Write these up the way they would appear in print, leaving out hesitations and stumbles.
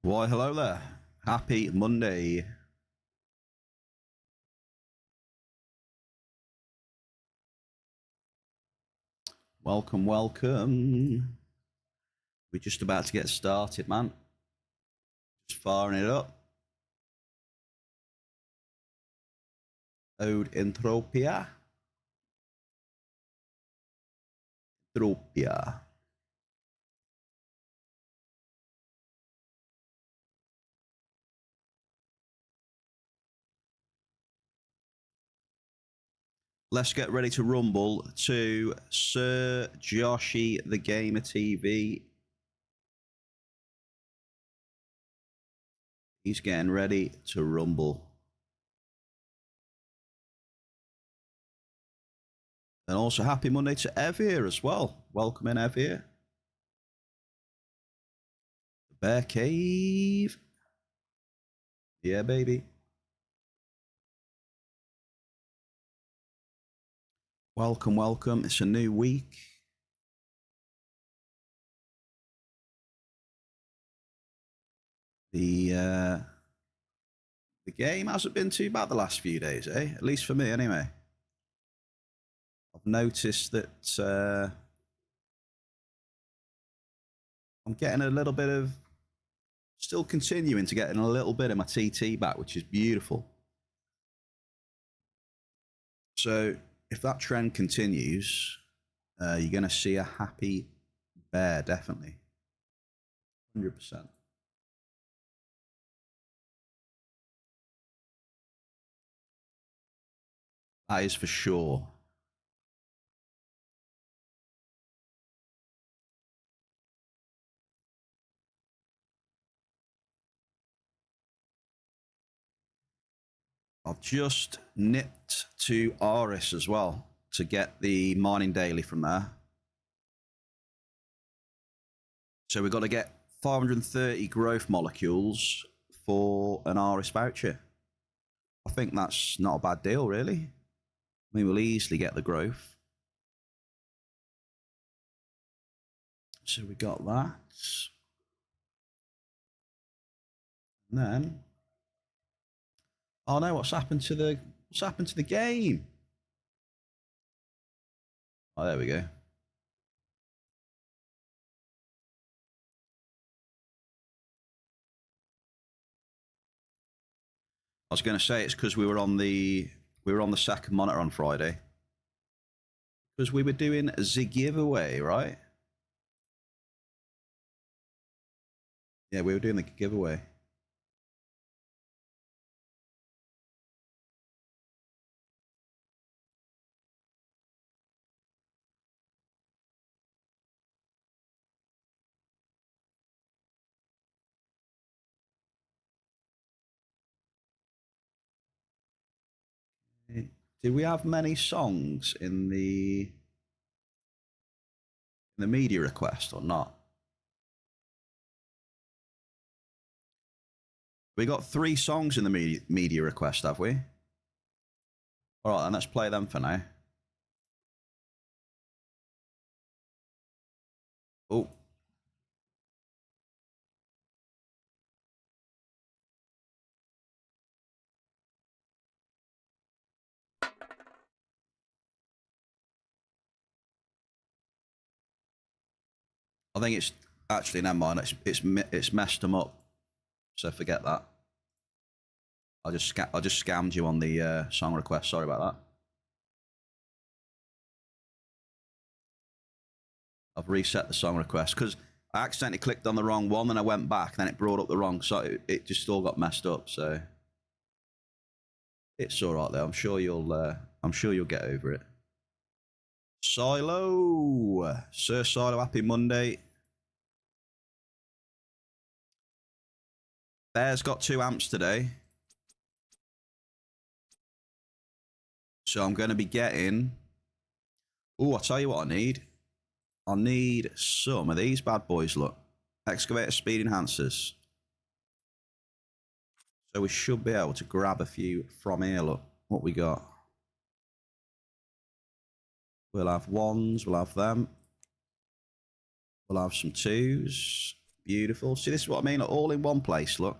Why, hello there. Happy Monday. Welcome, welcome. We're just about to get started, man. Just firing it up. Ode Entropia. Entropia. Let's get ready to rumble to Sir Joshy the Gamer TV. He's getting ready to rumble. And also happy Monday to Ev here as well. Welcome in, Ev here. The Bear Cave. Yeah, baby. Welcome, welcome. It's a new week. The game hasn't been too bad the last few days, eh? At least for me, anyway. I've noticed that I'm getting a little bit of, still continuing to getting a little bit of my TT back, which is beautiful. So if that trend continues, you're going to see a happy bear, definitely. 100%. That is for sure. I've just nipped to Aris as well to get the mining daily from there. So we've got to get 530 growth molecules for an Aris voucher. I think that's not a bad deal, really. I mean, we'll easily get the growth. So we got that. And then, oh no, what's happened to the game? Oh, there we go. I was going to say it's because we were on the second monitor on Friday. Because we were doing the giveaway, right? Yeah, we were doing the giveaway. Did we have many songs in the media request or not? We got 3 songs in the media request, have we? All right, then let's play them for now. Oh. I think it's actually, never mind. It's messed them up. So forget that. I just scammed you on the song request. Sorry about that. I've reset the song request because I accidentally clicked on the wrong one, and I went back, and then it brought up the wrong song. It just all got messed up. So it's all right though. I'm sure you'll get over it. Silo, Sir Silo, happy Monday. Bear's got 2 amps today. So I'm going to be getting... Oh, I'll tell you what I need. I need some of these bad boys, look. Excavator speed enhancers. So we should be able to grab a few from here, look. What we got. We'll have 1s, we'll have them. We'll have some 2s. Beautiful. See, this is what I mean. All in one place, look.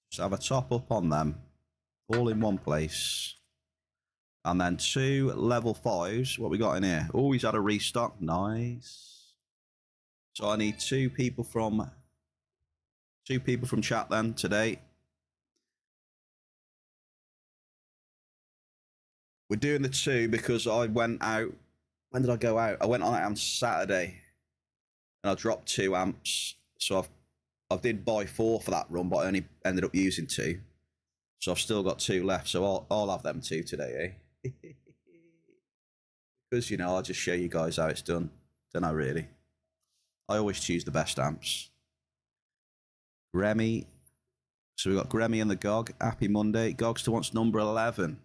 Just have a top up on them. All in one place. And then 2 level 5s. What we got in here? Oh, he's had a restock. Nice. So I need 2 people from chat then today. We're doing the 2 because I went out. When did I go out? I went on Saturday, and I dropped 2 amps. So I did buy 4 for that run, but I only ended up using 2. So I've still got 2 left. So I'll have them 2 today, eh? Because, you know, I'll just show you guys how it's done. Don't I, really? I always choose the best amps. Gremmy. So we've got Gremmy and the Gog. Happy Monday. Gogster wants number 11.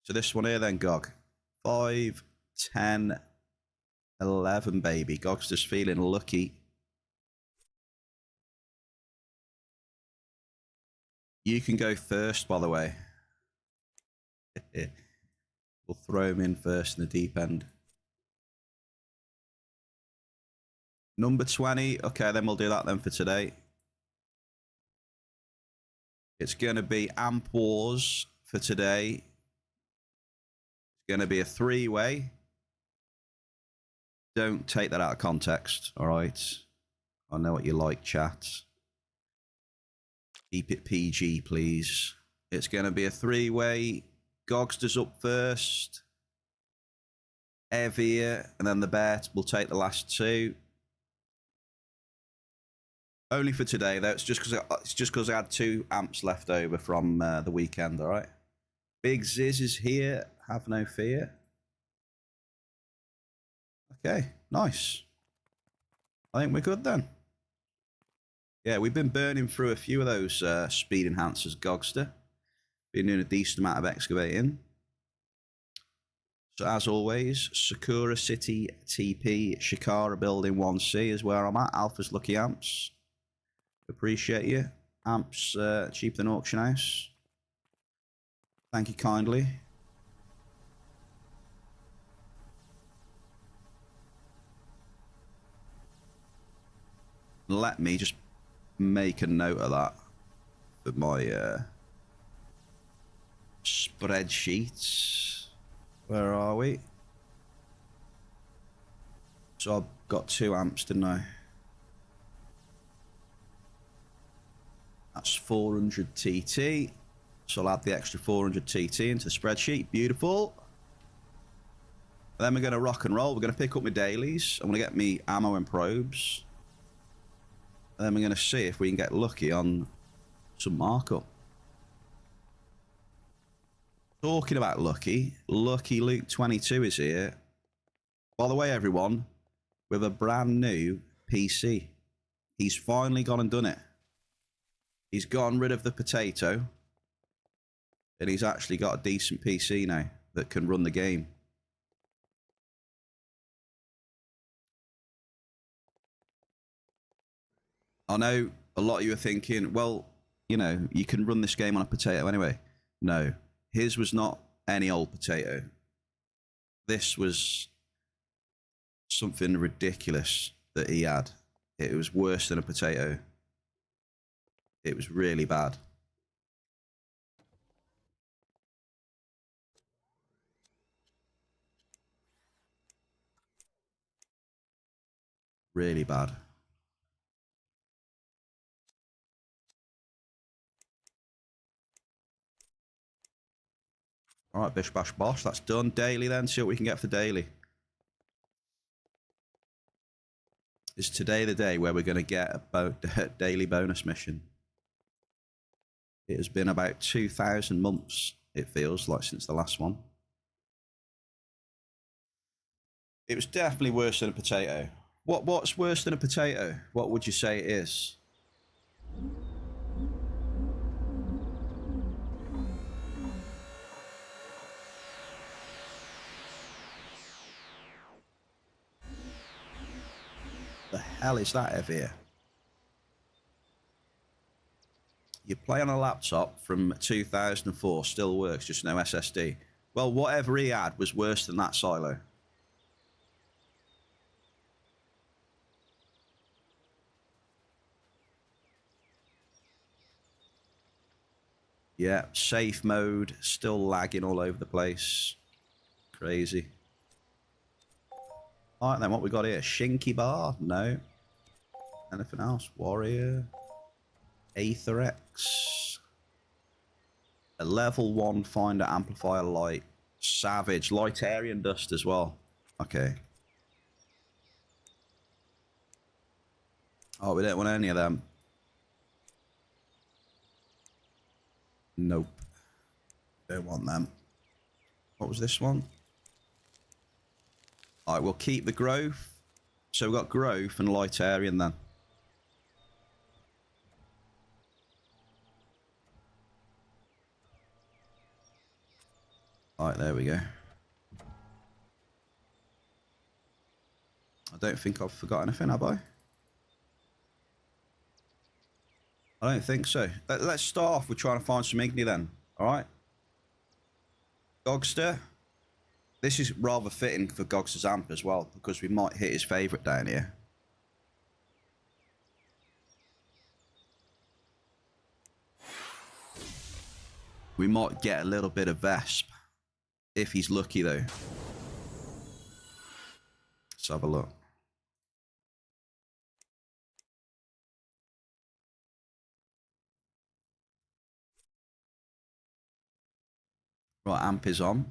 So this one here then, Gog. 5, 10, 11, baby. Gogster's feeling lucky. You can go first, by the way. We'll throw him in first in the deep end. Number 20. Okay, then we'll do that then for today. It's going to be Amp Wars for today. It's going to be a 3-way. Don't take that out of context, all right? I know what you like, chat. Keep it PG, please. It's going to be a 3-way. Gogster's up first. Evia, and then the bet will take the last 2. Only for today, though. It's just because I had 2 amps left over from the weekend, all right? Big Ziz is here. Have no fear. Okay, nice. I think we're good then. Yeah, we've been burning through a few of those speed enhancers, Gogster. Been doing a decent amount of excavating. So as always, Sakura City TP, Shikara Building 1C is where I'm at. Alpha's Lucky Amps. Appreciate you. Amps cheaper than auction house. Thank you kindly. Let me just make a note of that for my spreadsheets. Where are we? So I've got 2 amps, didn't I? That's 400 TT. So I'll add the extra 400 TT into the spreadsheet. Beautiful. Then we're going to rock and roll. We're going to pick up my dailies. I'm going to get me ammo and probes. And then we're going to see if we can get lucky on some markup. Talking about lucky, Lucky Luke 22 is here. By the way, everyone, with a brand new PC. He's finally gone and done it. He's gotten rid of the potato. And he's actually got a decent PC now that can run the game. I know a lot of you are thinking, well, you know, you can run this game on a potato anyway. No, his was not any old potato. This was something ridiculous that he had. It was worse than a potato. It was really bad. Really bad. All right, bish bash bosh. That's done. Daily then. See what we can get for daily. Is today the day where we're going to get a daily bonus mission? It has been about 2,000 months, it feels like, since the last one. It was definitely worse than a potato. What's worse than a potato? What would you say it is? The hell is that, Evia? You play on a laptop from 2004, still works, just no SSD. Well, whatever he had was worse than that silo. Yeah, safe mode, still lagging all over the place. Crazy. All right, then what we got here? Shinky bar? No. Anything else? Warrior. Aetherex. A level 1 finder amplifier light. Savage. Lightarian dust as well. Okay. Oh, we don't want any of them. Nope. Don't want them. What was this one? Alright, we'll keep the growth. So we've got growth and Lightarian then. Alright, there we go. I don't think I've forgot anything, have I? I don't think so. Let's start off with trying to find some Igni then. Alright? Gogster. This is rather fitting for Gogster's amp as well, because we might hit his favourite down here. We might get a little bit of Vesp. If he's lucky, though. Let's have a look. Right, amp is on.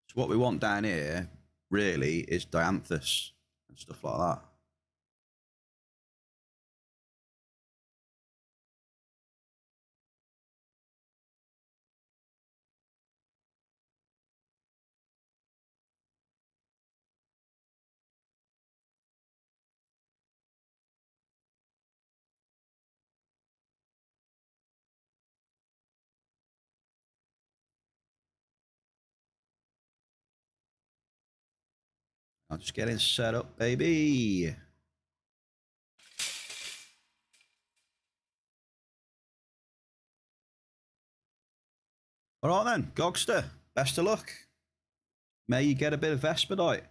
So what we want down here, really, is Dianthus and stuff like that. I'm just getting set up, baby. All right then, Gogster, best of luck. May you get a bit of Vespidite.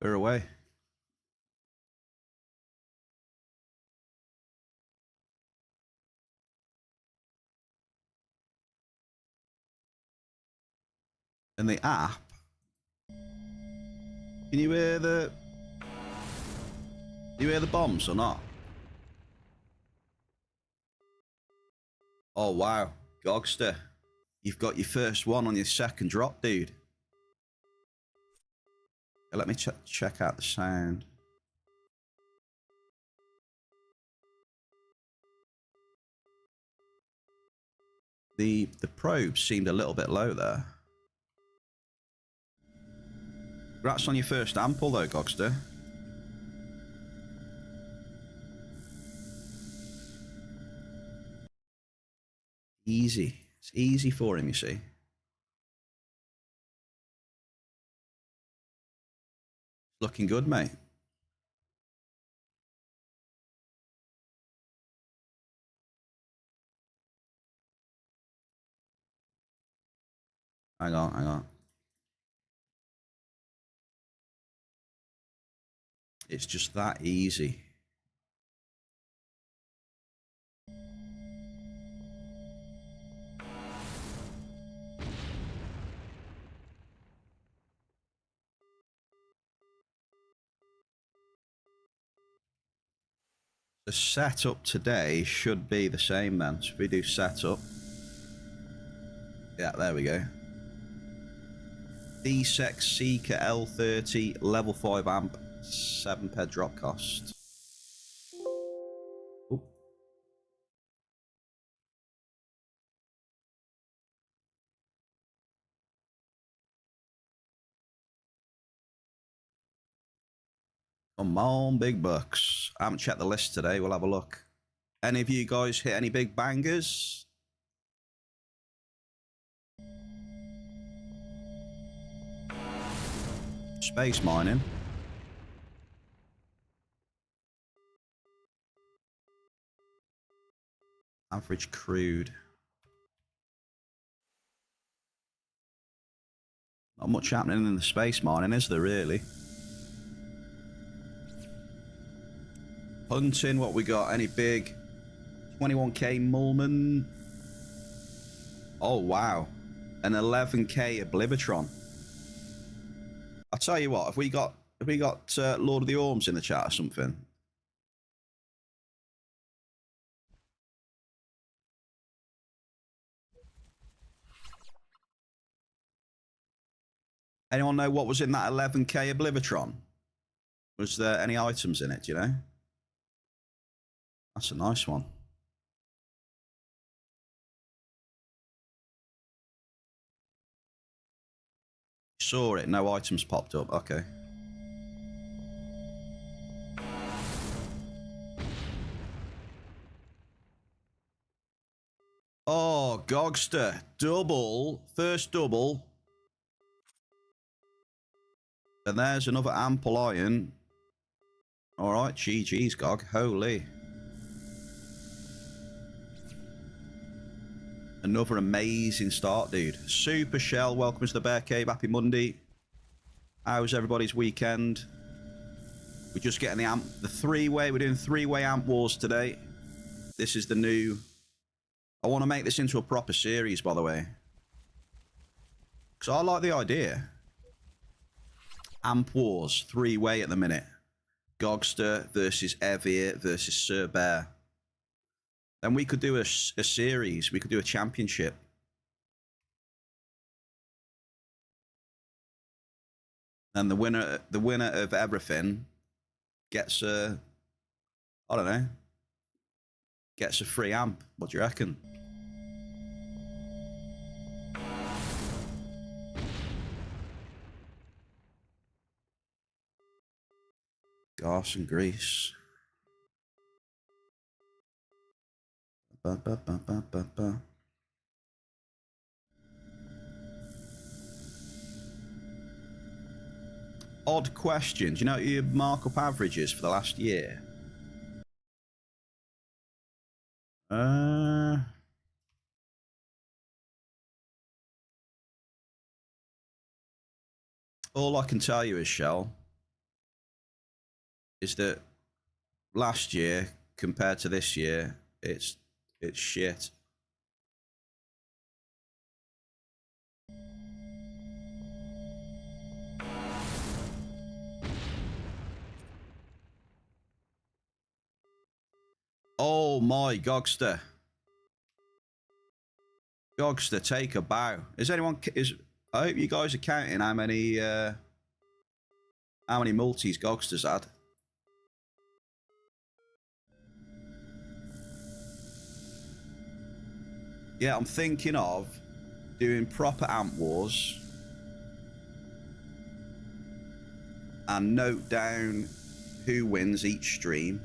We're away. In the app, can you hear the... Do you hear the bombs or not? Oh, wow. Gogster, you've got your first one on your second drop, dude. Let me check out the sound. The probe seemed a little bit low there. Congrats on your first ample though, Gogster. Easy. It's easy for him, you see. Looking good, mate. Hang on, hang on. It's just that easy. The setup today should be the same then. So if we do setup. Yeah, there we go. D-Sex Seeker L30, level 5 amp, 7 per drop cost. Ooh. Come on, big bucks. I haven't checked the list today. We'll have a look. Any of you guys hit any big bangers? Space mining. Average crude. Not much happening in the space mining, is there really? Hunting, what we got? Any big 21k Mulman? Oh wow, an 11k Oblivitron. I'll tell you what, have we got Lord of the Orms in the chat or something? Anyone know what was in that 11k Oblivitron? Was there any items in it, do you know? That's a nice one. Saw it, no items popped up, okay. Oh, Gogster, double, first double. And there's another ample iron. All right, GG's, Gog, holy. Another amazing start, dude. Super Shell, welcome to the Bear Cave. Happy Monday. How's everybody's weekend? We're just getting the three-way. We're doing three-way amp wars today. This is the new... I want to make this into a proper series, by the way. Because I like the idea. Amp wars, three-way at the minute. Gogster versus Evir versus SirBear. Then we could do a series. We could do a championship. And the winner of everything gets a, I don't know, gets a free amp. What do you reckon? Gas and grease. Ba, ba, ba, ba, ba, ba. Odd question. Do you know what your markup average is for the last year? All I can tell you is, Shell, is that last year compared to this year, it's shit. Oh my Gogster. Gogster, take a bow. Is anyone I hope you guys are counting how many multis Gogster's had. Yeah, I'm thinking of doing proper amp wars and note down who wins each stream,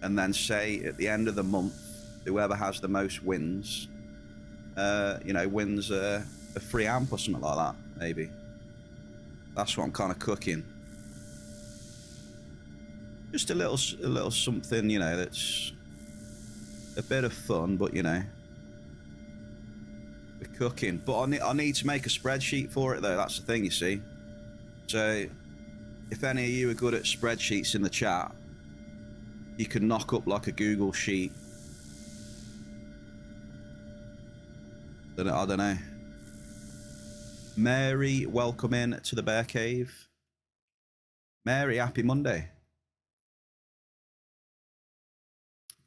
and then say at the end of the month, whoever has the most wins, you know, wins a free amp or something like that, maybe. That's what I'm kind of cooking. Just a little something, you know, that's a bit of fun, but you know, we're cooking. But I need to make a spreadsheet for it though. That's the thing, you see. So if any of you are good at spreadsheets in the chat, you can knock up like a Google sheet. I don't know. Mary, welcome in to the Bear Cave. Mary, happy Monday.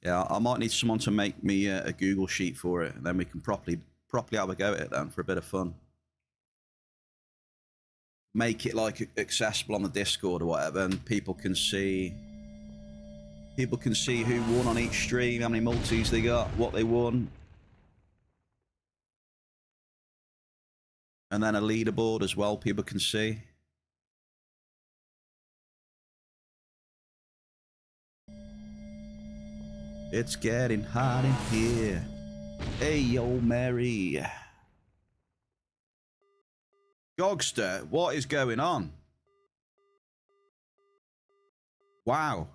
Yeah, I might need someone to make me a Google sheet for it, and then we can properly have a go at it then for a bit of fun. Make it like accessible on the Discord or whatever, and people can see who won on each stream, how many multis they got, what they won. And then a leaderboard as well, people can see. It's getting hot in here. Hey, yo, Mary. Gogster, what is going on? Wow.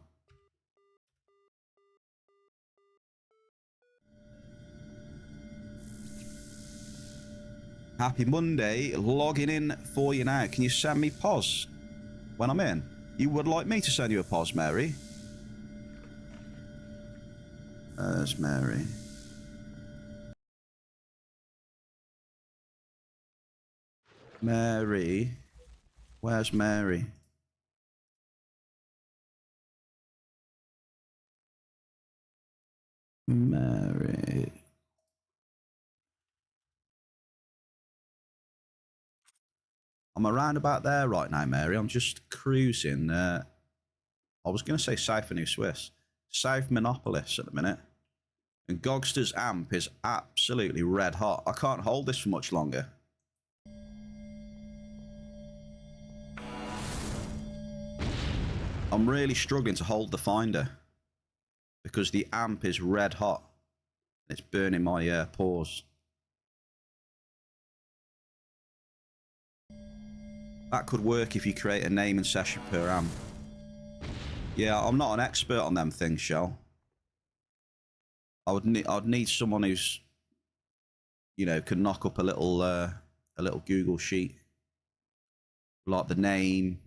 Happy Monday. Logging in for you now. Can you send me pos when I'm in? You would like me to send you a pos, Mary? There's Mary. Mary. Where's Mary? Mary. I'm around about there right now, Mary. I'm just cruising. I was going to say South of New Swiss. South Monopolis at the minute. And Gogster's amp is absolutely red hot. I can't hold this for much longer. I'm really struggling to hold the Finder because the amp is red hot. It's burning my pores. That could work if you create a name and session per amp. Yeah, I'm not an expert on them things, Shell. I'd need someone who's, you know, can knock up a little Google sheet, like the name,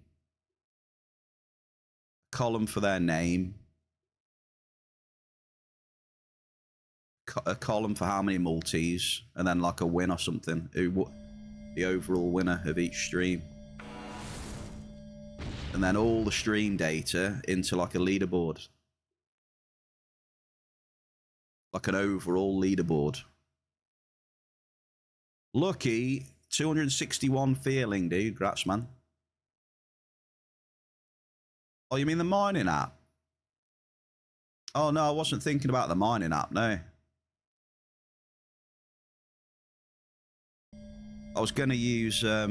column for their name, a column for how many multis, and then like a win or something. The overall winner of each stream. And then all the stream data into like a leaderboard. Like an overall leaderboard. Lucky 261 feeling, dude. Grats, man. Oh, you mean the mining app? Oh, no, I wasn't thinking about the mining app, no. I was going to use a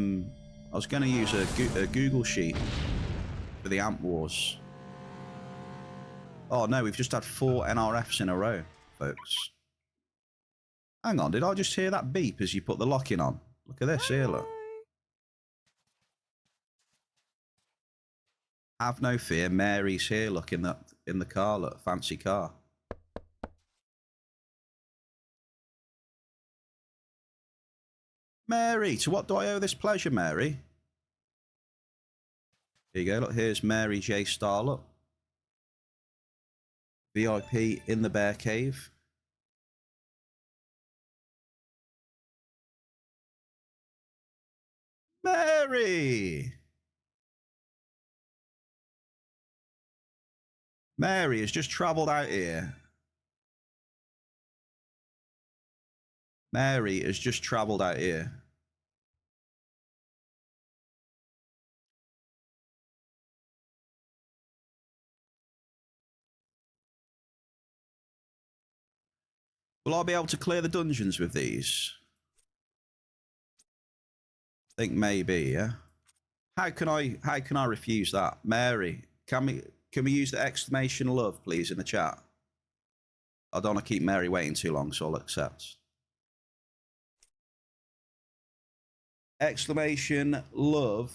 Google sheet for the Amp Wars. Oh no, we've just had 4 NRFs in a row, folks. Hang on, did I just hear that beep as you put the lock-in on? Look at this here, look. Have no fear, Mary's here, look, in the car, look, fancy car. Mary, to what do I owe this pleasure, Mary? Here you go, look, here's Mary J. Star, look. VIP in the Bear Cave. Mary! Mary has just travelled out here. Mary has just travelled out here. Will I be able to clear the dungeons with these? I think maybe, yeah. How can I refuse that? Mary, can we use the exclamation love, please, in the chat? I don't want to keep Mary waiting too long, so I'll accept. Exclamation love.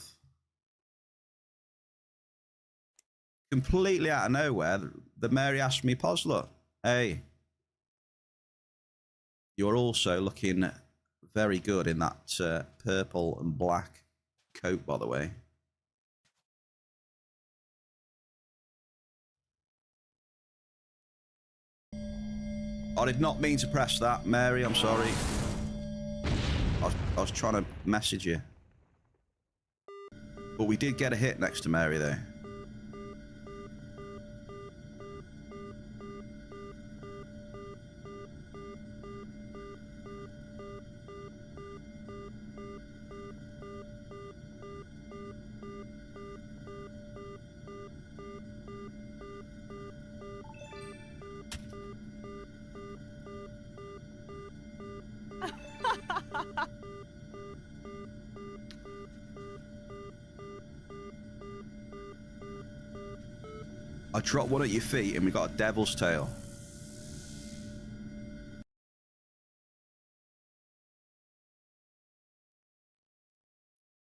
Completely out of nowhere, the Mary asked me, pause, look. Hey. You're also looking very good in that purple and black coat, by the way. I did not mean to press that, Mary. I'm sorry. I was trying to message you. But we did get a hit next to Mary, though. I dropped one at your feet and we got a devil's tail.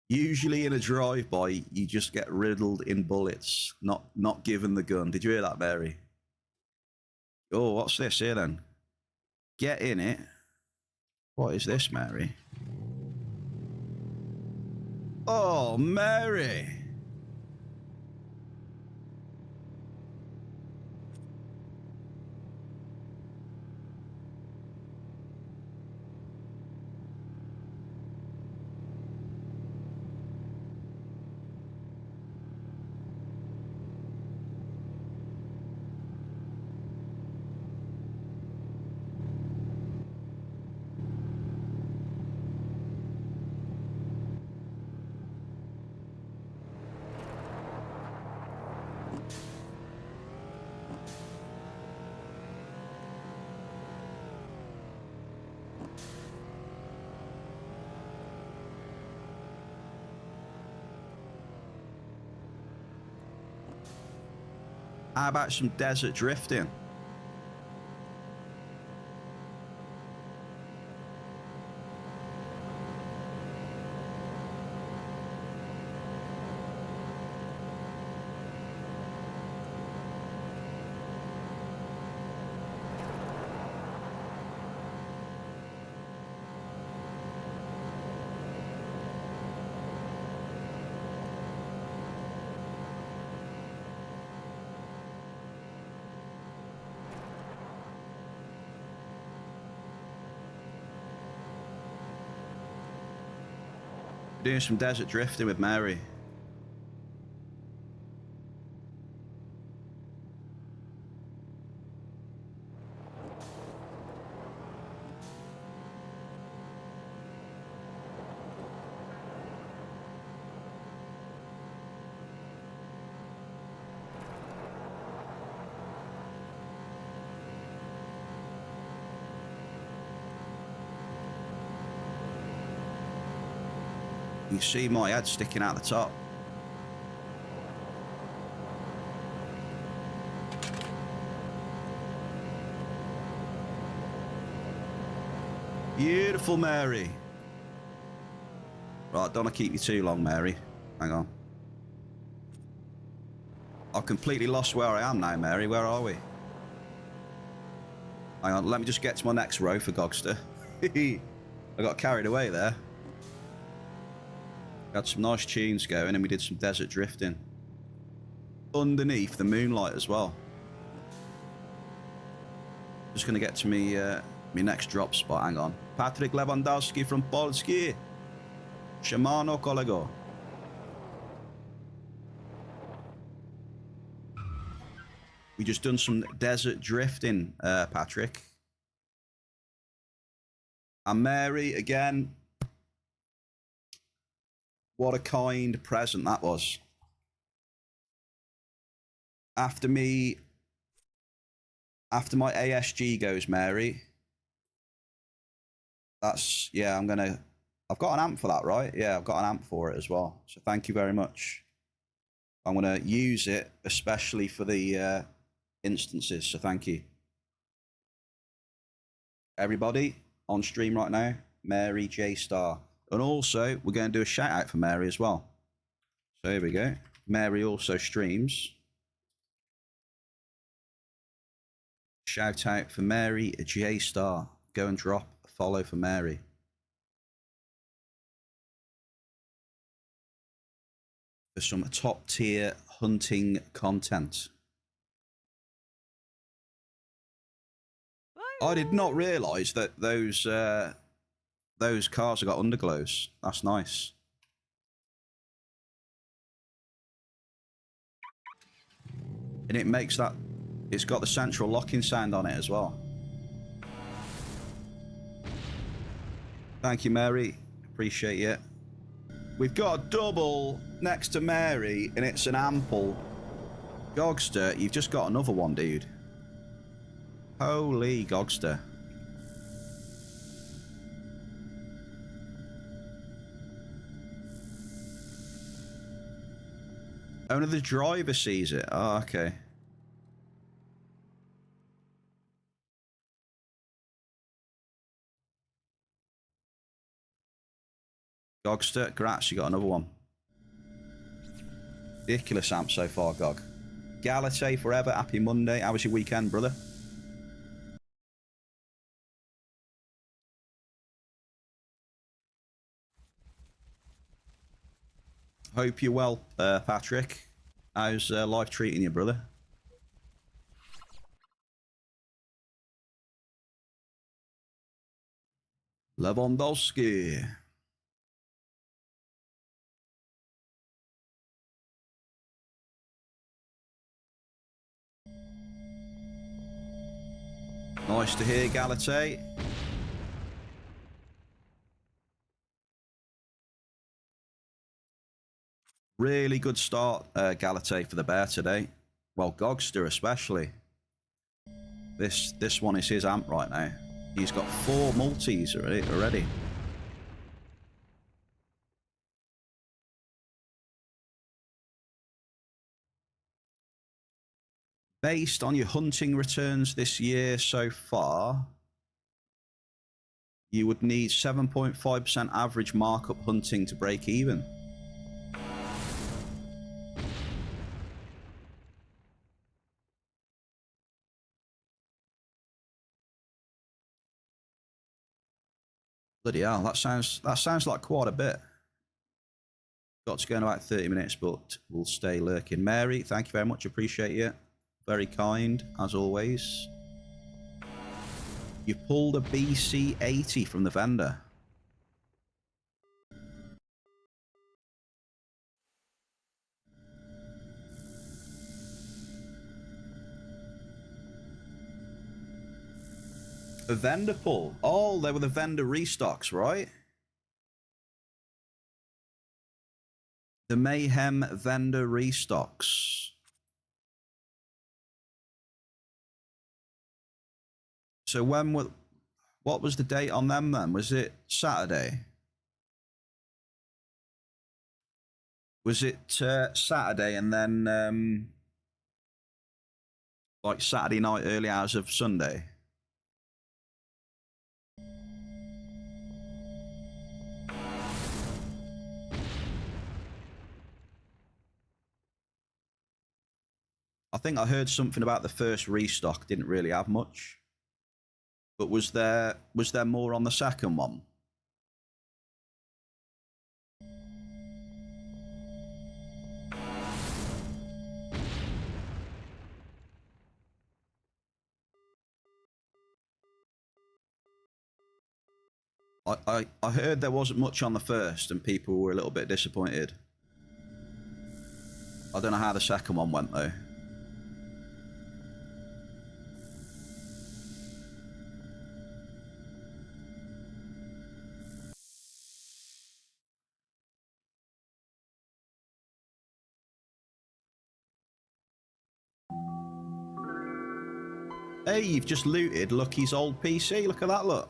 Usually in a drive-by, you just get riddled in bullets, not given the gun. Did you hear that, Mary? Oh, what's this here then? Get in it. What is this, Mary? Oh, Mary. How about some desert drifting? Doing some desert drifting with Mary. You see my head sticking out the top. Beautiful, Mary. Right, don't want to keep you too long, Mary. Hang on. I've completely lost where I am now, Mary. Where are we? Hang on, let me just get to my next row for Gogster. I got carried away there. Had some nice tunes going and we did some desert drifting. Underneath the moonlight as well. Just going to get to me next drop spot. Hang on. Patryk Lewandowski from Polski. Siemano, kolego. We just done some desert drifting, Patrick. And Mary, again. What a kind present that was. After my ASG goes, Mary. That's, yeah, I've got an amp for that, right? Yeah, I've got an amp for it as well. So thank you very much. I'm going to use it, especially for the instances. So thank you. Everybody on stream right now, Mary J Star. And also, we're going to do a shout out for Mary as well. So here we go. Mary also streams. Shout out for Mary J Star. Go and drop a follow for Mary. For some top tier hunting content. I did not realise that those cars have got underglows. That's nice. And it makes that, it's got the central locking sound on it as well. Thank you, Mary. Appreciate it. We've got a double next to Mary, and it's an ample. Gogster, you've just got another one, dude. Holy Gogster. Only the driver sees it. Oh, okay. Gogster, congrats, you got another one. Ridiculous amp so far, Gog. Galate forever, happy Monday. How was your weekend, brother? Hope you're well, Patrick. How's life treating you, brother? Lewandowski. Nice to hear, Galate. Really good start, Galate, for the Bear today. Well, Gogster especially. This one is his amp right now. He's got 4 multis already. Based on your hunting returns this year so far, you would need 7.5% average markup hunting to break even. Bloody hell, that sounds like quite a bit. Got to go in about 30 minutes, but we'll stay lurking. Mary, thank you very much. Appreciate you. Very kind, as always. You pulled a BC80 from the vendor. A vendor pull? Oh, they were the vendor restocks, right? The Mayhem vendor restocks. So what was the date on them then? Was it Saturday? Was it Saturday and then like Saturday night, early hours of Sunday? I think I heard something about the first restock didn't really have much. But was there more on the second one? I heard there wasn't much on the first and people were a little bit disappointed. I don't know how the second one went though. Hey, you've just looted Lucky's old PC. Look at that, look.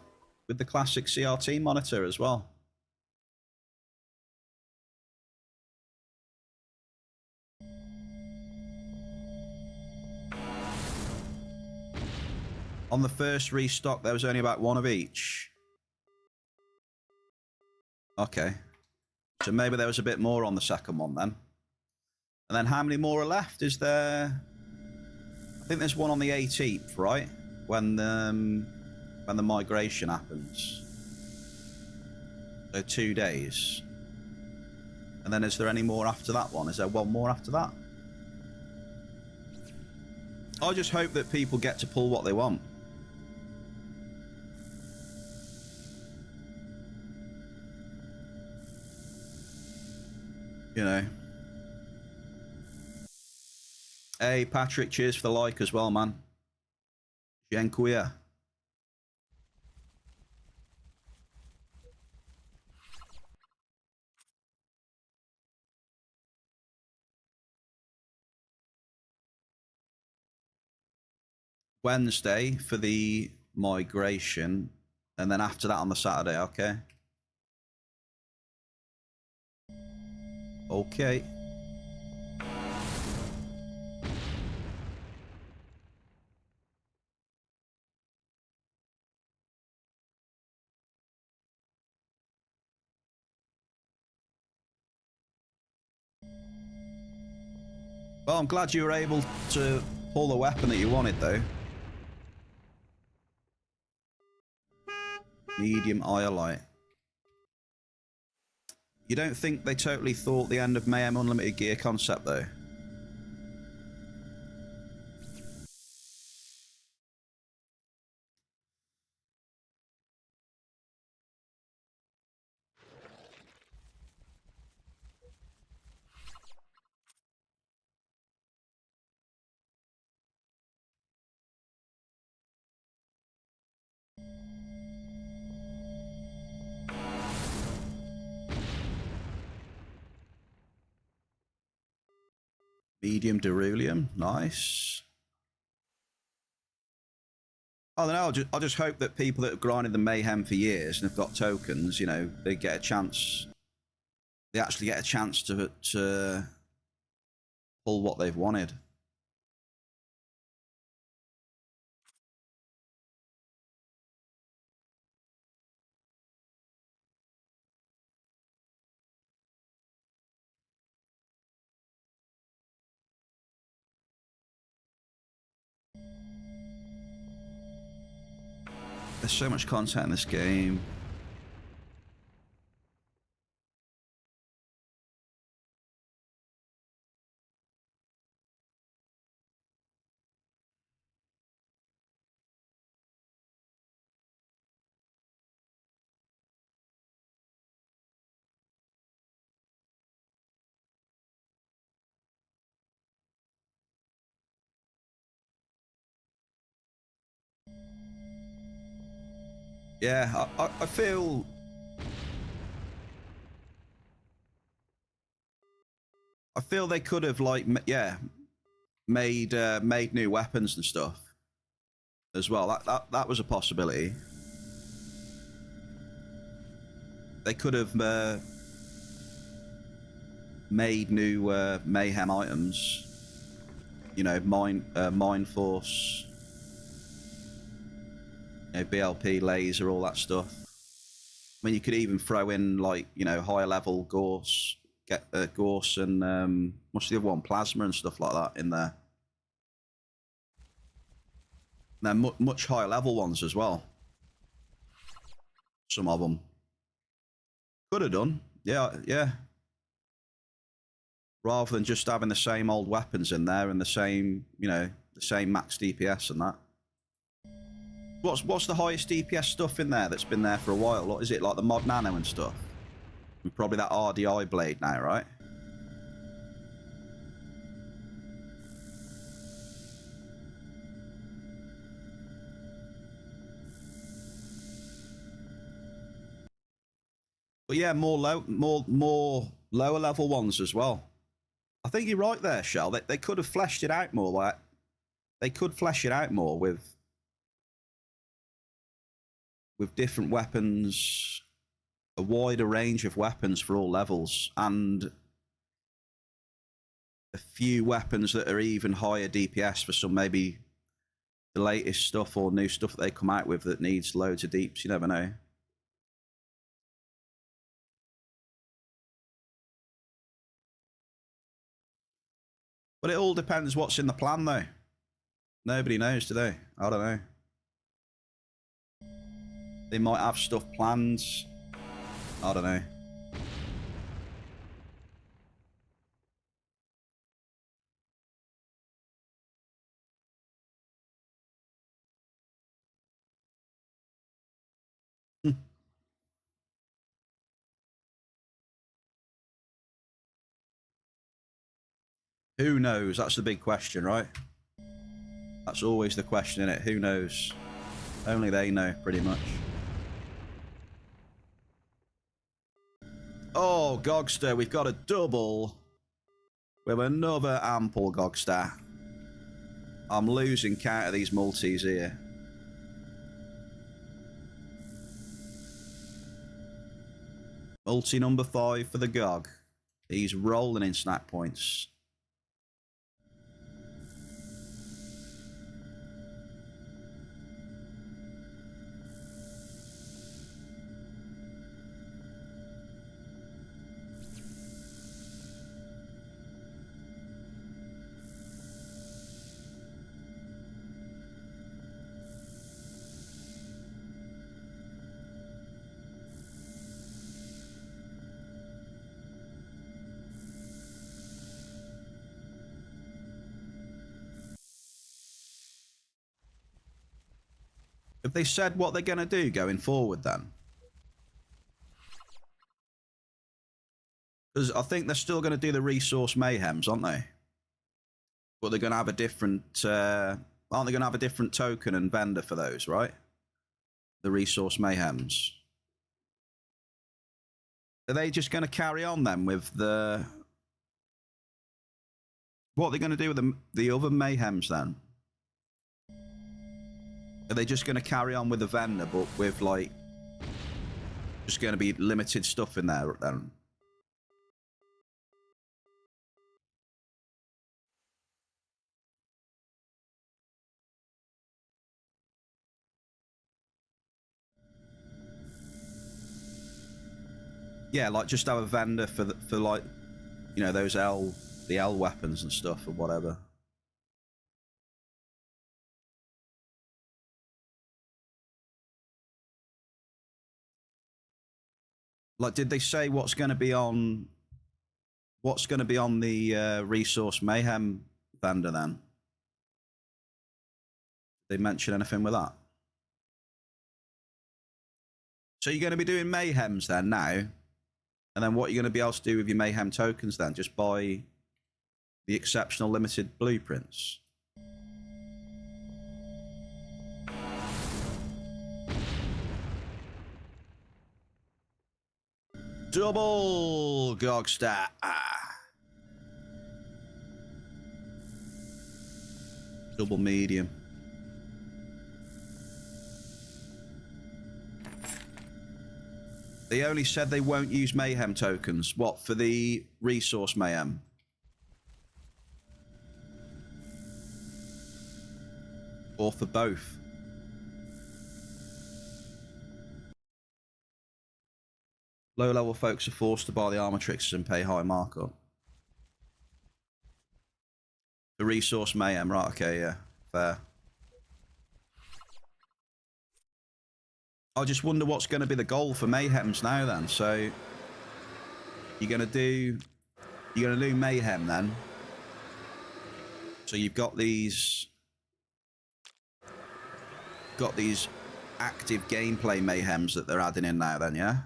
With the classic CRT monitor as well. On the first restock, there was only about 1 of each. Okay. So maybe there was a bit more on the second one then. And then how many more are left? Is there... I think there's one on the 18th, right? When the migration happens. So 2 days. And then is there any more after that one? Is there one more after that? I just hope that people get to pull what they want. You know. Hey, Patrick, cheers for the like as well, man. Dziękuję. Wednesday for the migration, and then after that on the Saturday, okay? Okay. Well, I'm glad you were able to pull the weapon that you wanted, though. Medium Iolite. You don't think they totally thought the end of Mayhem Unlimited Gear concept, though? Medium Derulium, nice. I don't know, I'll just hope that people that have grinded the Mayhem for years and have got tokens, you know, they get a chance. They actually get a chance to pull what they've wanted. There's so much content in this game. Yeah, I feel... I feel they could have, like, yeah, made new weapons and stuff as well. That was a possibility. They could have made new Mayhem items. You know, Mind Force, you know, BLP, laser, all that stuff. I mean, you could even throw in, like, you know, higher level Gorse, Gorse and what's the other one, Plasma and stuff like that in there. And they're much higher level ones as well. Some of them could have done, yeah. Rather than just having the same old weapons in there and the same, you know, the same max DPS and that. What's the highest DPS stuff in there that's been there for a while? What is it, like the Mod Nano and stuff? And probably that RDI blade now, right? But yeah, more lower level ones as well. I think you're right there, Shell. They could have fleshed it out more. Like, they could flesh it out more with different weapons, a wider range of weapons for all levels, and a few weapons that are even higher DPS for some, maybe the latest stuff or new stuff that they come out with that needs loads of deeps. You never know. But it all depends what's in the plan, though. Nobody knows, do they? I don't know. They might have stuff planned. I don't know. Who knows? That's the big question, right? That's always the question, isn't it? Who knows? Only they know, pretty much. Oh, Gogster, we've got a double with another ample Gogster. I'm losing count of these multis here. Multi number 5 for the Gog. He's rolling in snack points. Have they said what they're going to do going forward then? Because I think they're still going to do the resource mayhems, aren't they? But they're going to have a different... aren't they going to have a different token and vendor for those, right? The resource mayhems. Are they just going to carry on then with the... What are they going to do with the other mayhems then? Are they just going to carry on with the vendor, but with like... Just going to be limited stuff in there then? Yeah, like just have a vendor for like, you know, those the L weapons and stuff or whatever. Like, did they say what's going to be on the resource mayhem vendor then? Did they mention anything with that? So you're going to be doing mayhems then now? And then what are you going to be able to do with your mayhem tokens then? Just buy the exceptional limited blueprints? Double Gogstat. Double medium. They only said they won't use mayhem tokens. What, for the resource mayhem? Or for both? Low-level folks are forced to buy the armor tricksters and pay high markup. The resource mayhem, right, okay, yeah, fair. I just wonder what's going to be the goal for mayhems now then. So you're going to do mayhem then. So you've got these active gameplay mayhems that they're adding in now then, yeah?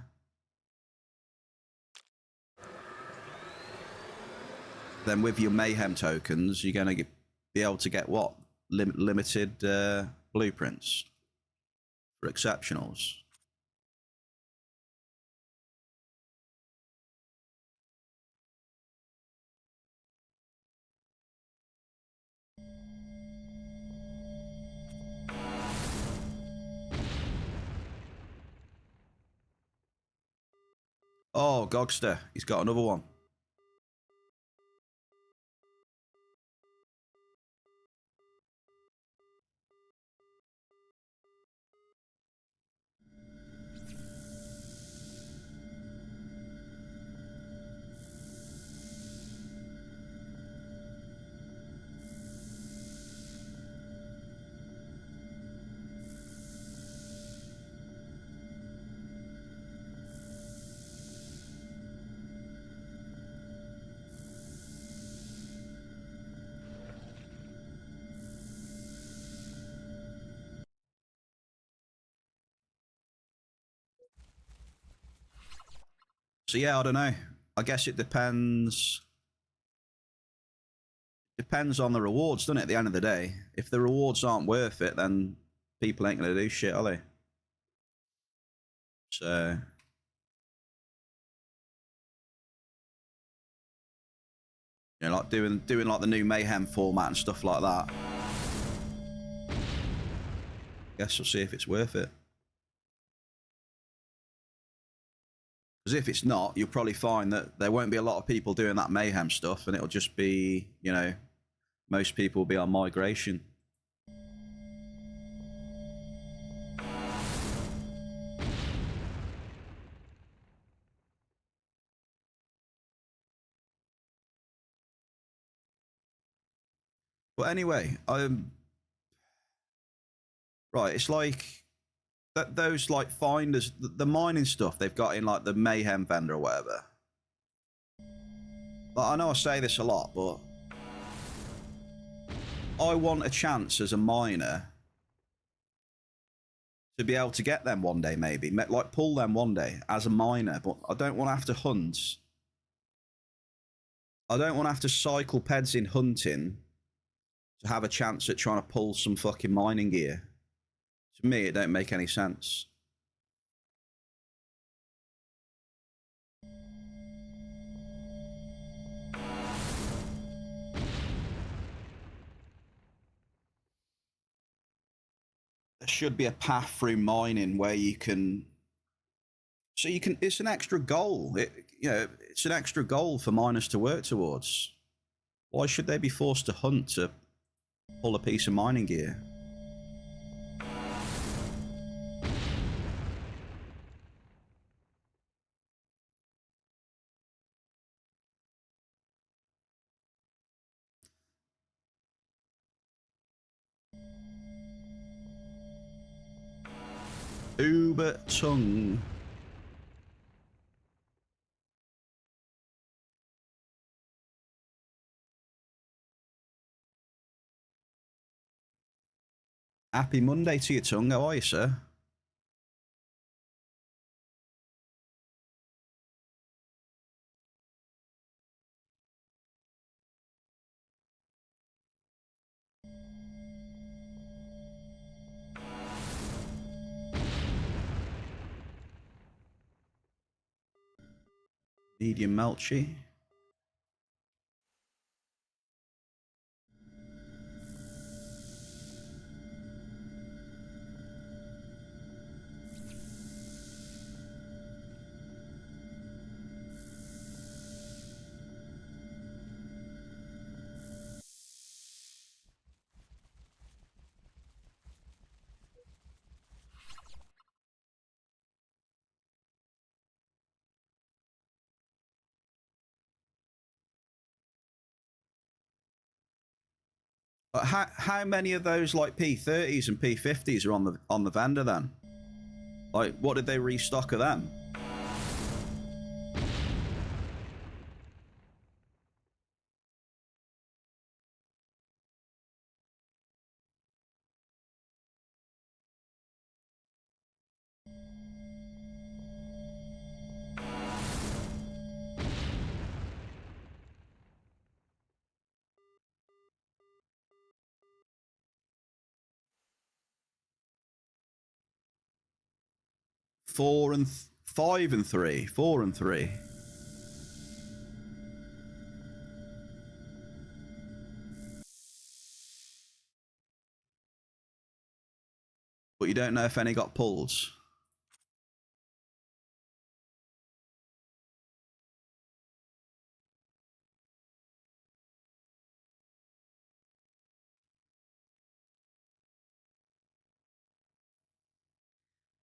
Then with your mayhem tokens, you're going to be able to get what? Limited blueprints for exceptionals. Oh, Gogster, he's got another one. So yeah, I don't know. I guess it depends. Depends on the rewards, doesn't it? At the end of the day, if the rewards aren't worth it, then people ain't gonna do shit, are they? So you know, like doing like the new mayhem format and stuff like that. Guess we'll see if it's worth it. Because if it's not, you'll probably find that there won't be a lot of people doing that mayhem stuff, and it'll just be, you know, most people will be on migration. But anyway, right, it's like that those like finders, the mining stuff they've got in like the mayhem vendor or whatever. Like, I know I say this a lot, but I want a chance as a miner to be able to get them one day, maybe. Like, pull them one day as a miner, but I don't want to have to hunt. I don't want to have to cycle peds in hunting to have a chance at trying to pull some fucking mining gear. To me, it don't make any sense. There should be a path through mining where you can. So you can. It's an extra goal. It's an extra goal for miners to work towards. Why should they be forced to hunt to pull a piece of mining gear? Uber tongue. Happy Monday to your tongue. How are you, sir? Medium Melchi. How many of those like P30s and P50s are on the vendor then? Like, what did they restock of them? Four and 3. But you don't know if any got pulled.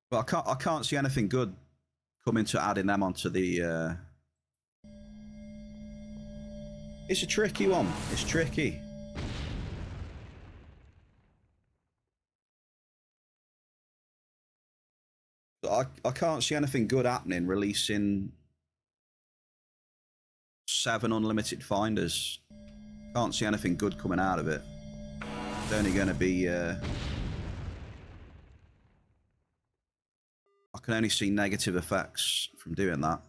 But I can't see anything good coming to adding them onto the. It's a tricky one. It's tricky. I can't see anything good happening releasing 7 unlimited finders. Can't see anything good coming out of it. It's only going to be. I can only see negative effects from doing that.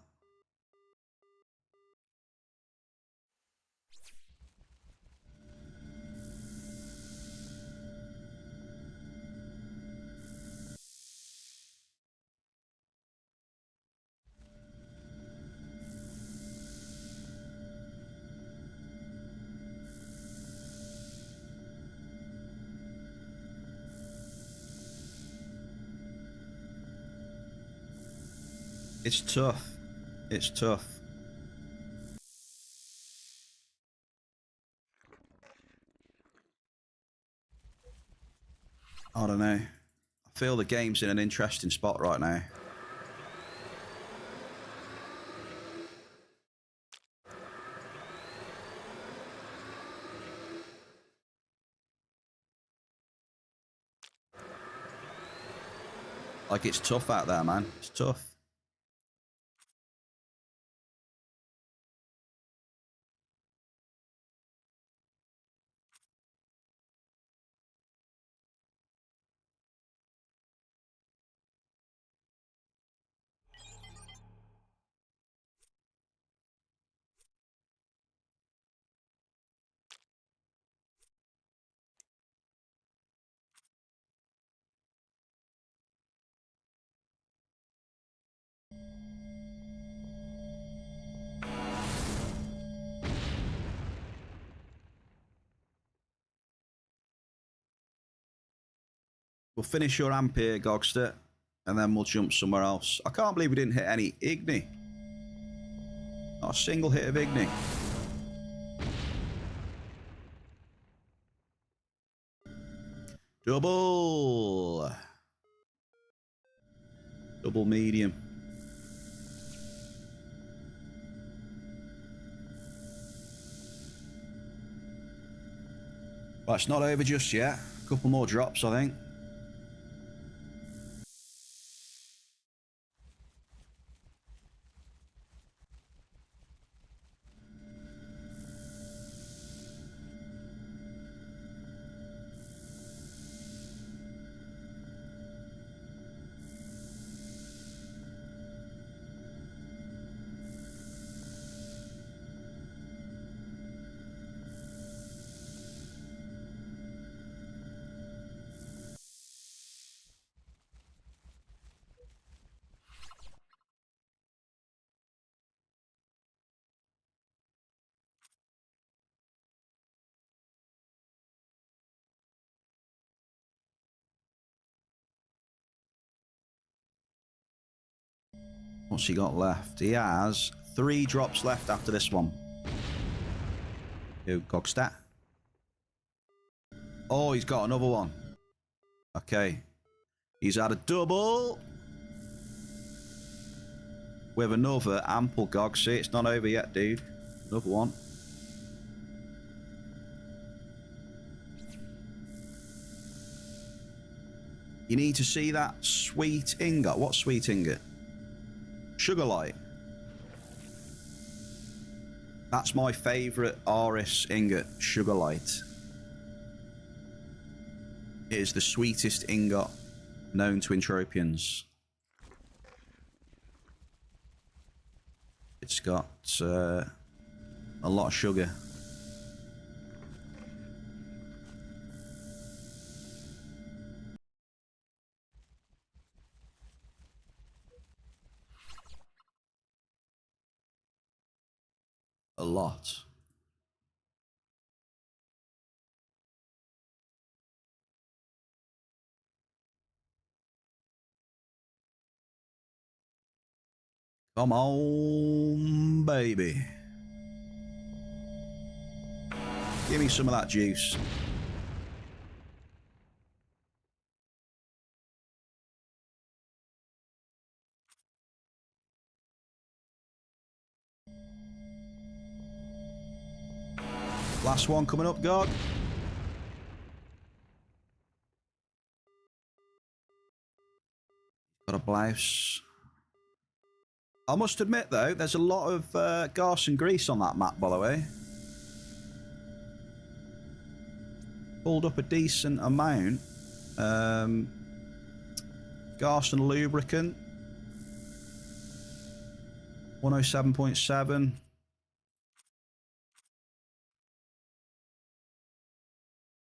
It's tough. It's tough. I don't know. I feel the game's in an interesting spot right now. Like, it's tough out there, man. It's tough. We'll finish your amp here, Gogster, and then we'll jump somewhere else. I can't believe we didn't hit any Igni. Not a single hit of Igni. Double. Double medium. Well, it's not over just yet. A couple more drops, I think. What's he got left? He has 3 drops left after this one. Yo, Gogstat. Oh, he's got another one. Okay. He's had a double. With another ample Gog. See, it's not over yet, dude. Another one. You need to see that sweet ingot. What sweet ingot? Sugar Light. That's my favourite Aris ingot, Sugar Light. It is the sweetest ingot known to Entropians. It's got a lot of sugar. A lot. Come on, baby. Give me some of that juice. Last one coming up, Gog. Got a blouse. I must admit, though, there's a lot of gas and grease on that map, by the way. Pulled up a decent amount. Gas and lubricant. 107.7.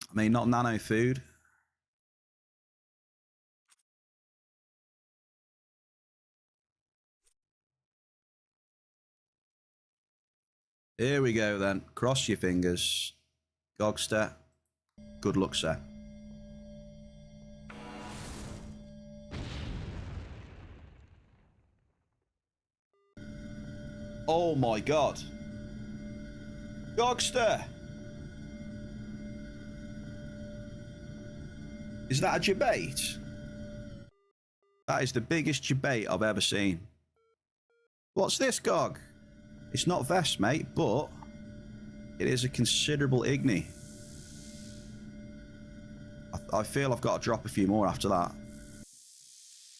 I mean, not nano food. Here we go then. Cross your fingers. Gogster. Good luck, sir. Oh my god. Gogster. Is that a debate? That is the biggest debate I've ever seen. What's this, Gog? It's not Vest, mate, but it is a considerable Igni. I feel I've got to drop a few more after that.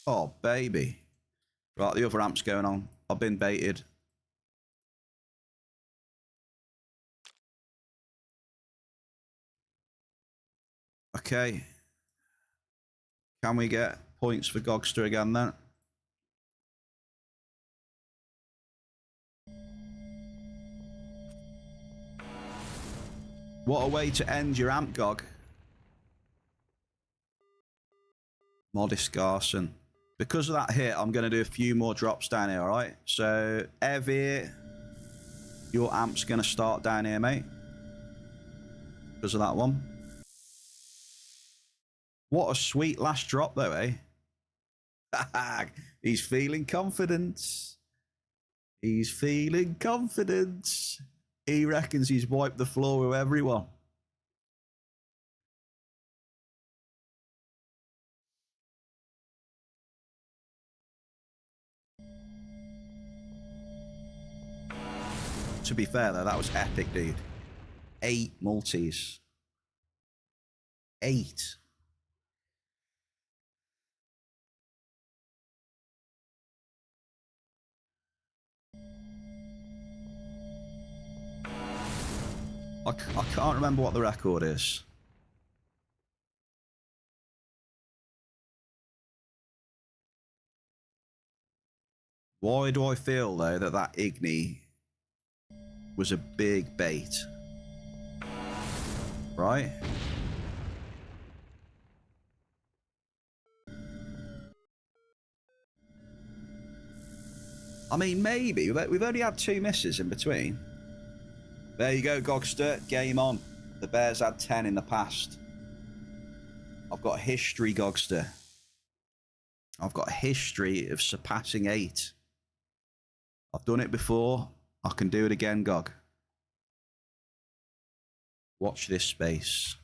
Oh, baby. Right, the other amp's going on. I've been baited. Okay. Can we get points for Gogster again then? What a way to end your amp, Gog. Modest Garson. Because of that hit, I'm going to do a few more drops down here, all right? So, Evie, your amp's going to start down here, mate. Because of that one. What a sweet last drop, though, eh? He's feeling confident. He's feeling confident. He reckons he's wiped the floor with everyone. To be fair, though, that was epic, dude. 8 multis. 8. I can't remember what the record is. Why do I feel, though, that that Igni was a big bait? Right? I mean, maybe. We've only had 2 misses in between. There you go, Gogster. Game on. The Bears had 10 in the past. I've got history, Gogster. I've got a history of surpassing 8. I've done it before. I can do it again, Gog. Watch this space.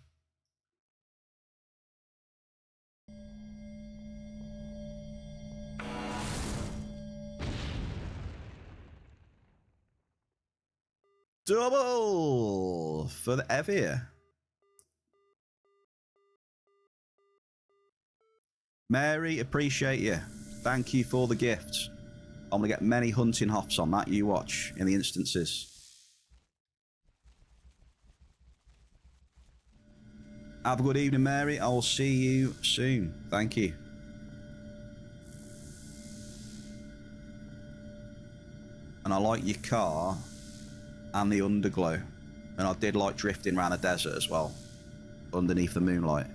Double for the Evie. Mary, appreciate you. Thank you for the gift. I'm going to get many hunting hops on that, you watch, in the instances. Have a good evening, Mary. I will see you soon. Thank you. And I like your car and the underglow. And I did like drifting around the desert as well, underneath the moonlight.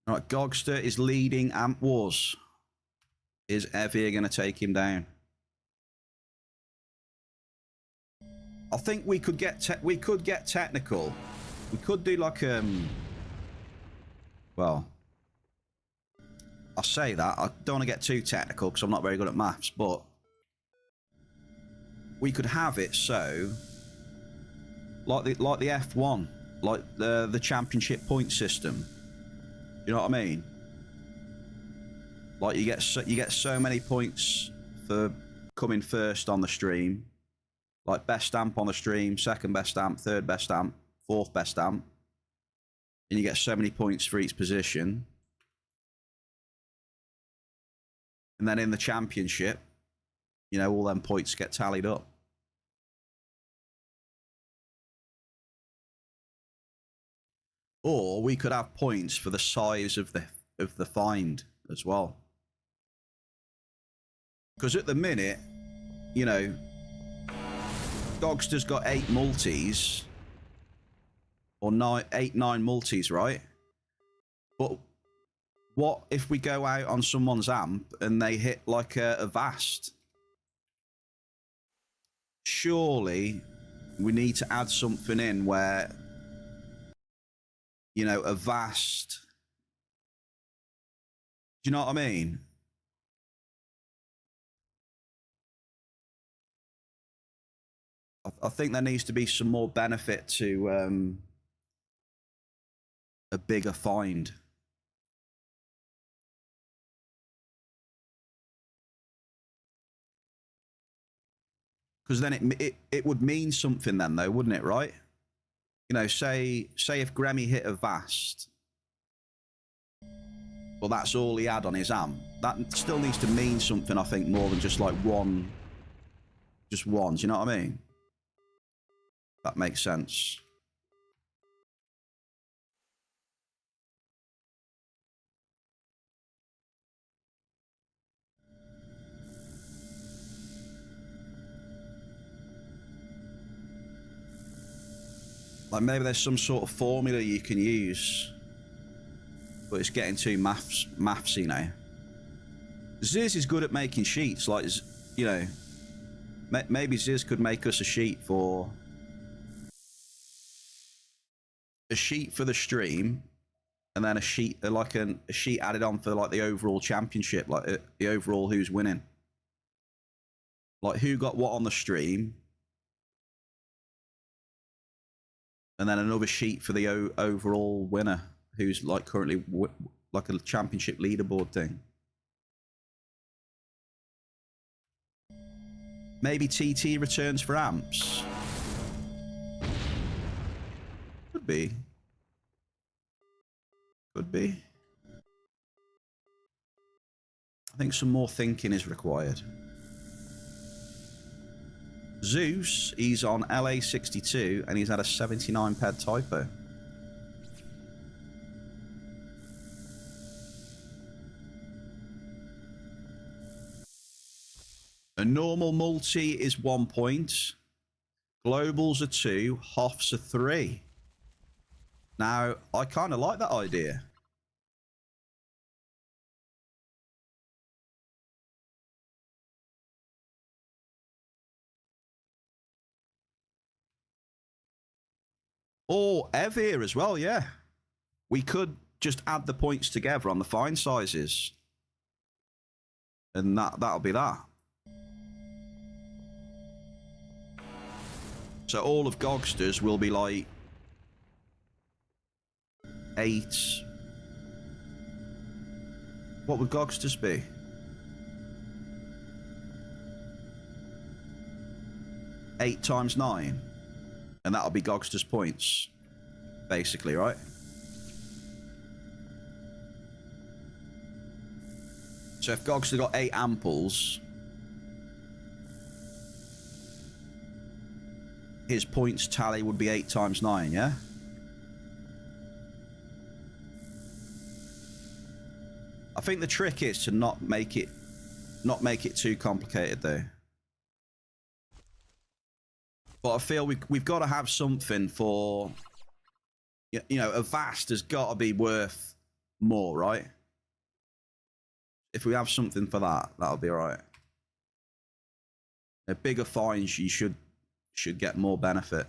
All right, Gogster is leading Amp Wars. Is Evie going to take him down? I think we could get technical. We could do like well, I say that I don't want to get too technical because I'm not very good at maths, but we could have it so like the F1, like the championship point system. You know what I mean? Like you get so many points for coming first on the stream. Like best amp on the stream, second best amp, third best amp, fourth best amp. And you get so many points for each position. And then in the championship, you know, all them points get tallied up. Or we could have points for the size of the find as well. Because at the minute, you know, Dogster's got 8 multis. Or 8, 9 multis, right? But what if we go out on someone's amp and they hit like a vast? Surely we need to add something in where, you know, a vast. Do you know what I mean? I think there needs to be some more benefit to a bigger find. Because then it would mean something then, though, wouldn't it, right? You know, say if Grammy hit a vast, well, that's all he had on his amp. That still needs to mean something, I think, more than just like just one. Do you know what I mean? That makes sense. Like maybe there's some sort of formula you can use, but it's getting too mathsy now. Ziz is good at making sheets, like, you know, maybe Ziz could make us a sheet for the stream, and then a sheet like a sheet added on for like the overall championship, like the overall who's winning, like who got what on the stream, and then another sheet for the overall winner, who's like currently like a championship leaderboard thing. Maybe TT returns for amps. Could be. Could be. I think some more thinking is required. Zeus, he's on LA62 and he's had a 79 ped typo. A normal multi is 1 point. Globals are 2. Hoffs are 3. Now, I kind of like that idea. Or Evir as well, yeah. We could just add the points together on the fine sizes. And that'll be that. So all of Gogsters will be like 8. What would Gogsters be? 8 times 9. And that'll be Gogsters points, basically, right? So if Gogster got 8 amples, his points tally would be 8 times 9, yeah? I think the trick is to not make it too complicated, though. But I feel we've got to have something for, you know, a vast has got to be worth more, right? If we have something for that, that'll be all right. A bigger fines, you should get more benefit.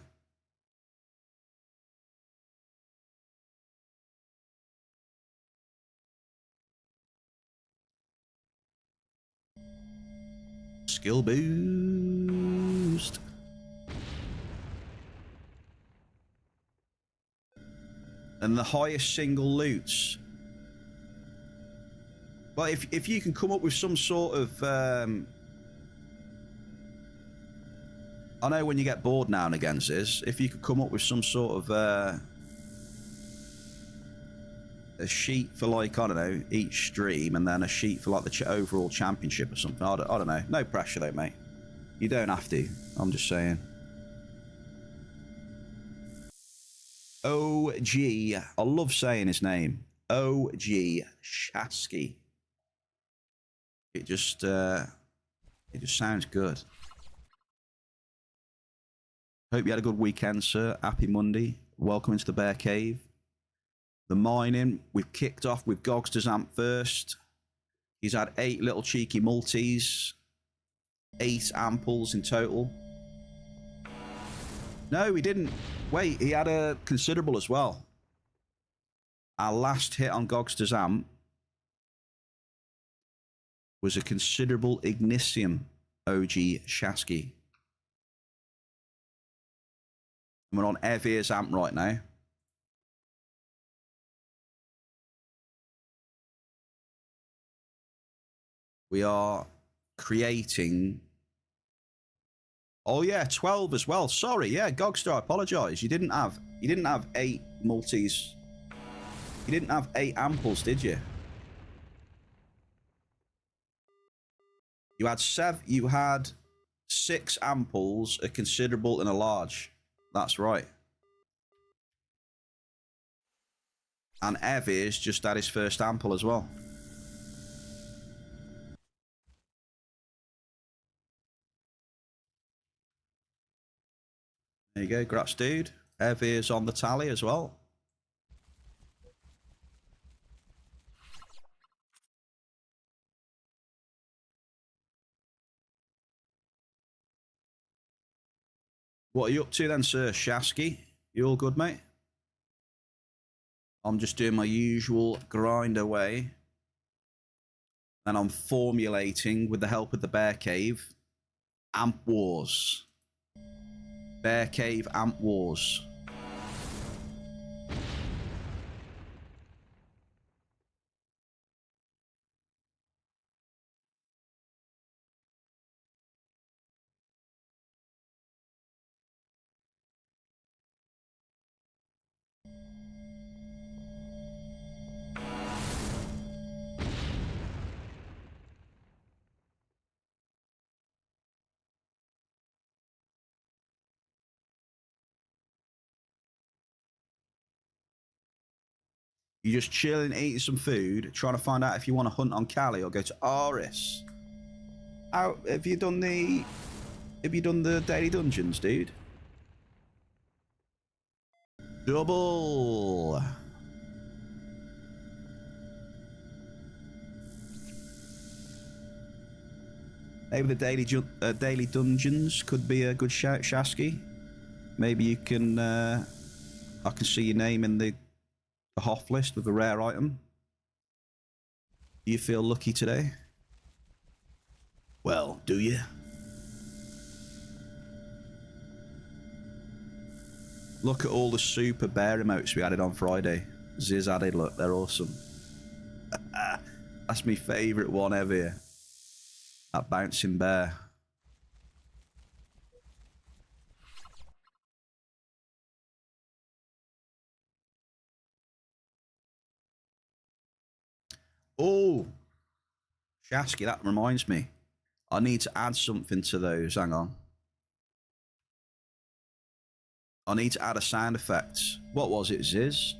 Skill boost. And the highest single loots. But if you can come up with some sort of I know when you get bored now and again, Ziz, if you could come up with some sort of a sheet for, like, I don't know, each stream, and then a sheet for like the overall championship or something. I don't know. No pressure though, mate. You don't have to. I'm just saying. OG. I love saying his name. OG Shasky. It just sounds good. Hope you had a good weekend, sir. Happy Monday. Welcome into the Bear Cave. The mining, we've kicked off with Gogster's amp first. He's had 8 little cheeky multis. 8 amples in total. No, he didn't. Wait, he had a considerable as well. Our last hit on Gogster's amp was a considerable Ignitium OG Shasky. And we're on Evir's amp right now. We are creating... Oh yeah, 12 as well. Sorry, yeah, Gogster, I apologise. You didn't have 8 multis. You didn't have 8 amples, did you? You had 6 amples, a considerable and a large. That's right. And Evir's just had his first ample as well. There you go, grats, dude. Heavy's on the tally as well. What are you up to then, Sir Shasky? You all good, mate? I'm just doing my usual grind away. And I'm formulating, with the help of the Bear Cave, Amp Wars. Bear Cave Amp Wars. You're just chilling, eating some food, trying to find out if you want to hunt on Cali or go to Aris. How have you done the daily dungeons, dude? Double. Maybe the daily dungeons could be a good shout, Shasky. Maybe you can. I can see your name in the Hoff list with a rare item. Do you feel lucky today? Well, do you? Look at all the super bear emotes we added on Friday. Ziz added, look, they're awesome. That's my favourite one ever. That bouncing bear. Oh, Shasky, that reminds me. I need to add something to those. Hang on. I need to add a sound effect. What was it, Ziz?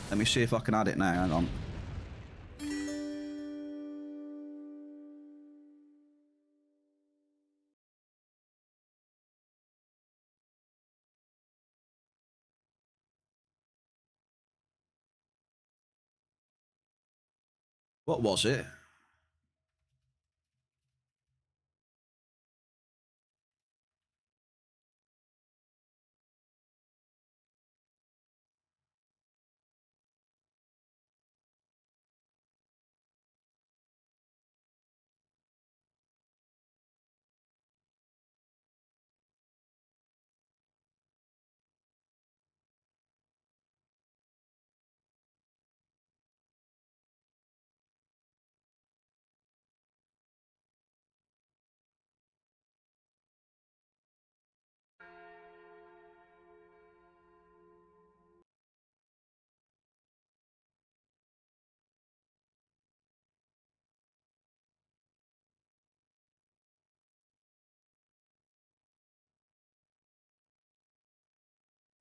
Let me see if I can add it now. Hang on. What was it?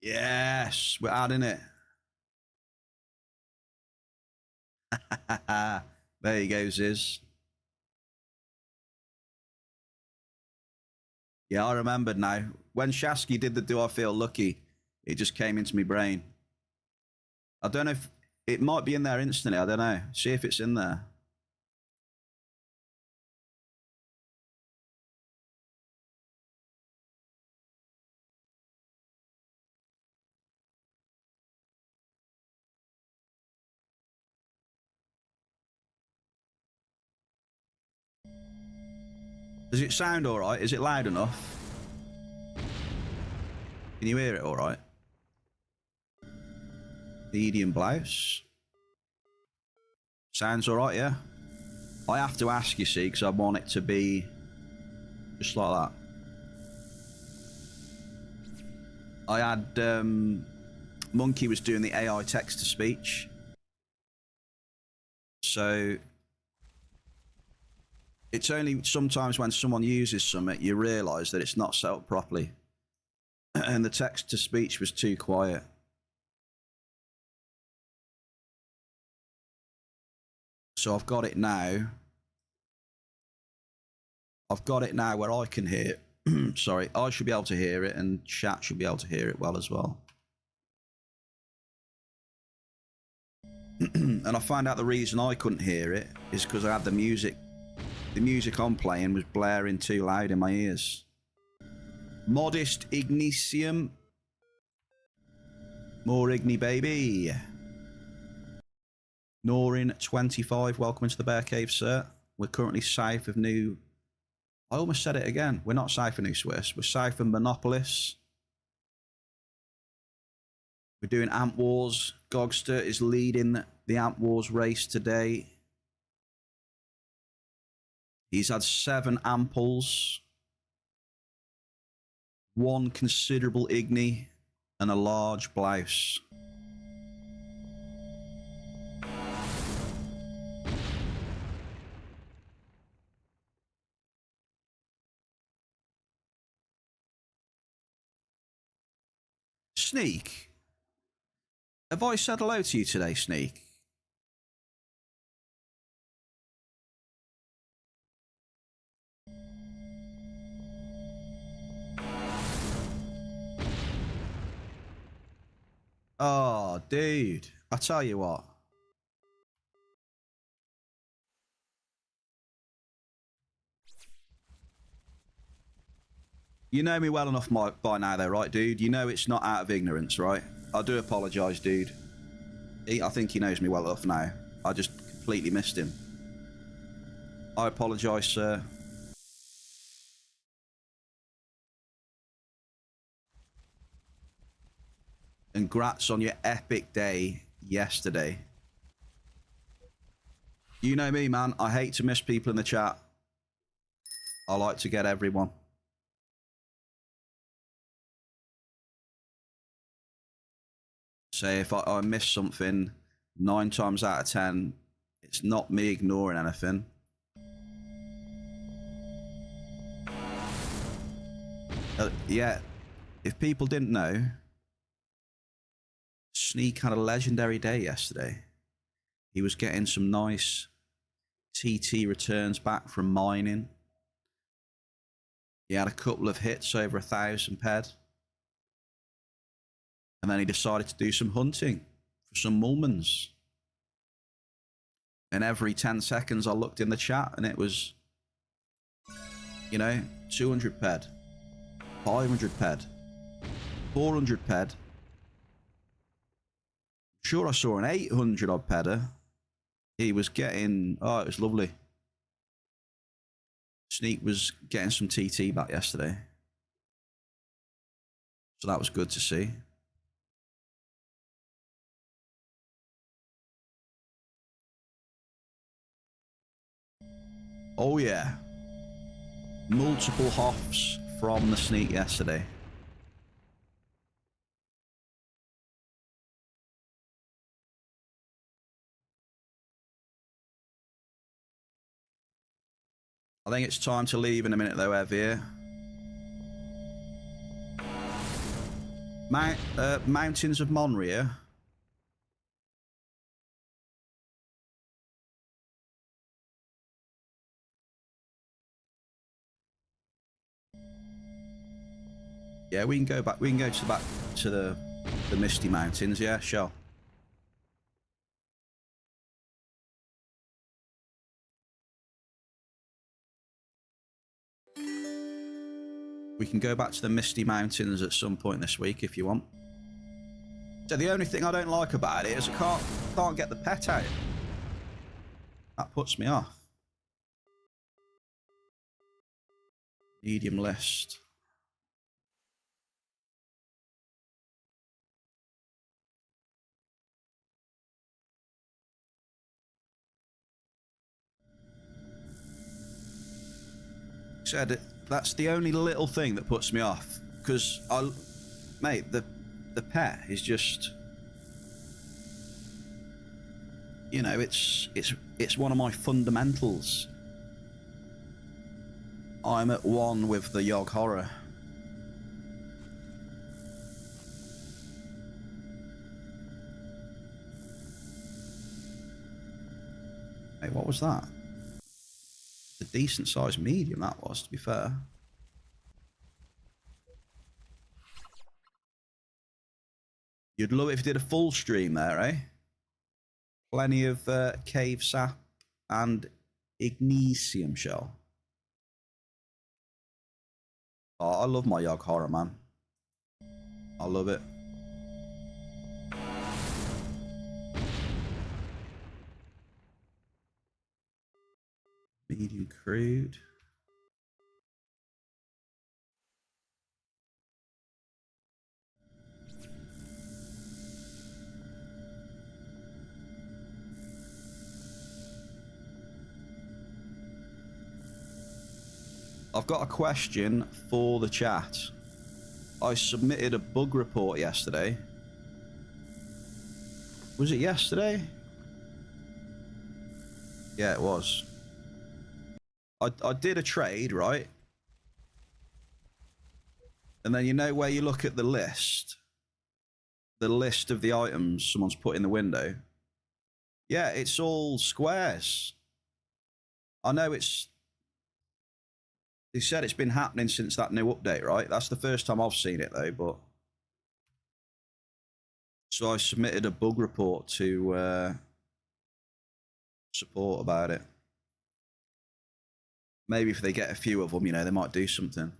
Yes, we're adding it. There you go, Ziz. Yeah, I remembered now. When Shasky did the Do I Feel Lucky, it just came into my brain. I don't know if it might be in there instantly. I don't know. See if it's in there. Does it sound all right? Is it loud enough? Can you hear it all right? Medium blouse. Sounds all right, yeah? I have to ask, you see, because I want it to be just like that. I had... Monkey was doing the AI text-to-speech. So... It's only sometimes when someone uses something, you realise that it's not set up properly. And the text-to-speech was too quiet. So I've got it now. I've got it now where I can hear Sorry, I should be able to hear it, and chat should be able to hear it well as well. And I found out the reason I couldn't hear it is because I had the music I'm playing was blaring too loud in my ears. Modest Ignicium. More Igni, baby. Norin25, welcome into the Bear Cave, sir. We're currently south of New... I almost said it again. We're not south of New Swiss. We're south of Monopolis. We're doing Amp Wars. Gogster is leading the Amp Wars race today. He's had 7 amples, 1 considerable Igni, and a large blouse. Sneak, have I said hello to you today, Sneak? Oh, dude, I tell you what. You know me well enough by now, though, right, dude? You know it's not out of ignorance, right? I do apologise, dude. I think he knows me well enough now. I just completely missed him. I apologise, sir. And congrats on your epic day yesterday. You know me, man. I hate to miss people in the chat. I like to get everyone. Say if I miss something, 9 times out of 10, it's not me ignoring anything. Yeah, if people didn't know, Sneak had a legendary day yesterday. He was getting some nice TT returns back from mining. He had a couple of hits over 1,000 ped. And then he decided to do some hunting for some mulmans. And every 10 seconds I looked in the chat and it was, you know, 200 ped, 500 ped, 400 ped. Sure, I saw an 800 odd pedder. He was getting, oh, it was lovely. Sneak was getting some TT back yesterday. So that was good to see. Oh yeah. Multiple hoffs from the Sneak yesterday. I think it's time to leave in a minute though, Evir. Mountains of Mon-Fri. Yeah, we can go back. We can go to the Misty Mountains. Yeah, sure. We can go back to the Misty Mountains at some point this week if you want. So the only thing I don't like about it is I can't get the pet out. That puts me off. Medium list. Said that's the only little thing that puts me off, because mate, the pet is just, you know, it's one of my fundamentals. I'm at one with the Yogg horror. Hey, what was that? A decent sized medium that was, to be fair. You'd love it if you did a full stream there, eh? Plenty of cave sap and ignesium shell. Oh, I love my Yogg horror, man. I love it. Medium crude. I've got a question for the chat. I submitted a bug report yesterday. Was it yesterday? Yeah, it was. I did a trade, right? And then you know where you look at the list of the items someone's put in the window? Yeah, it's all squares. I know it's... They said it's been happening since that new update, right? That's the first time I've seen it, though, but... So I submitted a bug report to support about it. Maybe if they get a few of them, you know, they might do something.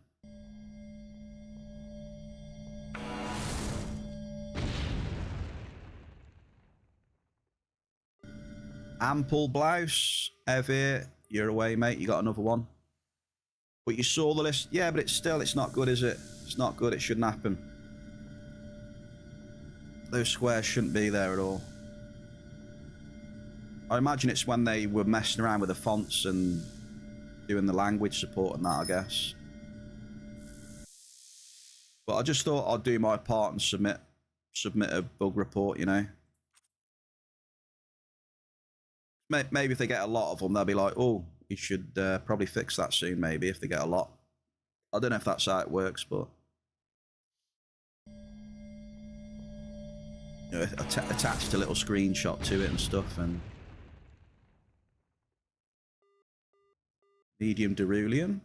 Ample blouse. Evie, you're away, mate. You got another one. But you saw the list. Yeah, but it's not good, is it? It's not good. It shouldn't happen. Those squares shouldn't be there at all. I imagine it's when they were messing around with the fonts and doing the language support and that, I guess. But I just thought I'd do my part and submit a bug report, you know. Maybe if they get a lot of them, they'll be like, oh, you should probably fix that soon, maybe, if they get a lot. I don't know if that's how it works, but... You know, attached a little screenshot to it and stuff, and... Medium Cerulean.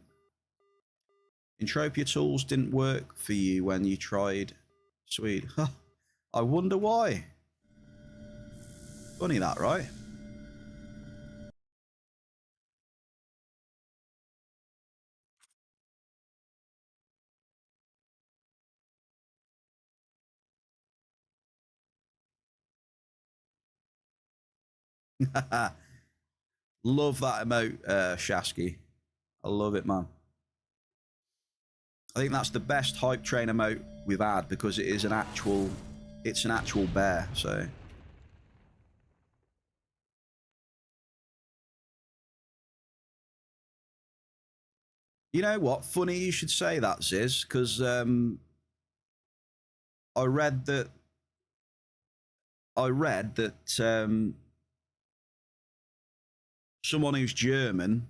Entropia tools didn't work for you when you tried Swede. I wonder why. Funny that, right? Love that emote, Shasky. I love it, man. I think that's the best hype train emote we've had because it is an actual bear, so. You know what? Funny you should say that, Ziz, because I read that someone who's German,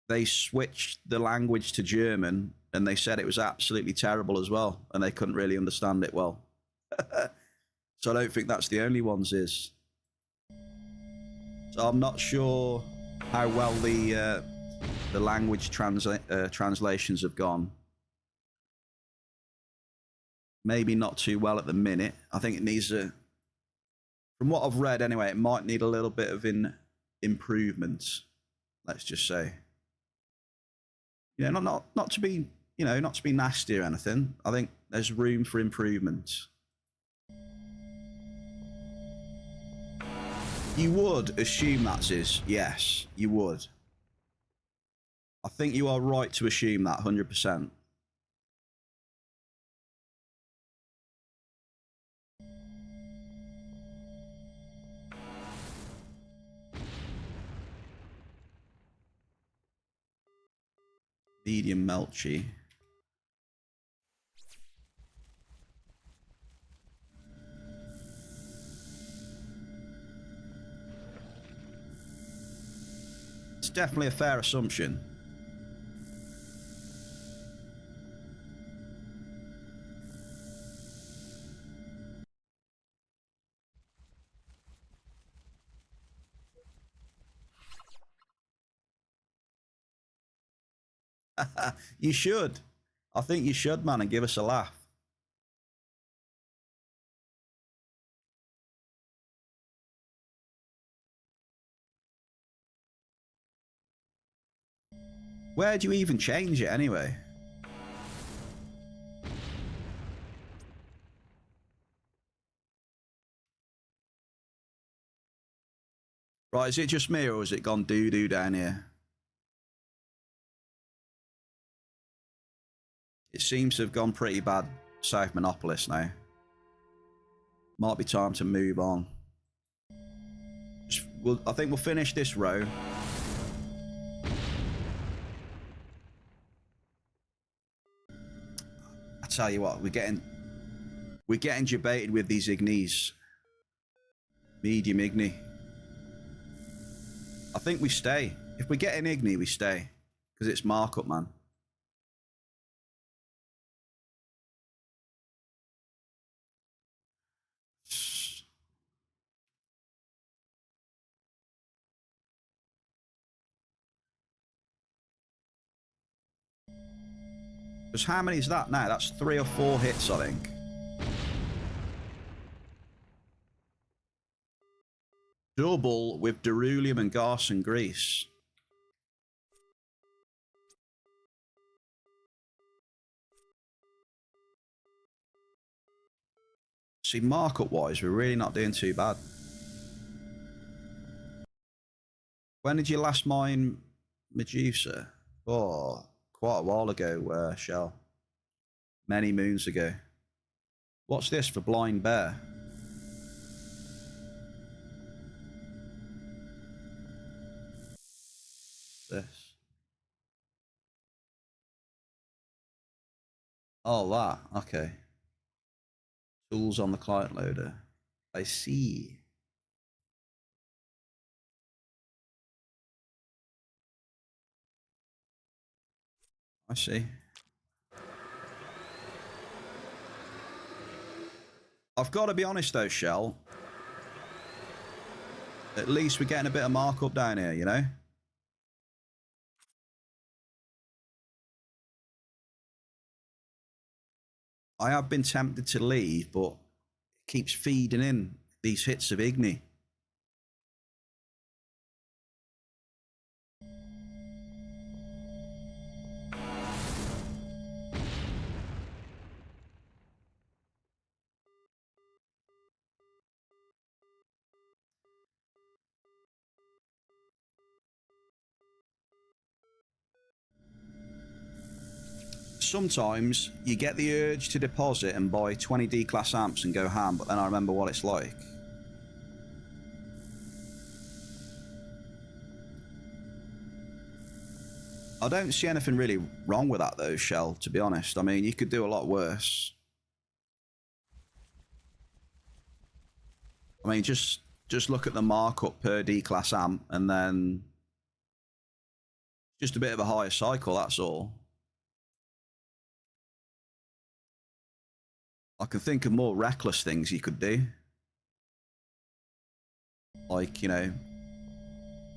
they switched the language to German and they said it was absolutely terrible as well, and they couldn't really understand it well. So I don't think that's the only one, Ziz. So I'm not sure how well the language translations have gone. Maybe not too well at the minute. I think it needs a... From what I've read anyway, it might need a little bit of improvement, let's just say. You know, not to be, you know, not to be nasty or anything. I think there's room for improvement. You would assume that is, yes, you would. I think you are right to assume that 100%. Medium Melchi. It's definitely a fair assumption. You should. I think you should, man, and give us a laugh. Where do you even change it anyway? Right, is it just me or has it gone doo-doo down here? It seems to have gone pretty bad South Monopolis now. Might be time to move on. I think we'll finish this row. I tell you what, we're getting debated with these ignis. Medium igni. I think we stay. If we get an igni, we stay. Because it's markup, man. Because how many is that now? That's 3 or 4 hits, I think. Double with Derulium and Garson Grease. See, markup-wise, we're really not doing too bad. When did you last mine Medusa? Oh, quite a while ago, Shell. Many moons ago. What's this for Blind Bear? This. Oh, that. Okay. Tools on the client loader. I see. I see. I've got to be honest though, Shell. At least we're getting a bit of markup down here, you know? I have been tempted to leave, but it keeps feeding in these hits of Igni. Sometimes you get the urge to deposit and buy 20 D-class amps and go ham, but then I remember what it's like. I don't see anything really wrong with that though, Shell, to be honest. I mean, you could do a lot worse. I mean, just look at the markup per D-class amp and then just a bit of a higher cycle, that's all. I can think of more reckless things you could do. Like, you know,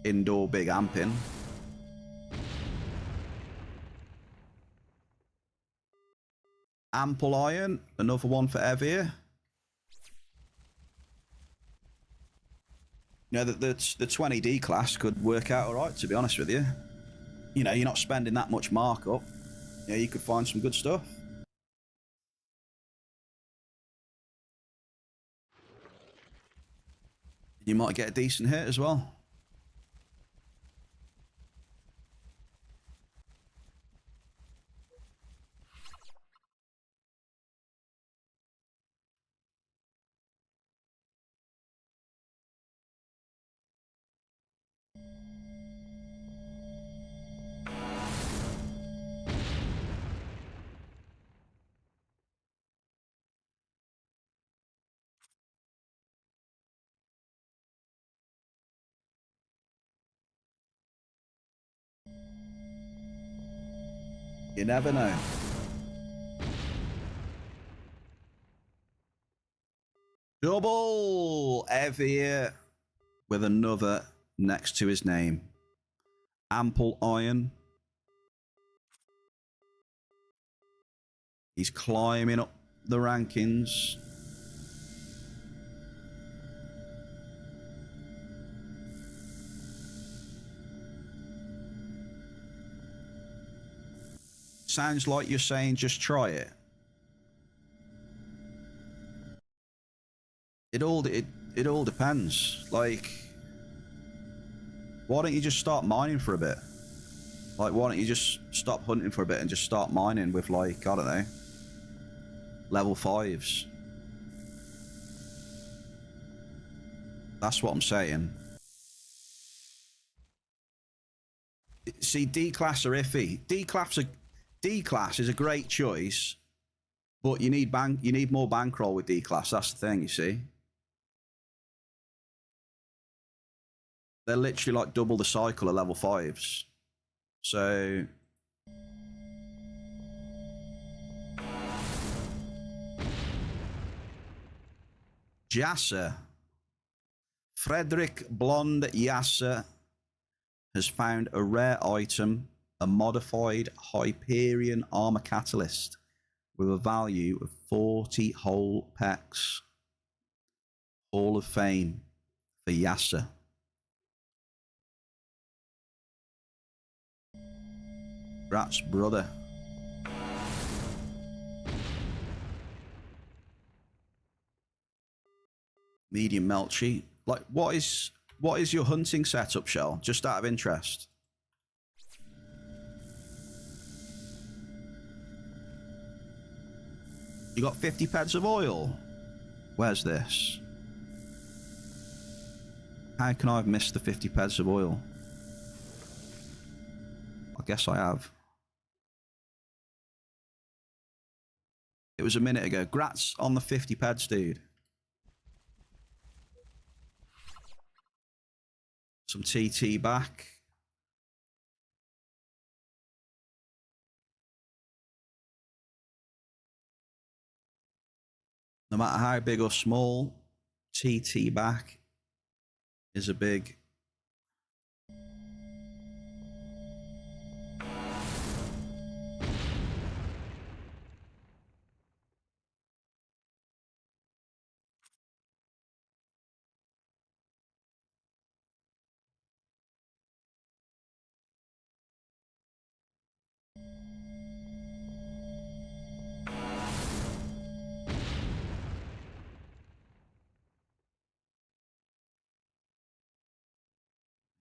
indoor big amping. Ample iron, another one for Evir. You know, the 20D class could work out all right, to be honest with you. You know, you're not spending that much markup. You know, you could find some good stuff. You might get a decent hit as well. You never know. Double Evir with another next to his name. Ample iron. He's climbing up the rankings. Sounds like you're saying just try it. It all depends. Like, why don't you just start mining for a bit? Like, why don't you just stop hunting for a bit and just start mining with, like, I don't know, level 5s? That's what I'm saying. See, D-class are iffy. D-class is a great choice, but you need more bankroll with D-class. That's the thing, you see. They're literally like double the cycle of level 5s. So Jasser. Frederick Blonde Yasser has found a rare item, a modified Hyperion armor catalyst with a value of 40 whole pecks. Hall of Fame for Yasser. Rat's brother. Medium Melchi. Like, what is your hunting setup, Shell? Just out of interest. You got 50 peds of oil. Where's this? How can I have missed the 50 peds of oil? I guess I have. It was a minute ago. Grats on the 50 peds, dude. Some TT back. No matter how big or small, TT back is a big...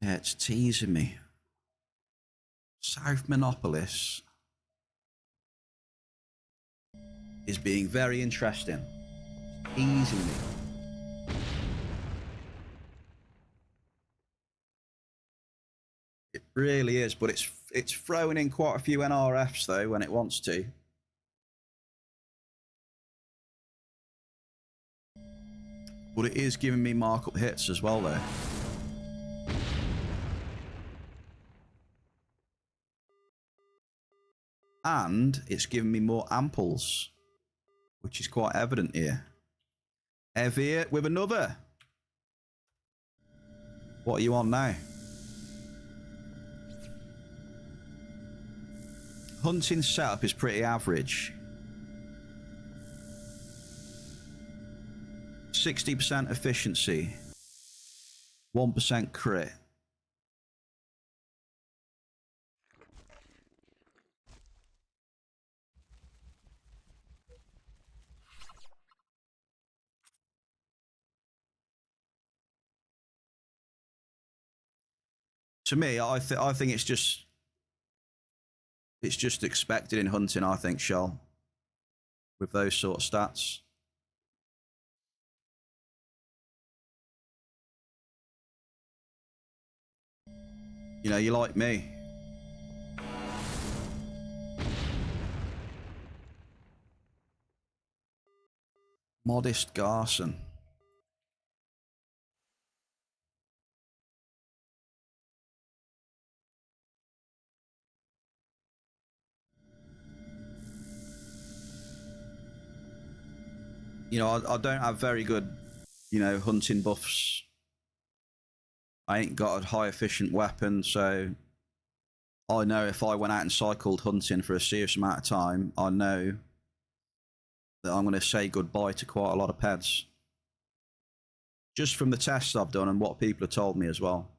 Yeah, it's teasing me. South Monopolis is being very interesting. Teasing me. It really is, but it's throwing in quite a few NRFs though when it wants to. But it is giving me markup hits as well though. And it's giving me more amples, which is quite evident here. Evir with another. What are you on now? Hunting setup is pretty average. 60% efficiency. 1% crit. To me, I think it's just expected in hunting, I think, Shell, with those sort of stats. You know, you like me. Modest Garson. You know, I don't have very good, you know, hunting buffs. I ain't got a high efficient weapon, so I know if I went out and cycled hunting for a serious amount of time, I know that I'm going to say goodbye to quite a lot of peds. Just from the tests I've done and what people have told me as well.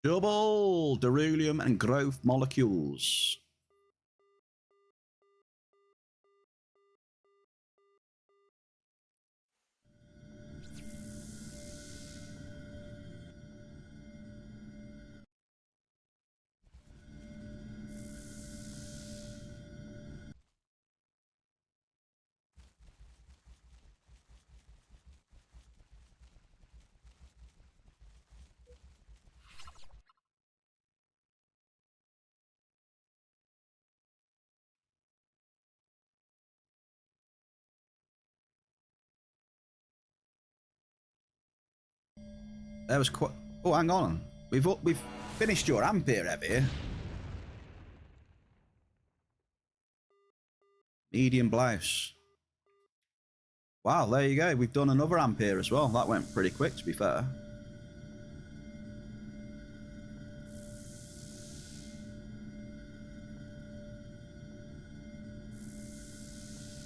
Double beryllium and growth molecules. There was quite. Oh, hang on. We've finished your ampere, have you? Medium blouse. Wow, there you go. We've done another ampere as well. That went pretty quick, to be fair.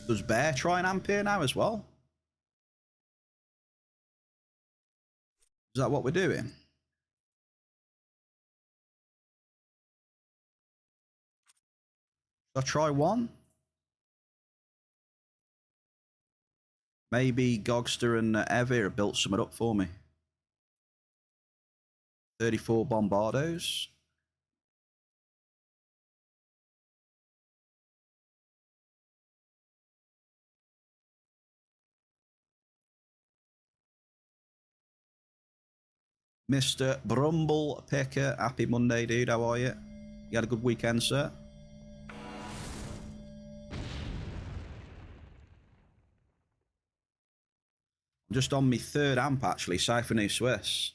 Does Bear try an ampere now as well? Is that what we're doing? Should I try one? Maybe Gogster and Evir have built something up for me. 34 Bombardos. Mr. Brumble Picker, happy Monday, dude. How are you? You had a good weekend, sir? I'm just on my third amp, actually, Siphony Swiss.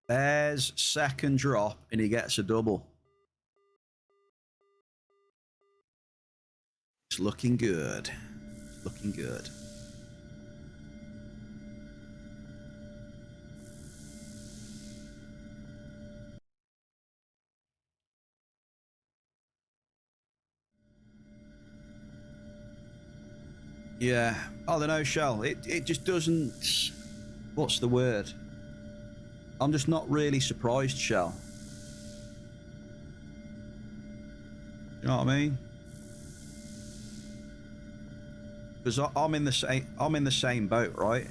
Bear's second drop, and he gets a double. It's looking good. Looking good. Yeah, I don't know, Shell. It just doesn't. What's the word? I'm just not really surprised, Shell. You know what I mean? Because I'm in the same boat, right?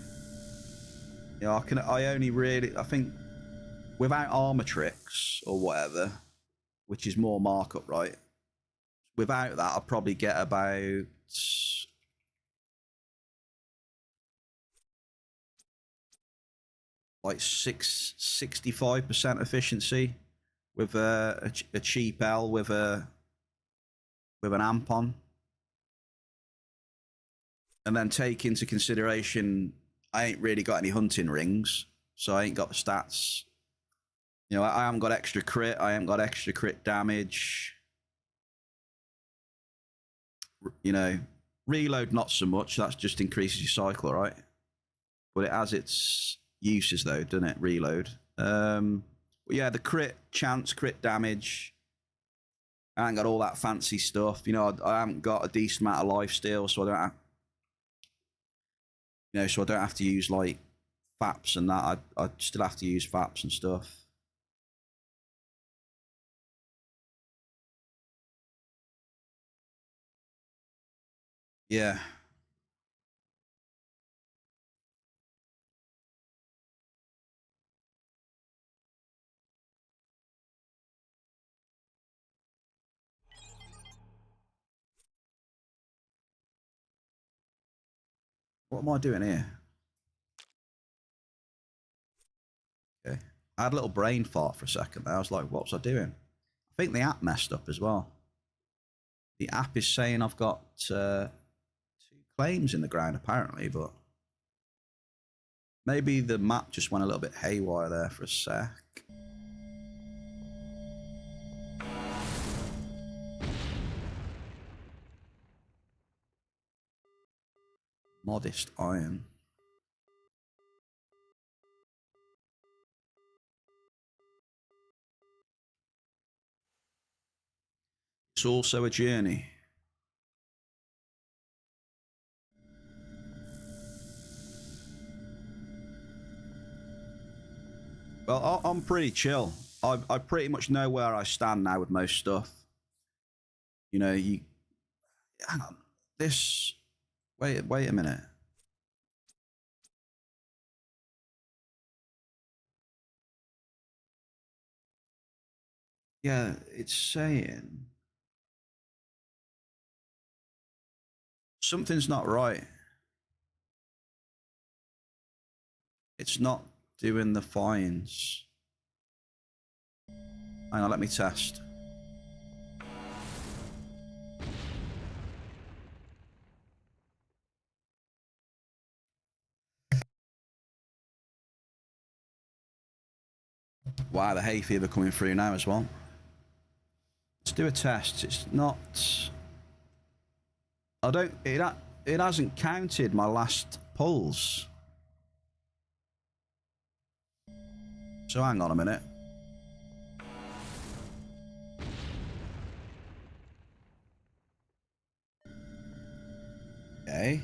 You know, I think without armor tricks or whatever, which is more markup, right? Without that, I'd probably get about like 65% efficiency with a cheap L with an amp on. And then take into consideration, I ain't really got any hunting rings, so I ain't got the stats. You know, I haven't got extra crit, I haven't got extra crit damage. You know, reload not so much, that just increases your cycle, right? But it has its uses though, doesn't it? Reload. But yeah, the crit chance, crit damage. I haven't got all that fancy stuff. You know, I haven't got a decent amount of life steal, so I don't have, you know, so I don't have to use like FAPs and that. I still have to use FAPs and stuff. Yeah. What am I doing here? Okay. I had a little brain fart for a second there. I was like, what was I doing? I think the app messed up as well. The app is saying I've got 2 claims in the ground apparently, but maybe the map just went a little bit haywire there for a sec. Modest iron. It's also a journey. Well, I'm pretty chill. I pretty much know where I stand now with most stuff. You know, you... Hang on. This... Wait a minute. Yeah, it's saying... Something's not right. It's not doing the finds. Hang on, let me test. Wow, the hay fever coming through now as well. Let's do a test. It's not... I don't... It hasn't counted my last pulls. So hang on a minute. Okay.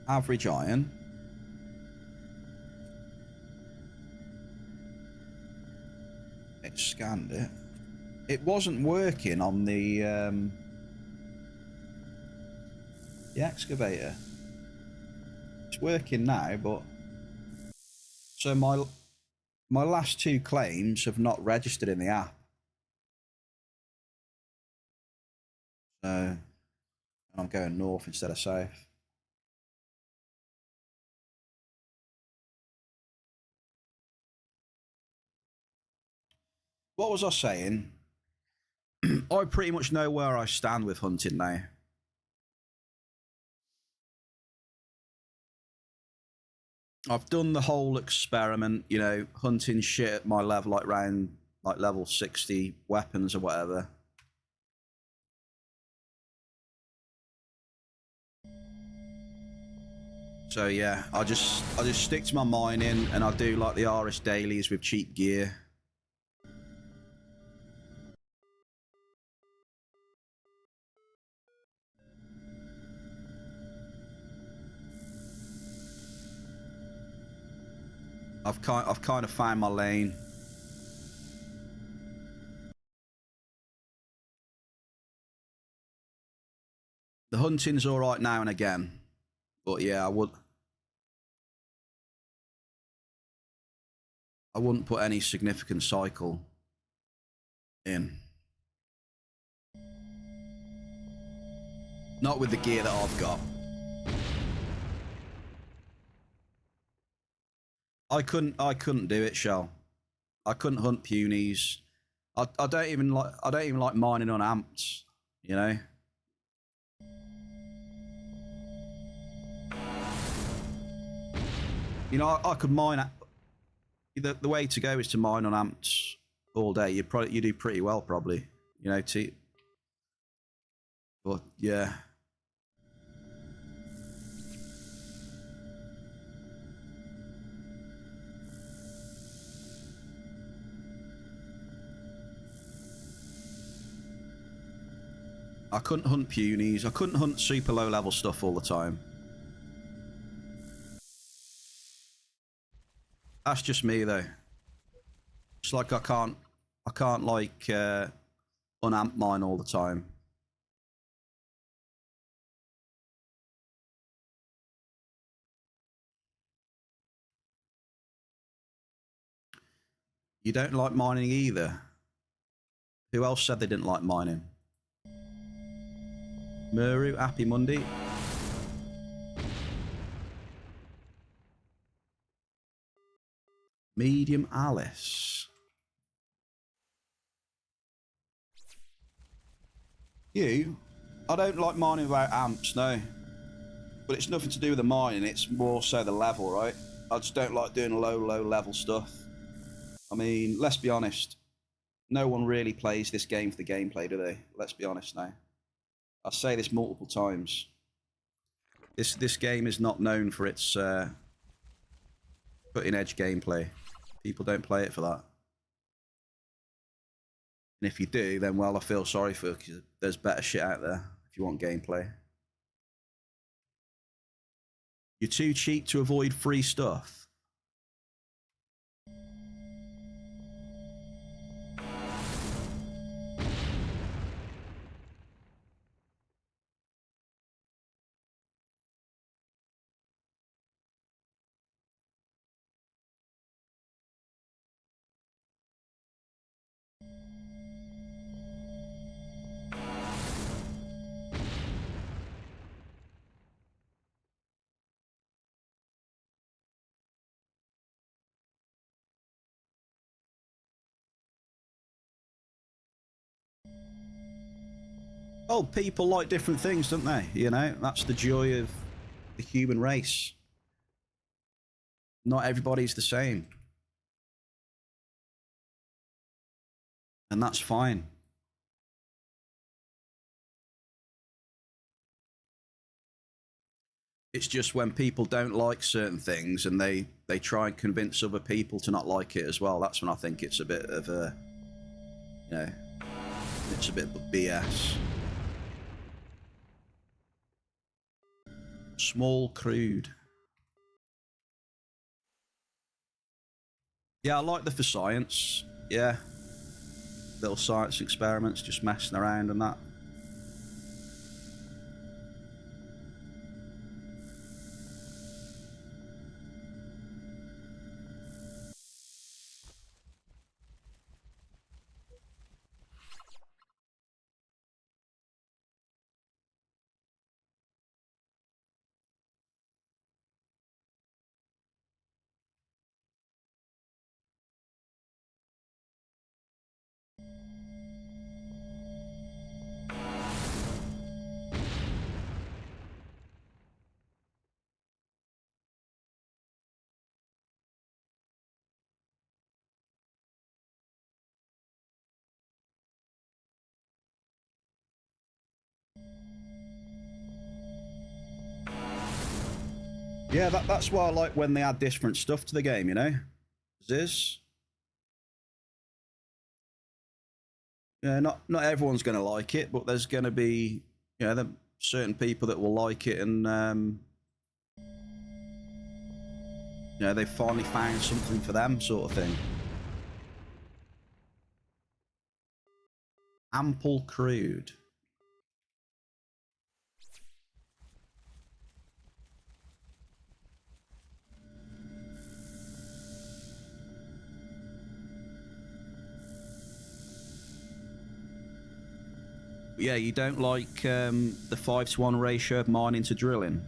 Average iron. It scanned it. It wasn't working on the excavator. It's working now, but so my last two claims have not registered in the app. So I'm going north instead of south. What was I saying? I pretty much know where I stand with hunting now. I've done the whole experiment, you know, hunting shit at my level, like round like level 60 weapons or whatever. So yeah, I just stick to my mining and I do like the RS dailies with cheap gear. I've kind of found my lane. The hunting's all right now and again, but yeah, I wouldn't put any significant cycle in. Not with the gear that I've got. I couldn't do it, Shell. I couldn't hunt punies. I don't even like mining on amps, you know. You know, I could mine. The way to go is to mine on amps all day. You do pretty well, probably. You know, but yeah. I couldn't hunt punies. I couldn't hunt super low level stuff all the time. That's just me though. It's like I can't like unamp mine all the time. You don't like mining either? Who else said they didn't like mining? Muru, happy Monday. Medium Alice. I don't like mining without amps, no. But it's nothing to do with the mining, it's more so the level, right? I just don't like doing low level stuff. I mean, let's be honest. No one really plays this game for the gameplay, do they? Let's be honest now. I say this multiple times. This game is not known for its cutting-edge gameplay. People don't play it for that. And if you do, then, well, I feel sorry for you, because there's better shit out there if you want gameplay. You're too cheap to avoid free stuff. Oh, people like different things, don't they? You know, that's the joy of the human race. Not everybody's the same. And that's fine. It's just when people don't like certain things and they try and convince other people to not like it as well, that's when I think it's a bit of a, you know, it's a bit of BS. Small crude. Yeah, I like the for science. Yeah. Little science experiments, just messing around and that. Yeah, that's why I like when they add different stuff to the game, you know? This. Yeah, not everyone's going to like it, but there's going to be, you know, certain people that will like it, and you know, they finally found something for them, sort of thing. Ample crude. Yeah, you don't like the 5-to-1 ratio of mining to drilling?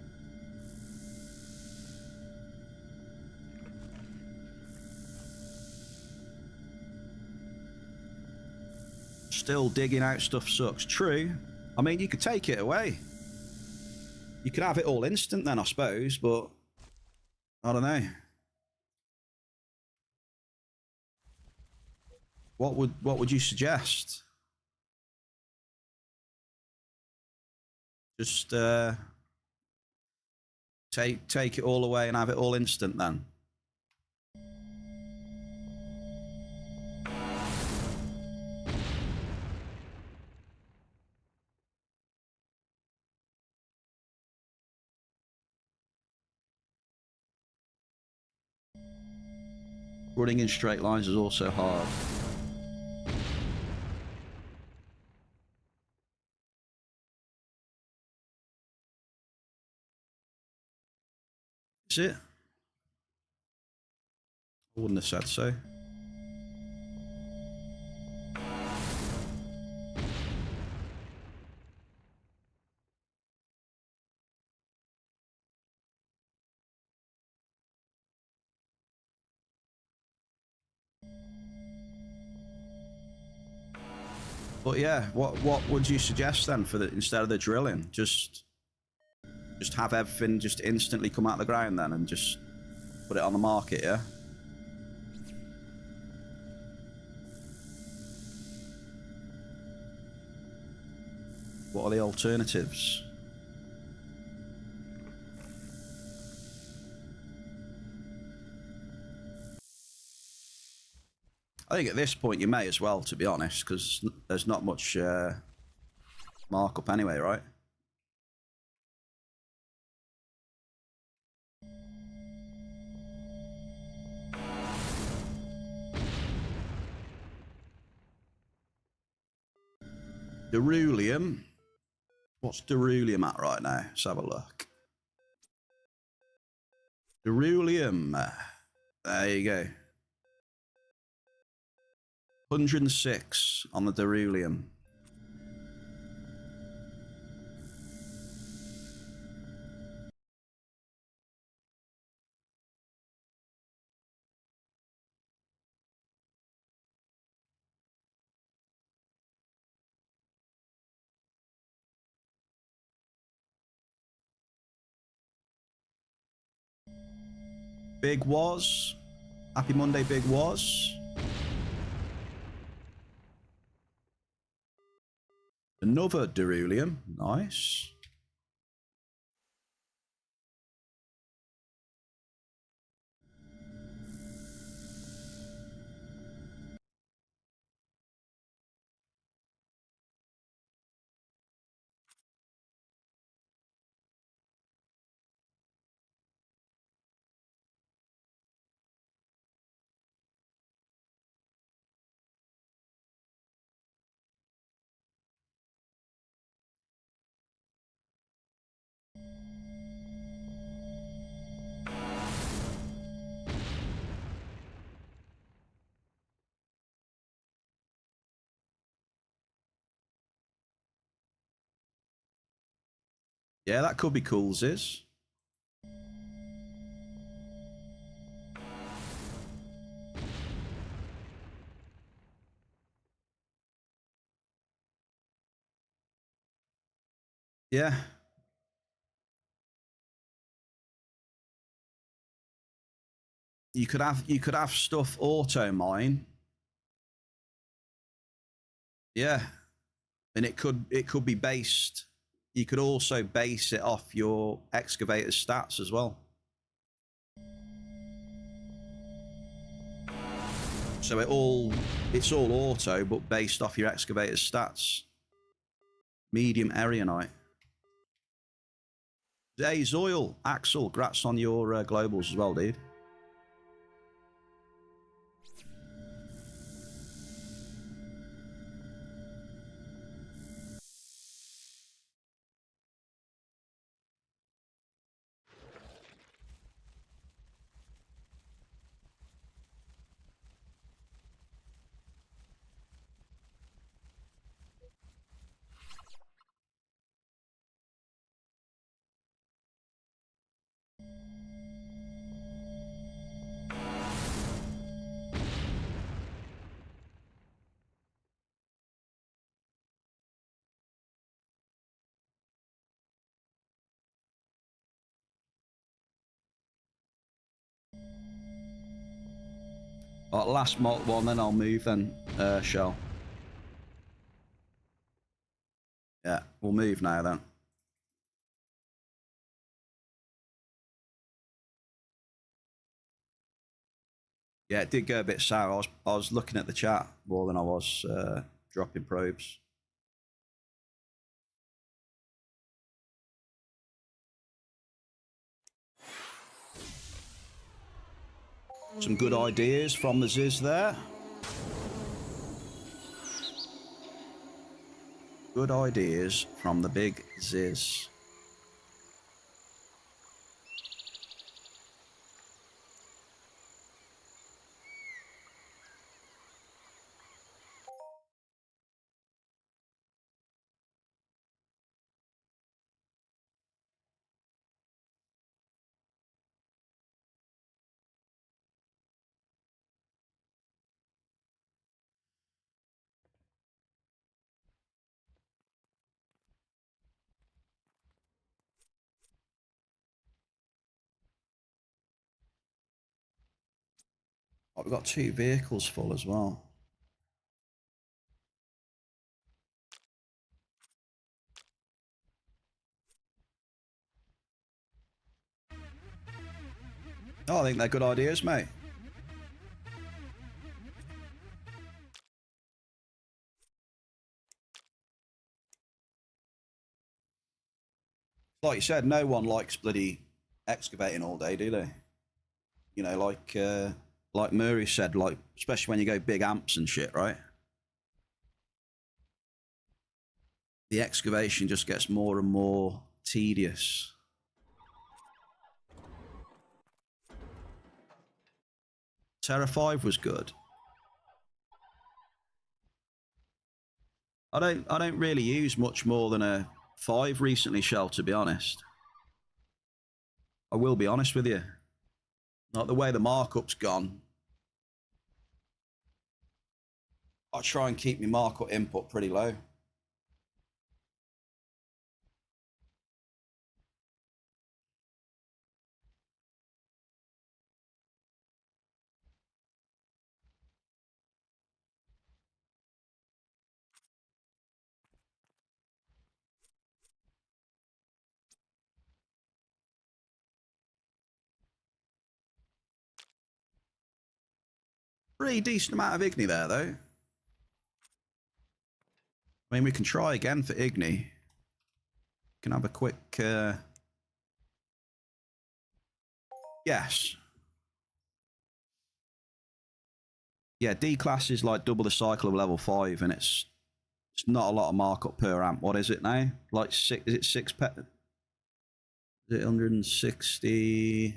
Still digging out stuff sucks. True. I mean, you could take it away. You could have it all instant then, I suppose, but I don't know. What would you suggest? Just take it all away and have it all instant then. Running in straight lines is also hard. Is it? I wouldn't have said so. But yeah, what would you suggest then for instead of the drilling? Just have everything just instantly come out of the ground then, and just put it on the market, yeah? What are the alternatives? I think at this point you may as well, to be honest, because there's not much markup anyway, right? Derulium. What's Derulium at right now? Let's have a look. Derulium. There you go. 106 on the Derulium. Big Was. Happy Monday, Big Was. Another Derulium. Nice. Yeah, that could be cool, Ziz. Yeah. You could have stuff auto mine. Yeah. And it could be based. You could also base it off your excavator's stats as well. So it's all auto, but based off your excavator's stats. Medium Erionite. Hey, Zoil, Axel, grats on your globals as well, dude. Right, last mock one, then I'll move then, Shell. Yeah, we'll move now then. Yeah, it did go a bit sour. I was looking at the chat more than I was dropping probes. Some good ideas from the Ziz there. Good ideas from the big Ziz. Oh, we've got 2 vehicles full as well. Oh, I think they're good ideas, mate. Like you said, no one likes bloody excavating all day, do they? You know, like Murray said, like especially when you go big amps and shit, right? The excavation just gets more and more tedious. Terra 5 was good. I don't really use much more than a 5 recently, Shell, to be honest. I will be honest with you. Like the way the markup's gone, I try and keep my markup input pretty low. Pretty decent amount of Igni there, though. I mean, we can try again for Igni. Can have a quick... Yes. Yeah, D class is like double the cycle of level 5, and it's not a lot of markup per amp. What is it now? Like 6... Is it 6 pet? Is it 160?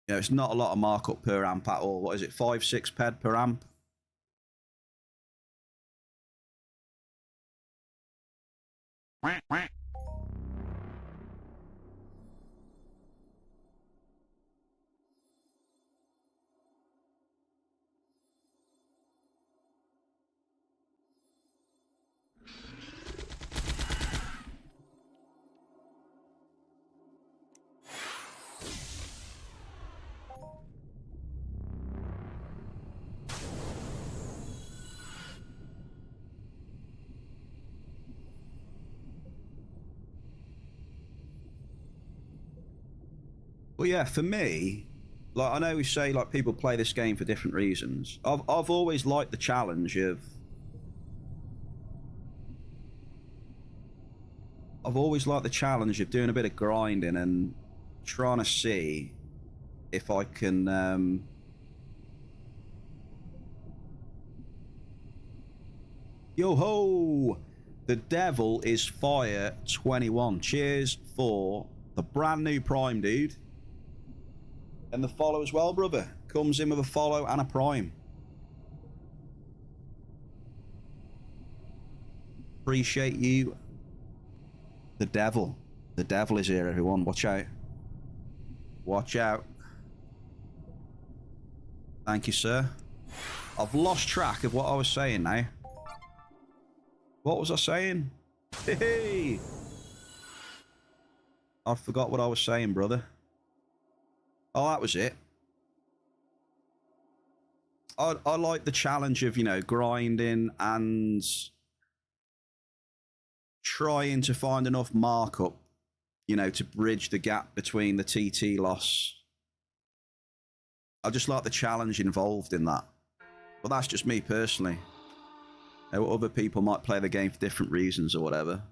Yeah, it's not a lot of markup per amp at all. What is it? 5-6 ped per amp? Well, yeah, for me, like I know we say like people play this game for different reasons. I've always liked the challenge of... I've always liked the challenge of doing a bit of grinding and trying to see if I can... Yo-ho! The Devil is Fire 21. Cheers for the brand new Prime, dude. And the follow as well, brother. Comes in with a follow and a Prime. Appreciate you. The Devil. The Devil is here, everyone. Watch out. Watch out. Thank you, sir. I've lost track of what I was saying now. What was I saying? Hey! I forgot what I was saying, brother. Oh, that was it. I like the challenge of, you know, grinding and trying to find enough markup, you know, to bridge the gap between the TT loss. I just like the challenge involved in that. But that's just me personally. You know, other people might play the game for different reasons or whatever.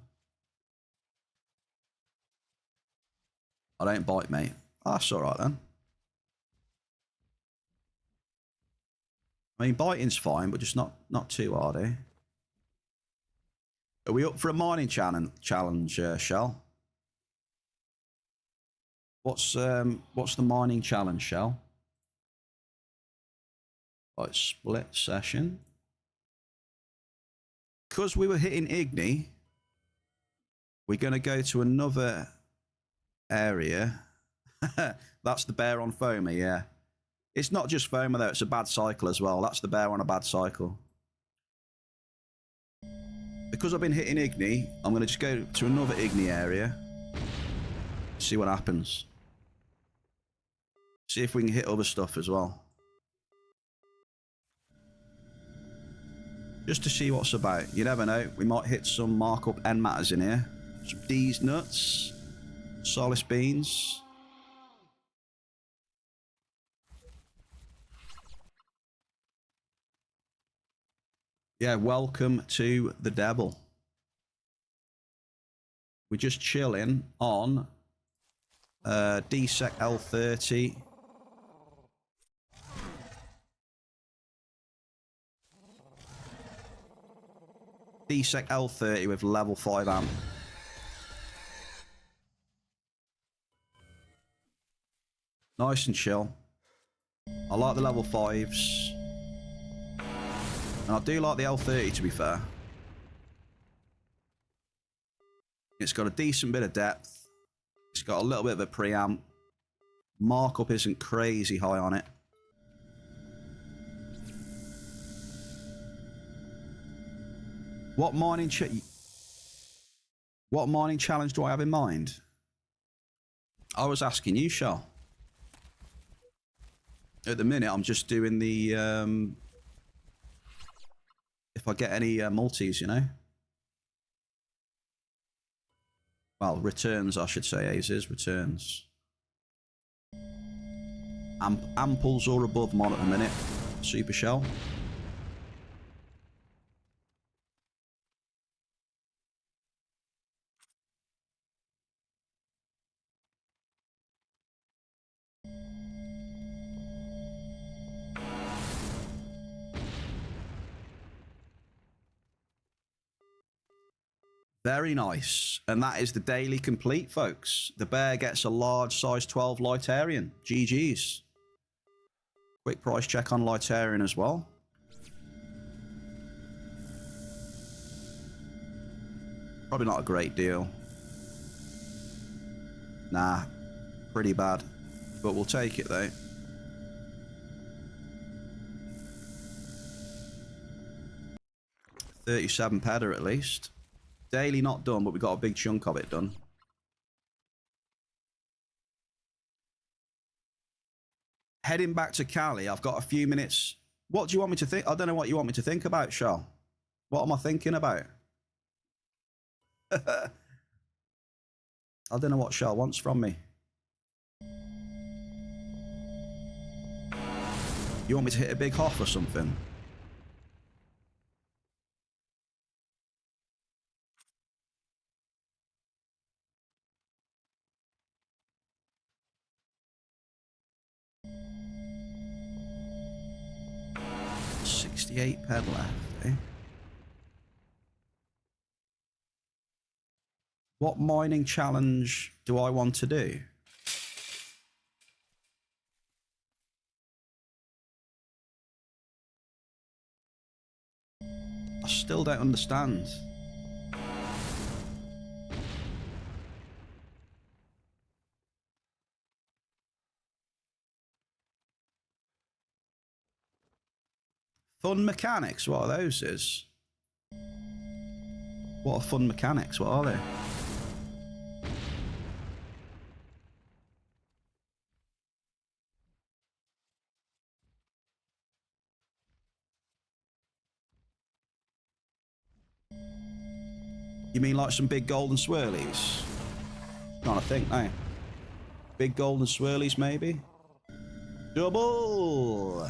I don't bite, mate. Oh, that's all right then. I mean, biting's fine, but just not too hard, eh? Are we up for a mining challenge, Shell? What's the mining challenge, Shell? Like split session. Because we were hitting Igni, we're going to go to another area. That's the bear on Foamer, yeah. It's not just Foamer though, it's a bad cycle as well. That's the bear on a bad cycle. Because I've been hitting Igni, I'm going to just go to another Igni area. See what happens. See if we can hit other stuff as well. Just to see what's about. You never know, we might hit some markup end matters in here. Some D's nuts. Solace beans. Yeah, welcome to the Devil. We're just chilling on DSEC L30. DSEC L30 with level 5 amp. Nice and chill. I like the level 5s. And I do like the L30 to be fair. It's got a decent bit of depth. It's got a little bit of a preamp. Markup isn't crazy high on it. What mining challenge do I have in mind? I was asking you, Shell. At the minute, I'm just doing the if I get any multis, you know. Well, returns, I should say. Aces returns. Amples or above Mon at the minute. Super Shell. Very nice. And that is the daily complete, folks. The bear gets a large size 12 Lightarian. GG's. Quick price check on Lightarian as well. Probably not a great deal. Nah, pretty bad. But we'll take it though. $37 pedder at least. Daily not done, but we got a big chunk of it done. Heading back to Cali, I've got a few minutes. What do you want me to think? I don't know what you want me to think about, Shal. What am I thinking about? I don't know what Shal wants from me. You want me to hit a big hoff or something? $68 ped left, eh? What mining challenge do I want to do? I still don't understand. Fun mechanics, what are those is? What are fun mechanics, what are they? You mean like some big golden swirlies? Trying to think now. Big golden swirlies maybe? Double!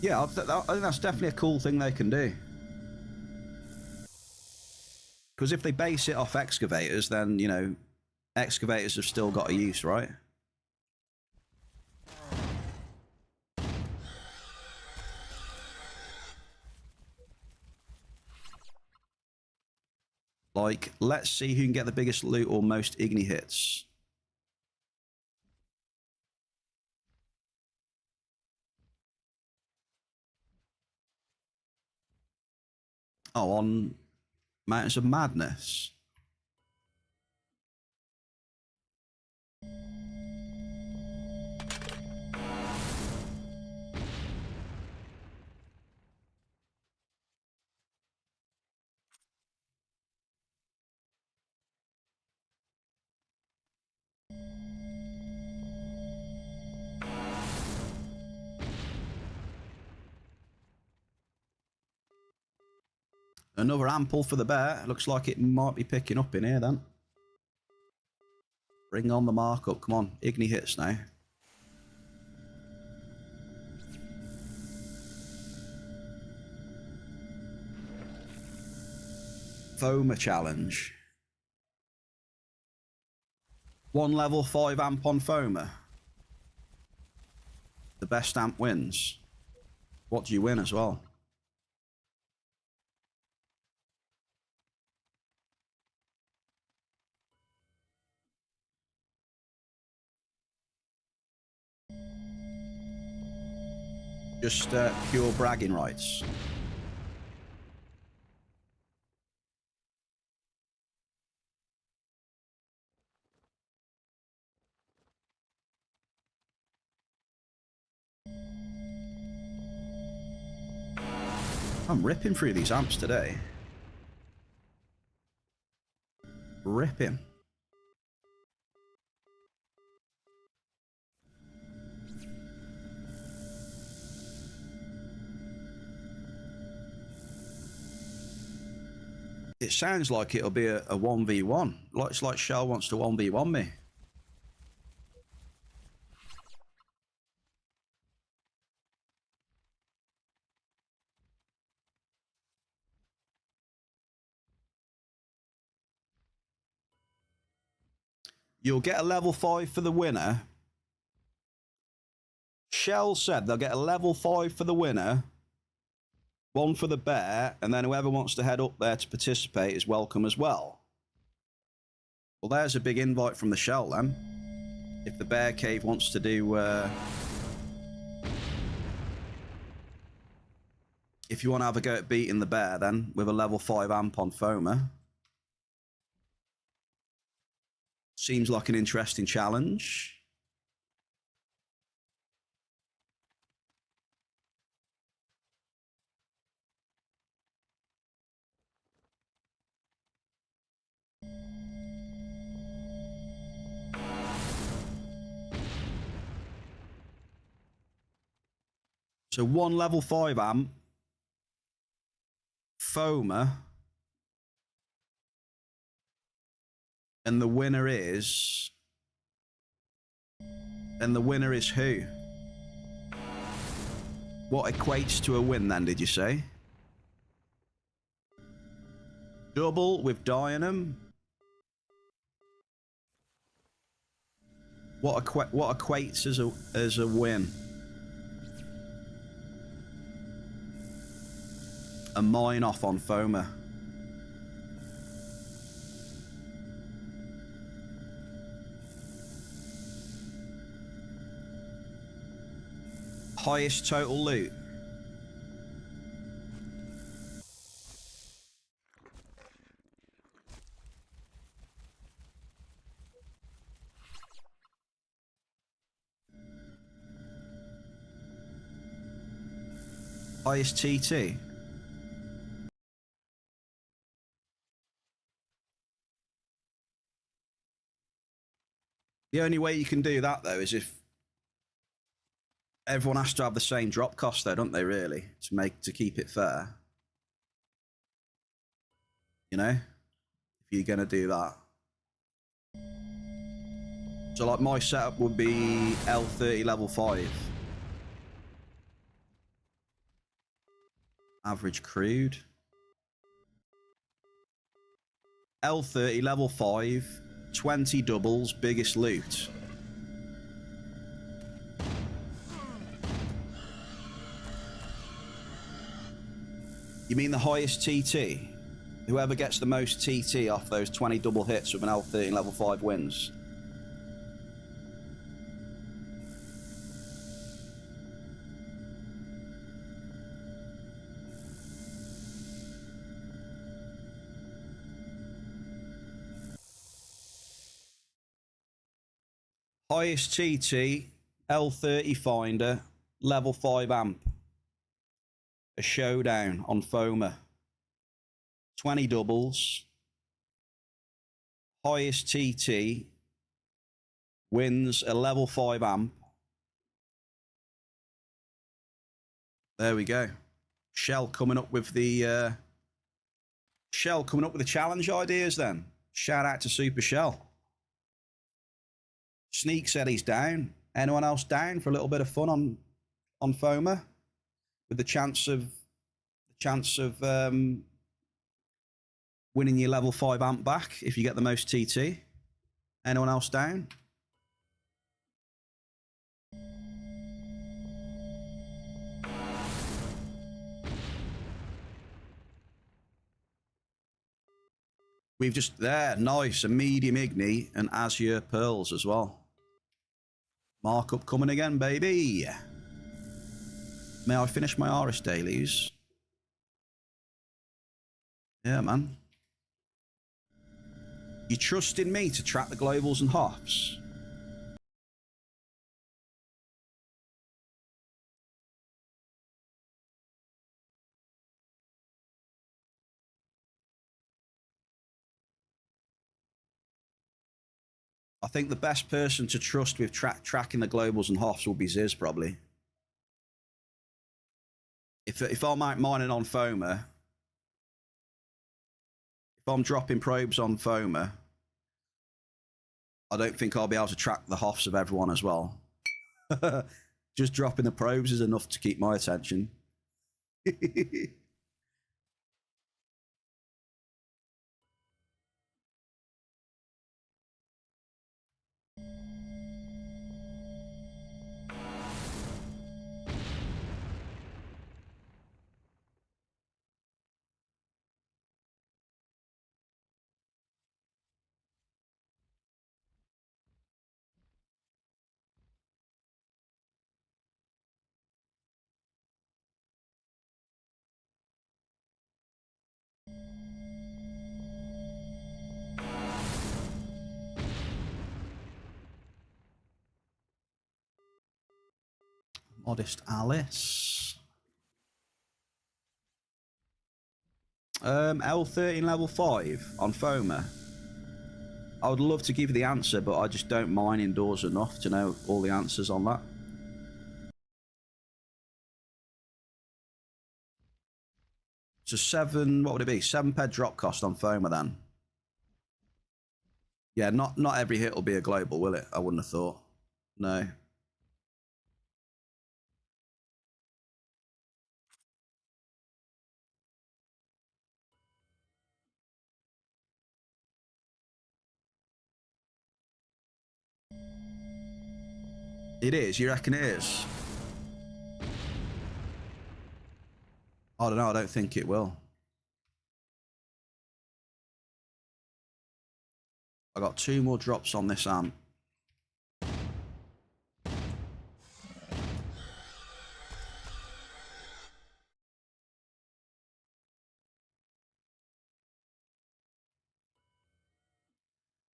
Yeah, I think that's definitely a cool thing they can do. Because if they base it off excavators, then, you know, excavators have still got a use, right? Like, let's see who can get the biggest loot or most igni hits. Oh, on Mountains of Madness. Another ample for the bear. Looks like it might be picking up in here then. Bring on the markup. Come on. Igni hits now. Foma challenge. 1 level 5 amp on Foma. The best amp wins. What do you win as well? Just pure bragging rights. I'm ripping through these amps today. Ripping. It sounds like it'll be a 1v1. It's like Shell wants to 1v1 me. You'll get a level 5 for the winner. Shell said they'll get a level 5 for the winner, 1 for the bear, and then whoever wants to head up there to participate is welcome as well. Well, there's a big invite from the Shell then. If the bear cave wants to do... if you want to have a go at beating the bear then, with a level 5 amp on Foma. Seems like an interesting challenge. So 1 level 5 amp, Foma, and the winner is... And the winner is who? What equates to a win then, did you say? Double with Dynam. What equates as a win? A mine off on Foma. Highest total loot. Highest TT. The only way you can do that, though, is if everyone has to have the same drop cost, though, don't they, really? To keep it fair. You know? If you're going to do that. So, like, my setup would be L30 level 5. Average crude. L30 level 5. 20 doubles, biggest loot. You mean the highest TT? Whoever gets the most TT off those 20 double hits with an L13 level 5 wins. Highest TT, L30 finder, level 5 amp. A showdown on Foma. 20 doubles. Highest TT wins a level 5 amp. There we go. Shell coming up with the Shell coming up with the challenge ideas then. Shout out to Super Shell. Sneak said he's down. Anyone else down for a little bit of fun on FOMA? With the chance of winning your level 5 amp back if you get the most TT. Anyone else down? We've just there, nice, a medium igni and azure pearls as well. Markup coming again, baby. May I finish my Aris dailies? Yeah, man. You trust in me to track the globals and hops? I think the best person to trust with tracking the globals and hops will be Ziz, probably. If I'm out mining on FOMA, if I'm dropping probes on FOMA, I don't think I'll be able to track the hops of everyone as well. Just dropping the probes is enough to keep my attention. Modest Alice. L13 level 5 on FOMA. I would love to give you the answer, but I just don't mine indoors enough to know all the answers on that. So 7, what would it be? 7 ped drop cost on FOMA then. Yeah, not every hit will be a global, will it? I wouldn't have thought. No. It is? You reckon it is? I don't know, I don't think it will. I got 2 more drops on this amp.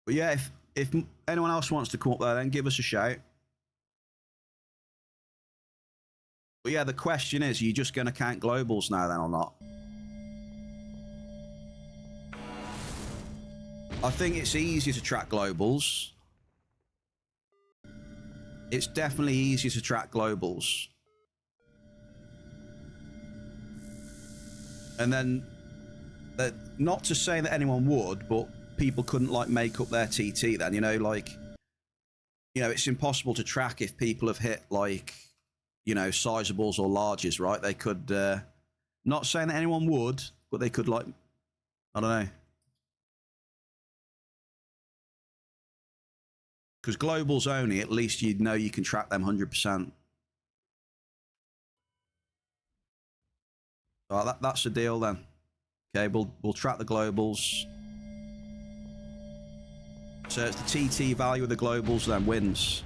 But yeah, if anyone else wants to come up there, then give us a shout. But yeah, the question is, are you just going to count globals now then or not? I think it's easier to track globals. It's definitely easier to track globals. And then, not to say that anyone would, but people couldn't like make up their TT then, you know, like, you know, it's impossible to track if people have hit like, you know, sizables or larges, right? They could, not saying that anyone would, but they could like, I don't know. Because globals only, at least you'd know you can track them 100%. So that's the deal then. Okay, we'll track the globals. So it's the TT value of the globals then wins.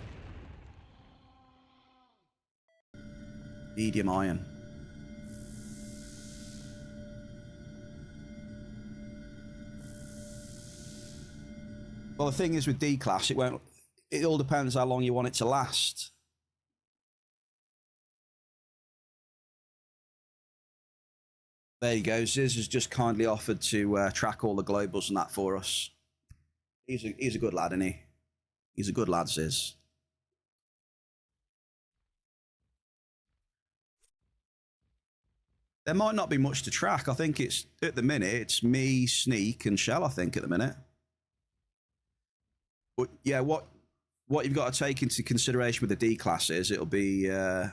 Medium iron. Well, the thing is with D-Class, it all depends how long you want it to last. There you go. Ziz has just kindly offered to track all the globals and that for us. He's a good lad, isn't he? He's a good lad, Ziz. There might not be much to track. I think it's, at the minute, it's me, Sneak, and Shell, I think, at the minute. But yeah, what you've got to take into consideration with the D classes, it'll be a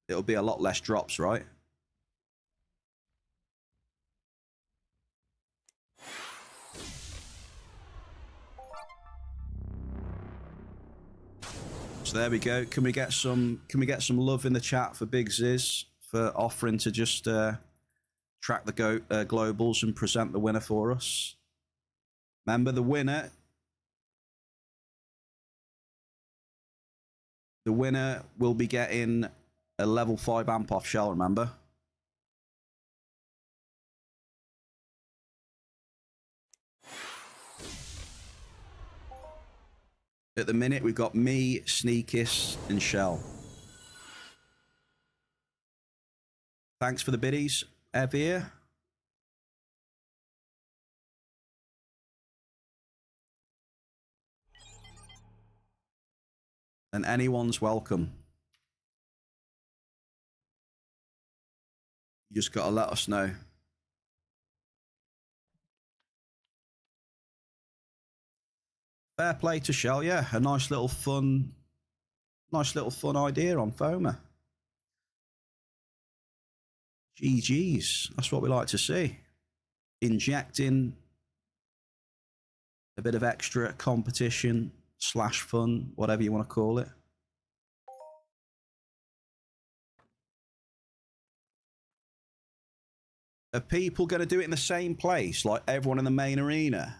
lot less drops, right? So there we go. Can we get some love in the chat for Big Ziz for offering to just track the globals and present the winner for us? Remember, the winner will be getting a level 5 amp off Shell, remember? At the minute, we've got me, Sneakis, and Shell. Thanks for the biddies, SirBear. And anyone's welcome. You just got to let us know. Fair play to Shell, yeah. A nice little fun idea on Foma. GG's. That's what we like to see. Injecting a bit of extra competition / fun, whatever you want to call it. Are people going to do it in the same place, like everyone in the main arena?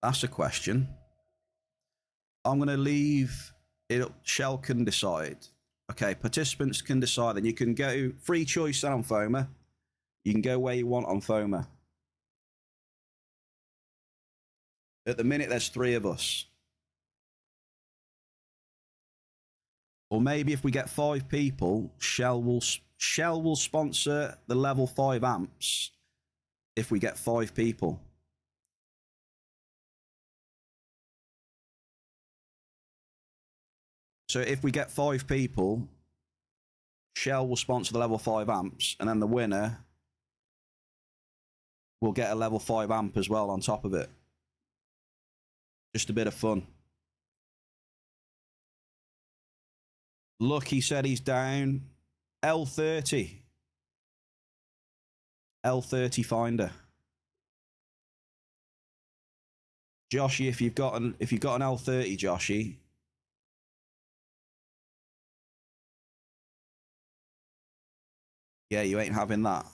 That's a question. I'm going to leave it up. Shell can decide. Okay, participants can decide. Then you can go free choice on Foma. You can go where you want on Foma. At the minute, there's 3 of us. Or maybe if we get 5 people, Shell will sponsor the level 5 amps if we get 5 people. So if we get 5 people, Shell will sponsor the level 5 amps, and then the winner will get a level 5 amp as well on top of it. Just a bit of fun. Look, he said he's down. L30 finder. Joshy, if you've got an L30, Joshy. Yeah, you ain't having that.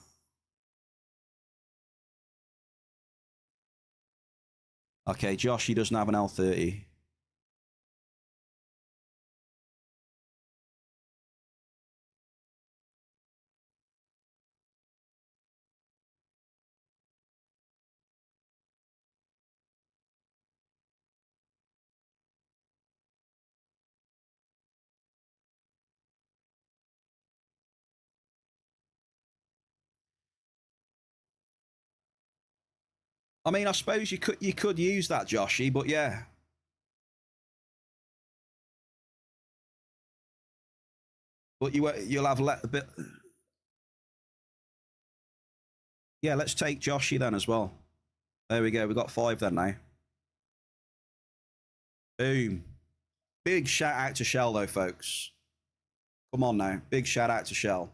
Okay, Joshy doesn't have an L30. I mean, I suppose you could use that, Joshy, but yeah. But you'll have a bit. Yeah, let's take Joshy then as well. There we go. We've got 5 then now. Boom. Big shout out to Shell though, folks. Come on now. Big shout out to Shell.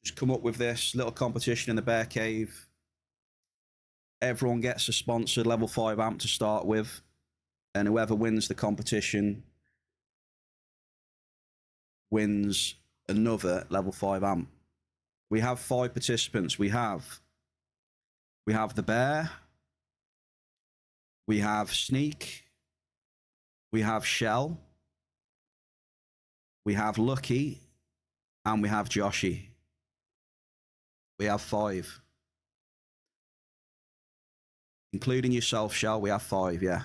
Just come up with this little competition in the Bear Cave. Everyone gets a sponsored level 5 amp to start with. And whoever wins the competition wins another level 5 amp. We have 5 participants. We have the Bear. We have Sneak. We have Shell. We have Lucky. And we have Joshy. We have 5. Including yourself, Shell, we have 5, yeah.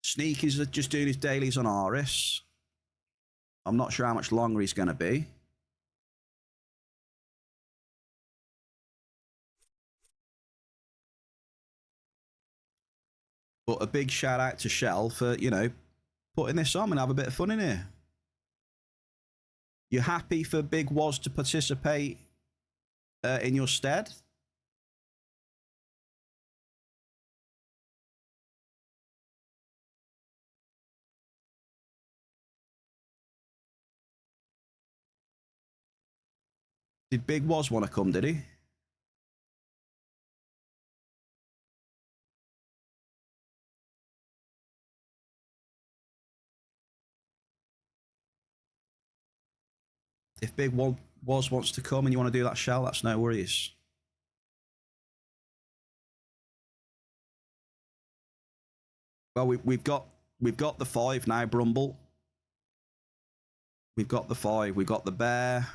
Sneak is just doing his dailies on Aris. I'm not sure how much longer he's going to be. But a big shout out to Shell for, you know, putting this on and have a bit of fun in here. You happy for Big Woz to participate in your stead? Did Big Woz want to come, did he? If Big Woz wants to come and you want to do that, Shell, that's no worries. Well, we've got the 5 now, Brumble. We've got the 5. We've got the Bear.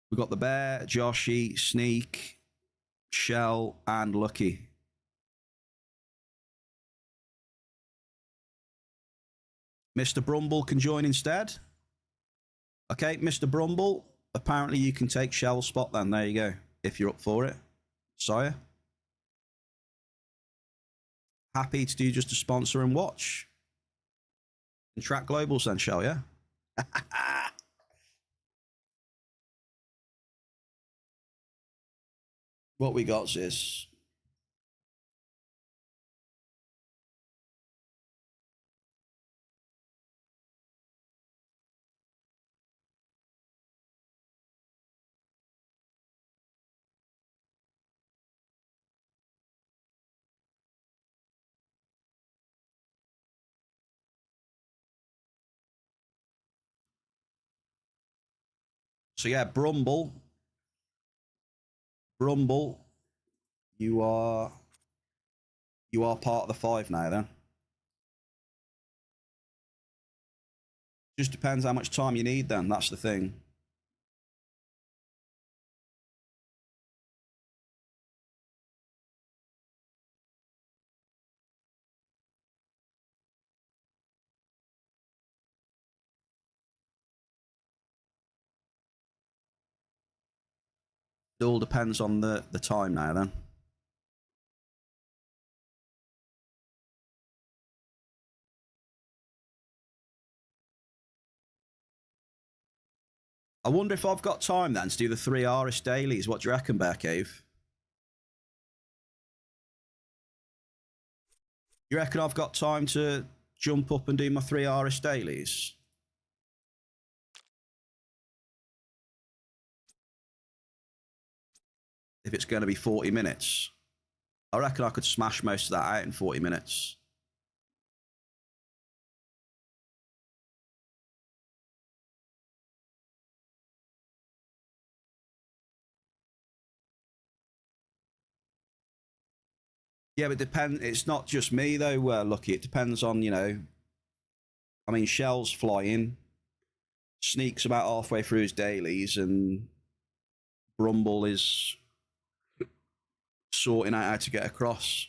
We've got the Bear, Joshy, Sneak, Shell, and Lucky. Mr. Brumble can join instead. Okay, Mr. Brumble, apparently you can take Shell's spot then. There you go, if you're up for it. Sire. Happy to do just a sponsor and watch. And track globals then, Shell, yeah? What we got is... So yeah, Brumble, you are part of the 5 now then. Just depends how much time you need then, that's the thing. It all depends on the time now then. I wonder if I've got time then to do the 3 Aris dailies. What do you reckon, Bear Cave? You reckon I've got time to jump up and do my 3 Aris dailies? If it's going to be 40 minutes. I reckon I could smash most of that out in 40 minutes. Yeah, but it's not just me though, Lucky. It depends on, you know, I mean, Shell's flying, Sneak's about halfway through his dailies, and Brumble is sorting out how to get across.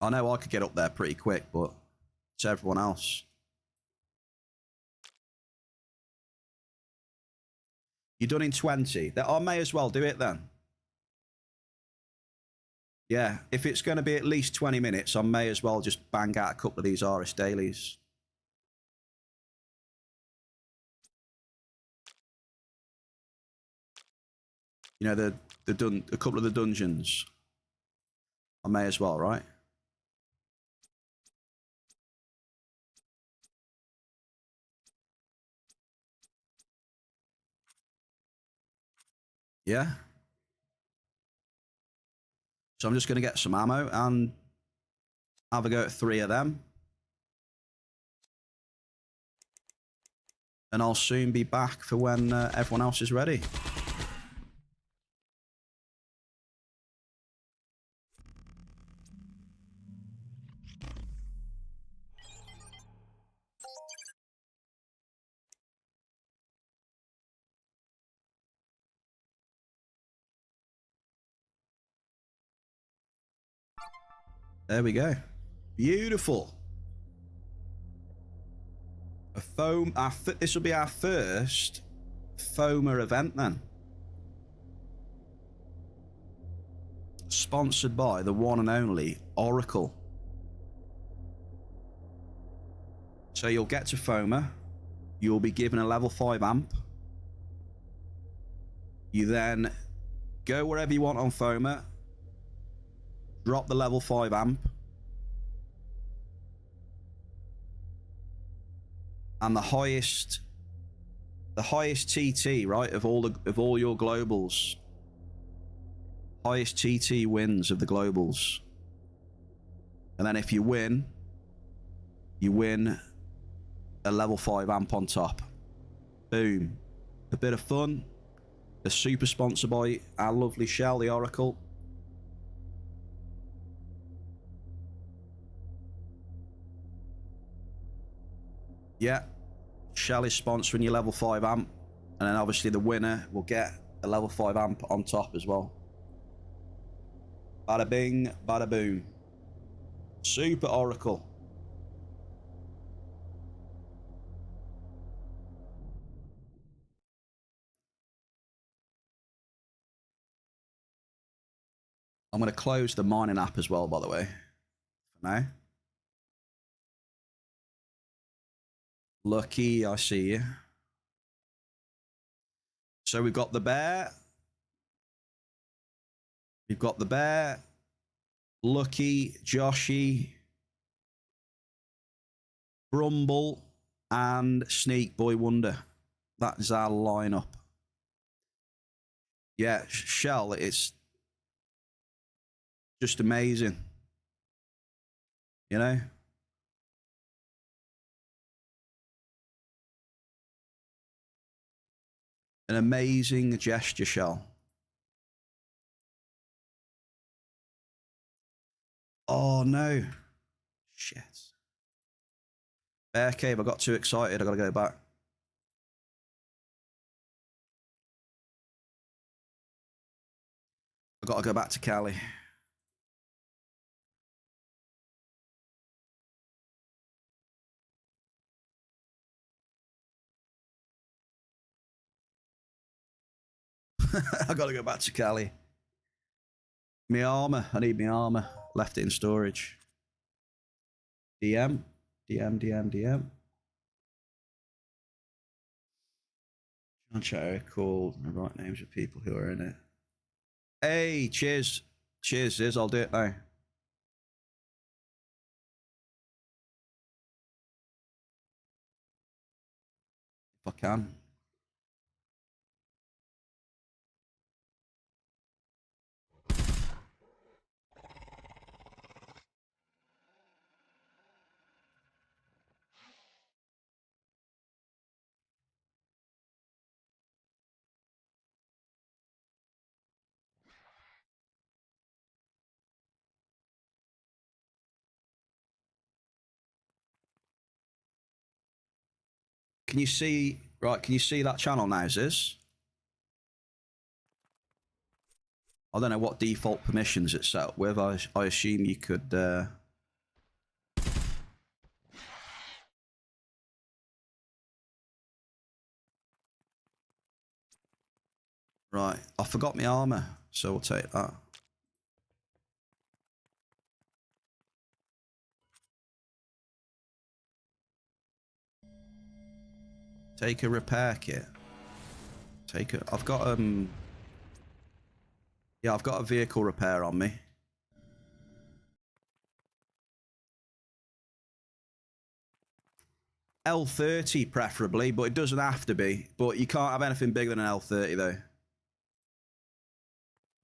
I know I could get up there pretty quick, but it's everyone else. You're done in 20. I may as well do it then. Yeah, if it's going to be at least 20 minutes, I may as well just bang out a couple of these Aris dailies. You know, a couple of the dungeons. I may as well, right? Yeah. So I'm just going to get some ammo and have a go at 3 of them. And I'll soon be back for when everyone else is ready. There we go. Beautiful. A foam. This will be our first foamer event then. sponsored by the one and only Oracle. So you'll get to FOMA. You'll be given a level 5 amp. You then go wherever you want on FOMA. Drop the level 5 amp. And the highest TT, right, of all your globals. Highest TT wins of the globals. And then if you win a level 5 amp on top. Boom. A bit of fun. A super sponsor by our lovely Shell, the Oracle. Yeah. Shell is sponsoring your level 5 amp. And then obviously the winner will get a level 5 amp on top as well. Bada bing, bada boom. Super Oracle. I'm going to close the mining app as well, by the way, for now. Lucky, I see you. So we've got the bear. We've got the bear. Lucky, Joshy, Brumble, and Sneak Boy Wonder. That is our lineup. Yeah, Shell, it's just amazing. You know? An amazing gesture, Shell. Oh, no. Shit. Bear Cave, I got too excited. I got to go back. I got to go back to Cali. I got to go back to Cali. My armor. I need my armor. Left it in storage. DM. John Chatter called the right names of people who are in it. Hey, cheers. Cheers, Ziz. I'll do it now. If I can. Can you see, right, can you see that channel now, Ziz? I don't know what default permissions it's set up with. I assume you could... Right, I forgot my armor, so we'll take that. Take a repair kit. Take a... I've got, yeah, I've got a vehicle repair on me. L30 preferably, but it doesn't have to be. But you can't have anything bigger than an L30 though.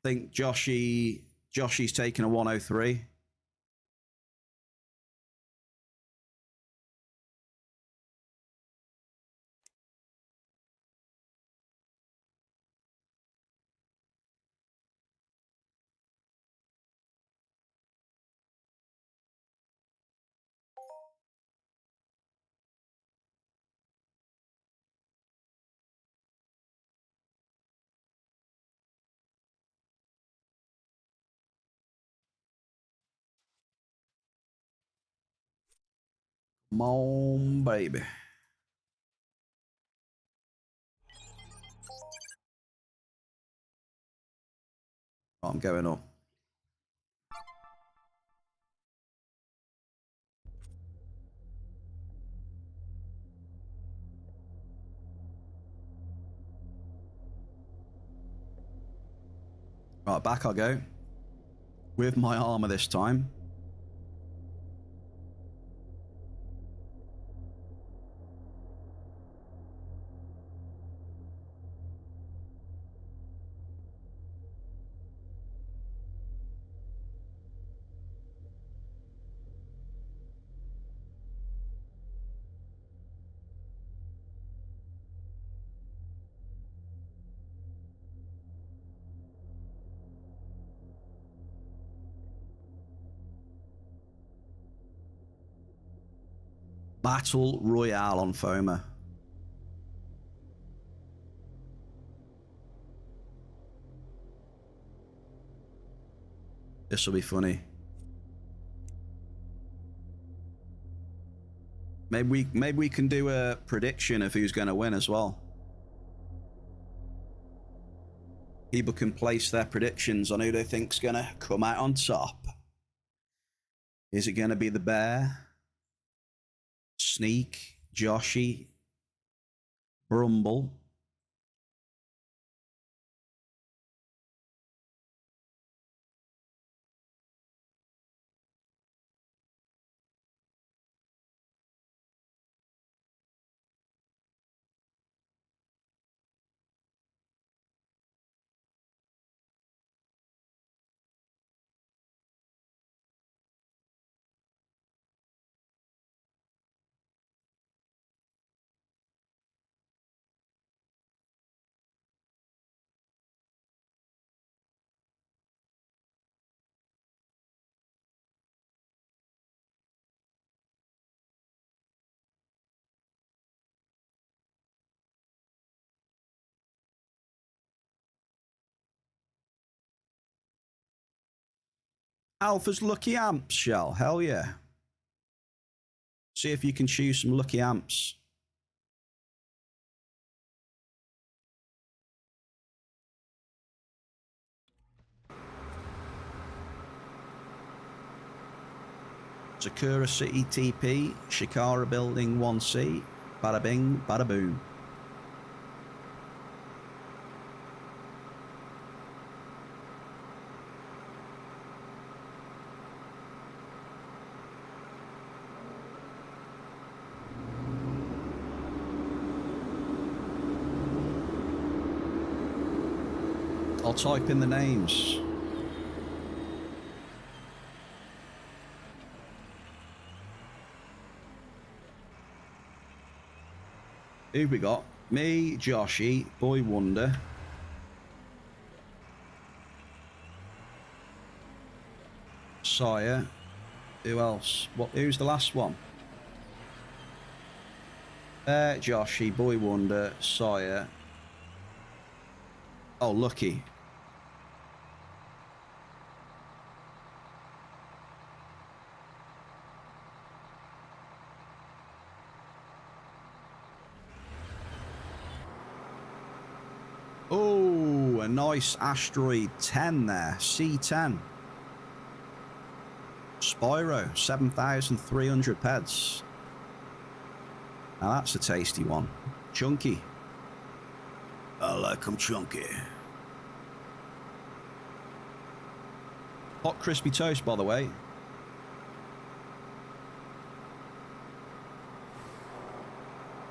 I think Joshy's taking a 103. Come on, baby. I'm going up. Right, back I go. With my armor this time. Battle Royale on Foma. This will be funny. Maybe we can do a prediction of who's going to win as well. People can place their predictions on who they think's going to come out on top. Is it going to be the Bear, Sneak, Joshy, Brumble? Alpha's lucky amps, Shell. Hell yeah. See if you can choose some lucky amps. Sakura City TP, Shikara Building 1C, bada bing, bada boom. I'll type in the names. Who we got? Me, Joshy, Boy Wonder. Sire. Who else? Who's the last one? Joshy, Boy Wonder, Sire. Oh, Lucky. Oh, a nice asteroid 10 there. C10. Spyro, 7,300 peds. Now that's a tasty one. Chunky. I like them chunky. Hot crispy toast, by the way.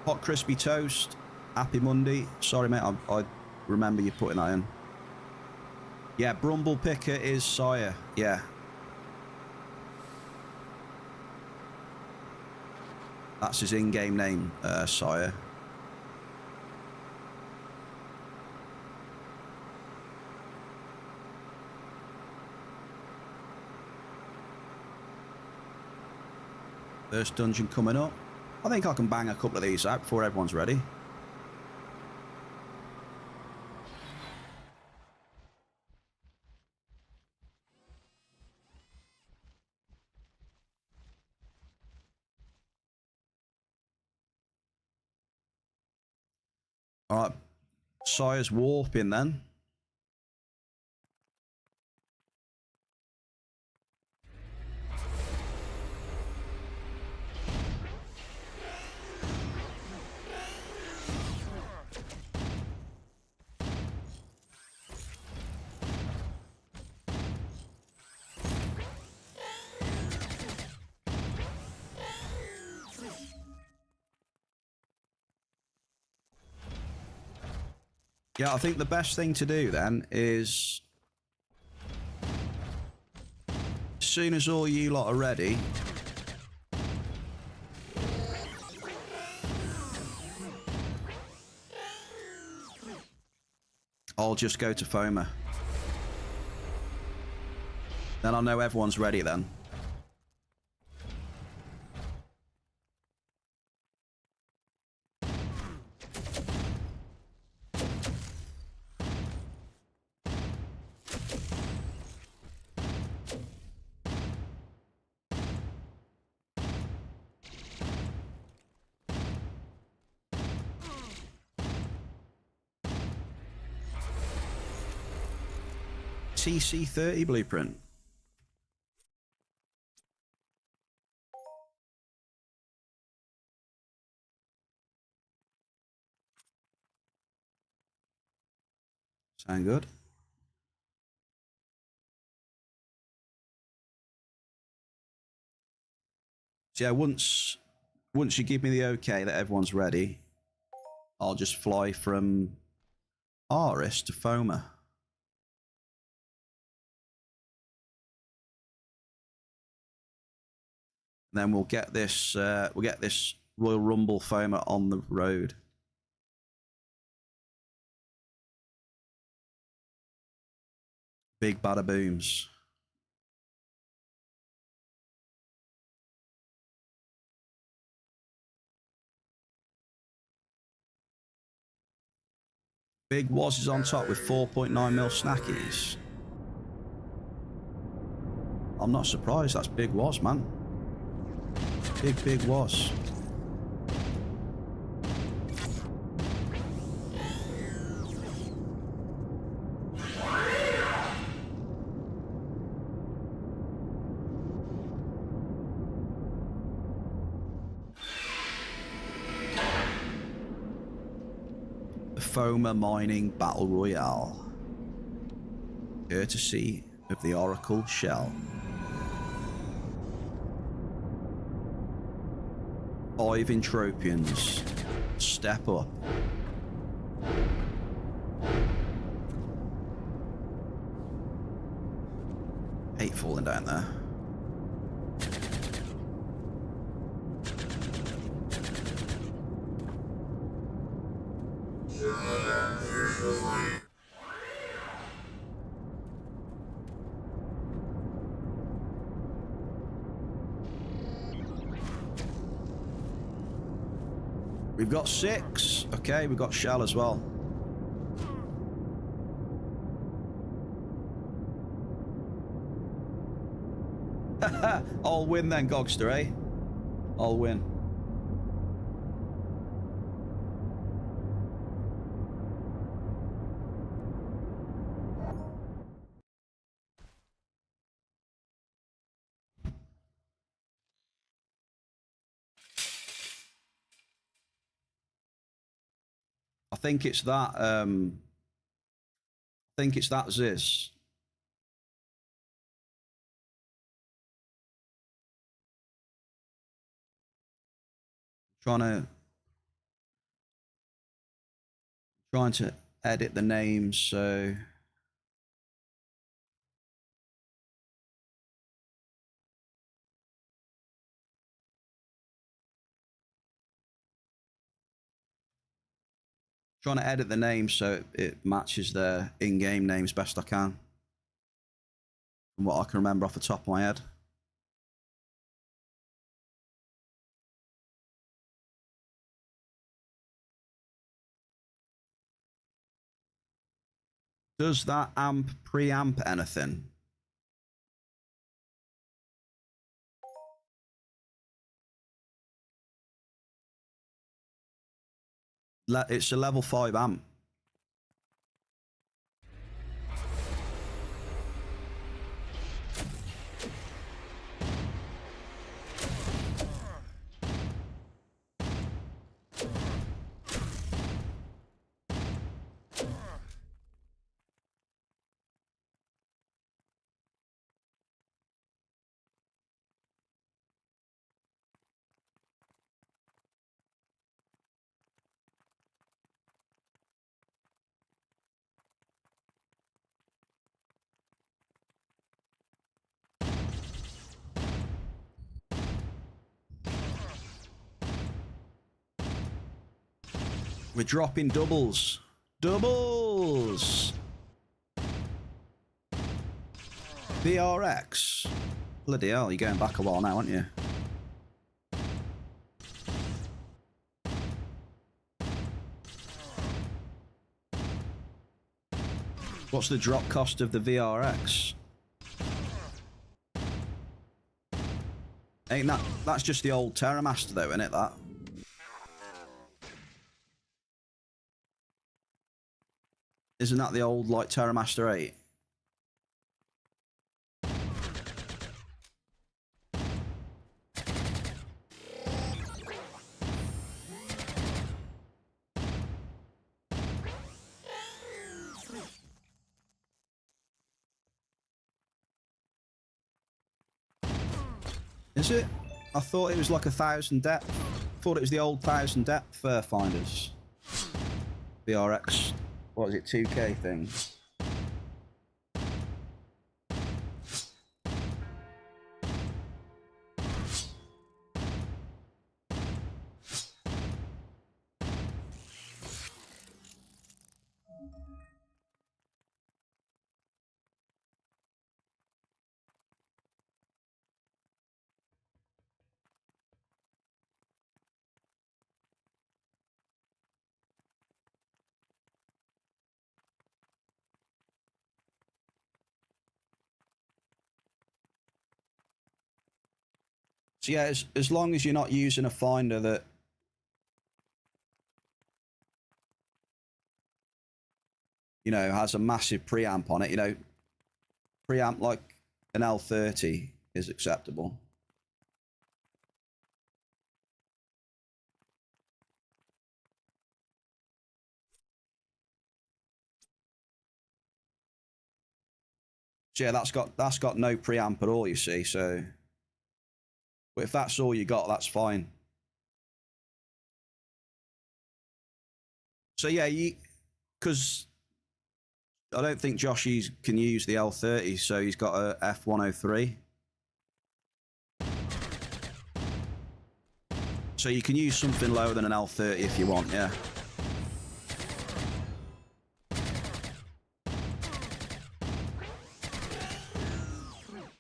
Hot crispy toast. Happy Monday. Sorry, mate. I remember you putting that in. Yeah, Brumble Picker is Sire. Yeah. That's his in-game name, Sire. First dungeon coming up. I think I can bang a couple of these out before everyone's ready. All right, Sire's warping then. Yeah, I think the best thing to do then is, as soon as all you lot are ready, I'll just go to Foma. Then I'll know everyone's ready then. TC30 blueprint. Sound good? So yeah, once you give me the okay that everyone's ready, I'll just fly from Aris to Foma. Then we'll get this Royal Rumble Foma on the road. Big bada booms. Big Was is on top with 4.9 mil snackies. I'm not surprised. That's Big Was, man. Big Was. The Foma Mining Battle Royale. Courtesy of the Oracle Shell. 5 Entropians. Step up. Hate falling down there. We've got 6. Okay, we've got Shell as well. I'll win then, Gogster, eh? I'll win. I think it's that, Ziz. Trying to edit the names, so trying to edit the names so it matches their in-game names best I can, from what I can remember off the top of my head. Does that amp preamp anything? It's a level 5 amp. We're dropping doubles. Doubles! VRX. Bloody hell, you're going back a while now, aren't you? What's the drop cost of the VRX? Ain't that's just the old Terramaster though, isn't it, that? Isn't that the old, like, Terramaster 8? Is it? I thought it was like 1,000 depth. I thought it was the old 1,000 depth finders. VRX. What is it, 2K thing? So yeah, as long as you're not using a finder that has a massive preamp on it, preamp like an L30 is acceptable. So yeah, that's got no preamp at all, you see, so but if that's all you got, that's fine. So yeah, because I don't think Joshy can use the L30, so he's got a F103. So you can use something lower than an L30 if you want, yeah.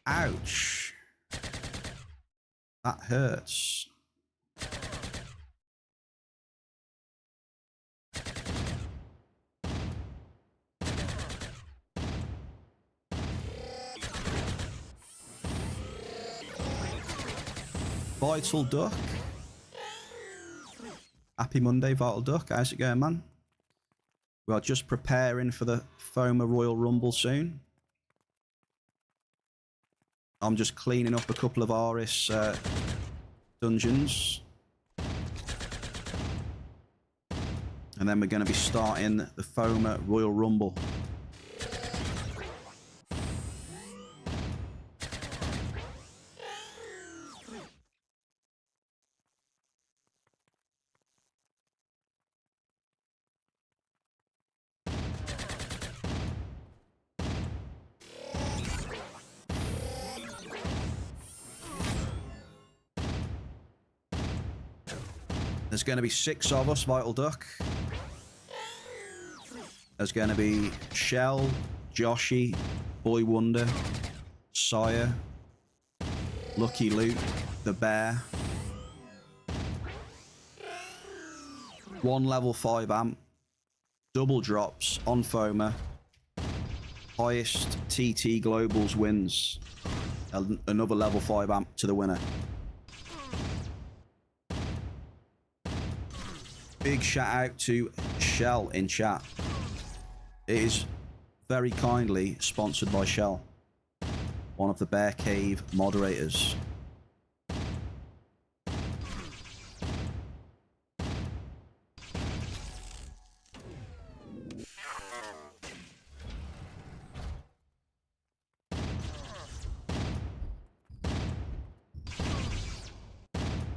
Ouch. That hurts. Vital Duck. Happy Monday, Vital Duck. How's it going, man? We are just preparing for the FOMA Royal Rumble soon. I'm just cleaning up a couple of Aris dungeons. And then we're going to be starting the FOMA Royal Rumble. There's going to be 6 of us, Vital Duck. There's going to be Shell, Joshy, Boy Wonder, Sire, Lucky Luke, the Bear. 1 level 5 amp, double drops on FOMA. Highest TT Globals wins. Another level 5 amp to the winner. Big shout out to Shell in chat. It is very kindly sponsored by Shell, one of the Bear Cave moderators.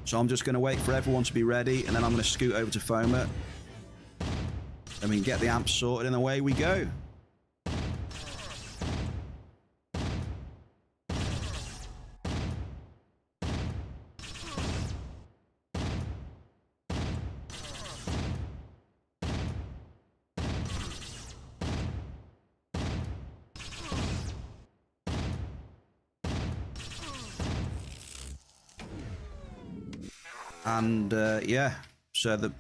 So I'm just going to wait for everyone to be ready, and then I'm going to scoot over to FOMA. And we can get the amps sorted, and away we go. And yeah, so the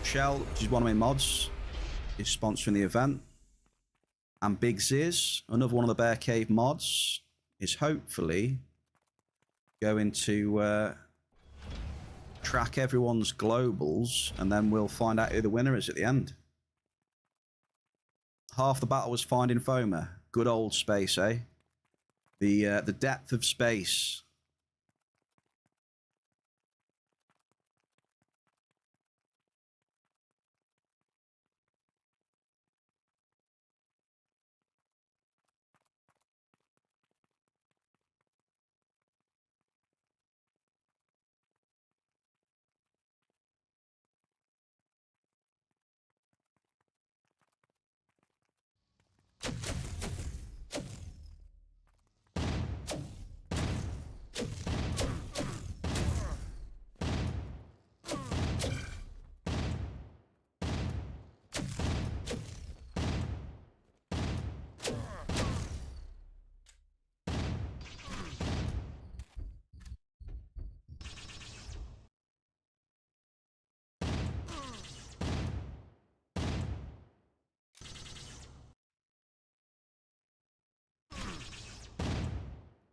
Shell, which is one of my mods, is sponsoring the event. And Big Ziz, another one of the Bear Cave mods, is hopefully going to track everyone's globals, and then we'll find out who the winner is at the end. Half the battle was finding Foma. Good old space, eh? The depth of space.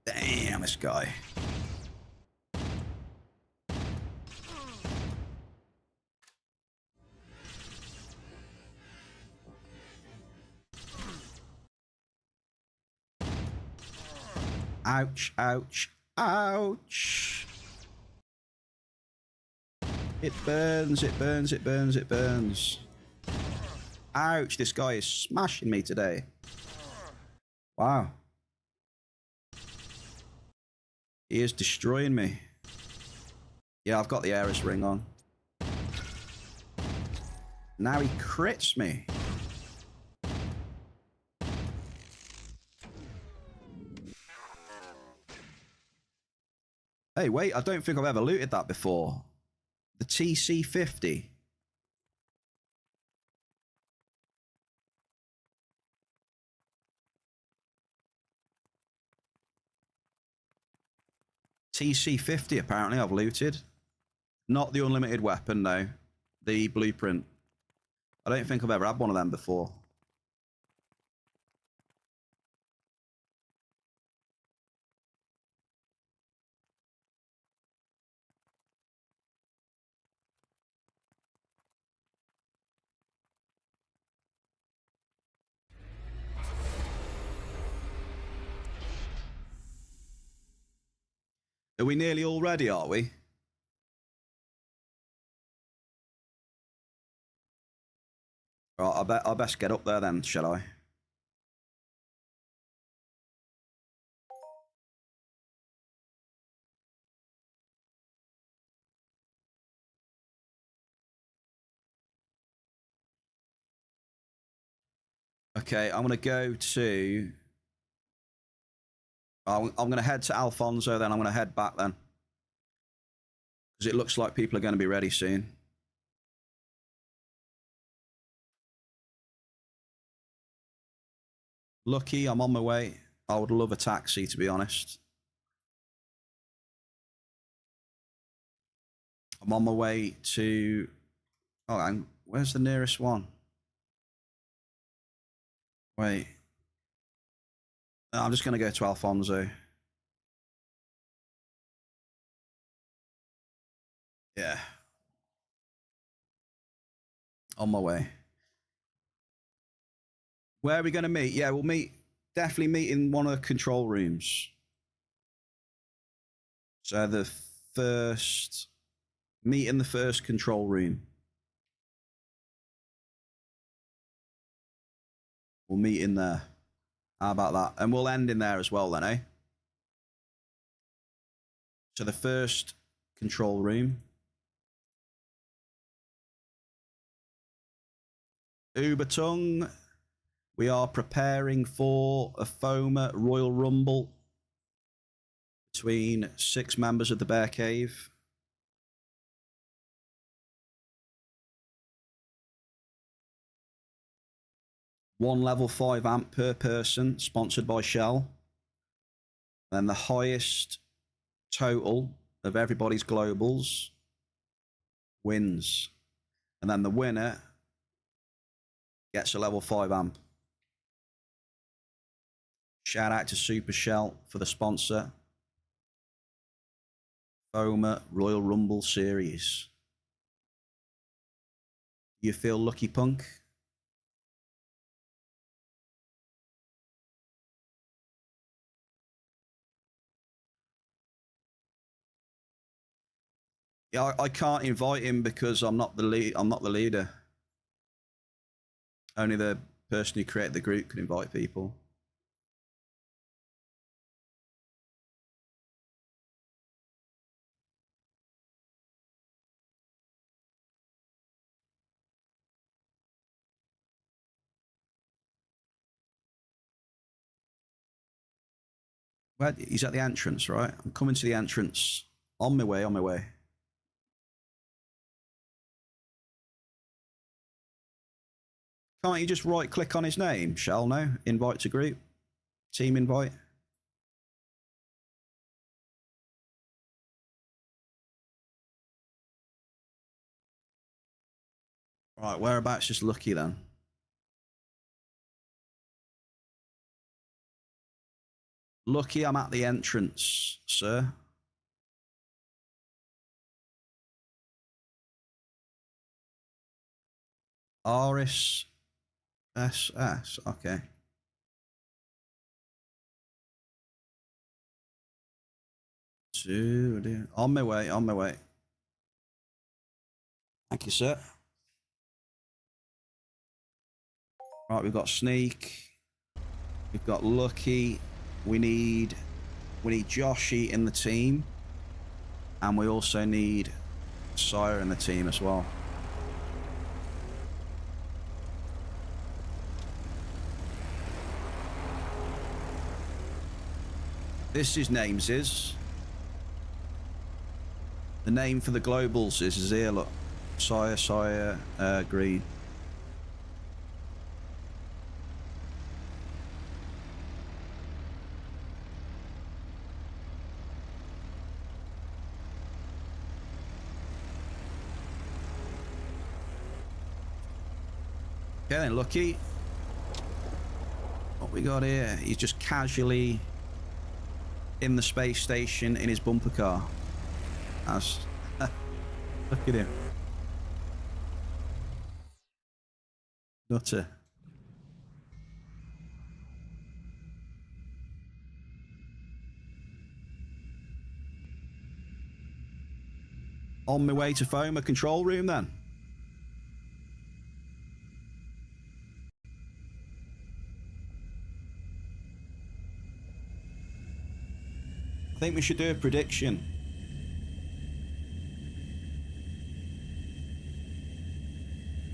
Damn, this guy. Ouch, ouch, ouch. It burns, it burns, it burns, it burns. Ouch, this guy is smashing me today. Wow. He is destroying me. Yeah, I've got the Ares ring on. Now he crits me. Hey, wait, I don't think I've ever looted that before. The TC50. TC50 apparently I've looted. Not the unlimited weapon, no. The blueprint. I don't think I've ever had one of them before. Are we nearly all ready, are we? Right, I best get up there then, shall I? Okay, I'm going to go to... I'm going to head to Alfonso, then I'm going to head back then. Because it looks like people are going to be ready soon. Lucky, I'm on my way. I would love a taxi, to be honest. I'm on my way to... Oh, where's the nearest one? Wait. No, I'm just going to go to Alfonso. Yeah. On my way. Where are we going to meet? Yeah, we'll meet. Definitely meet in one of the control rooms. So the first... Meet in the first control room. We'll meet in there. How about that? And we'll end in there as well then, eh? So the first control room. Ubertung. We are preparing for a Foma Royal Rumble between 6 members of the Bear Cave. One level 5 amp per person, sponsored by Shell. Then the highest total of everybody's globals wins. And then the winner gets a level 5 amp. Shout out to Super Shell for the sponsor. FOMA Royal Rumble Series. You feel lucky, Punk? Yeah, I can't invite him because I'm not the lead. I'm not the leader. Only the person who created the group can invite people. Well, he's at the entrance, right? I'm coming to the entrance. On my way, on my way. Can't you just right click on his name? Shall no? Invite to group? Team invite? Right, whereabouts is Lucky then? Lucky, I'm at the entrance, sir. Aris SS, okay. On my way, on my way. Thank you, sir. Right, we've got Sneak. We've got Lucky. We need Joshy in the team. And we also need Sire in the team as well. This is names is. The name for the globals is here, look. Sire, green. Okay then, Lucky. What we got here? He's just casually in the space station in his bumper car. That's look at him. Nutter. On my way to FOMA control room then. I think we should do a prediction.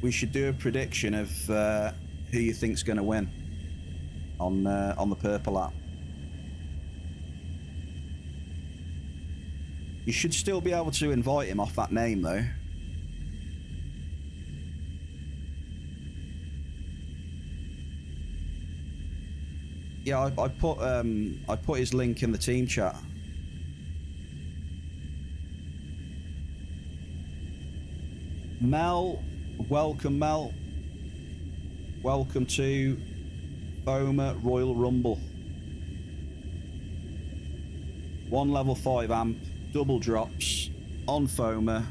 We should do a prediction of who you think's going to win on the purple app. You should still be able to invite him off that name though. Yeah, I put his link in the team chat. Mel, welcome Mel. Welcome to FOMA Royal Rumble. 1 level 5 amp, double drops on FOMA.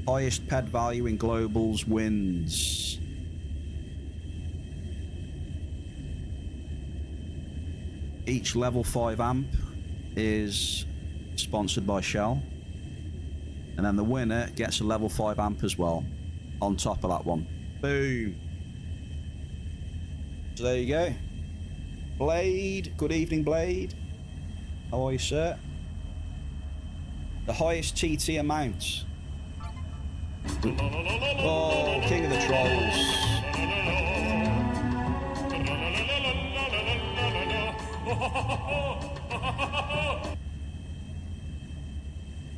Highest ped value in globals wins. Each level 5 amp is sponsored by Shell. And then the winner gets a level 5 amp as well on top of that one. Boom. So there you go. Blade, good evening Blade. How are you, sir? The highest TT amount. Oh, king of the trolls.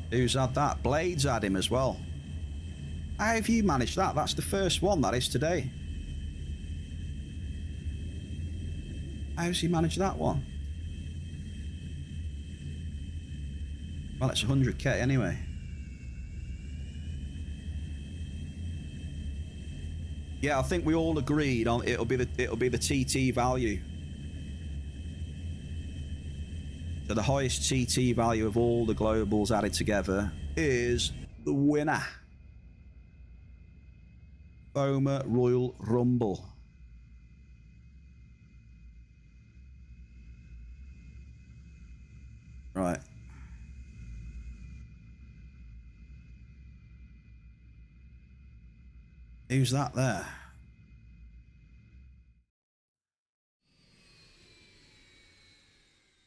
Who's had that? Blade's had him as well. How have you managed that? That's the first one that is today. How's he managed that one? Well, it's 100k anyway. Yeah, I think we all agreed on it'll be the TT value. So the highest TT value of all the globals added together is the winner. FOMA Royal Rumble. Right. Who's that there?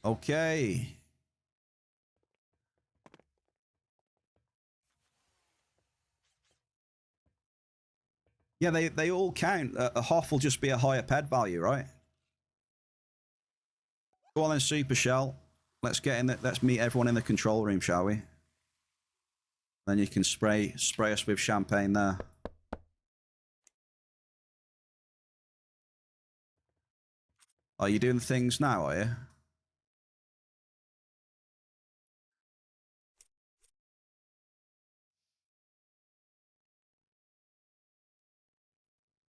Okay. Yeah, they all count. A Hoff will just be a higher ped value, right? Go on then, Super Shell. Let's get in. Let's meet everyone in the control room, shall we? Then you can spray us with champagne there. Are you doing things now, are you?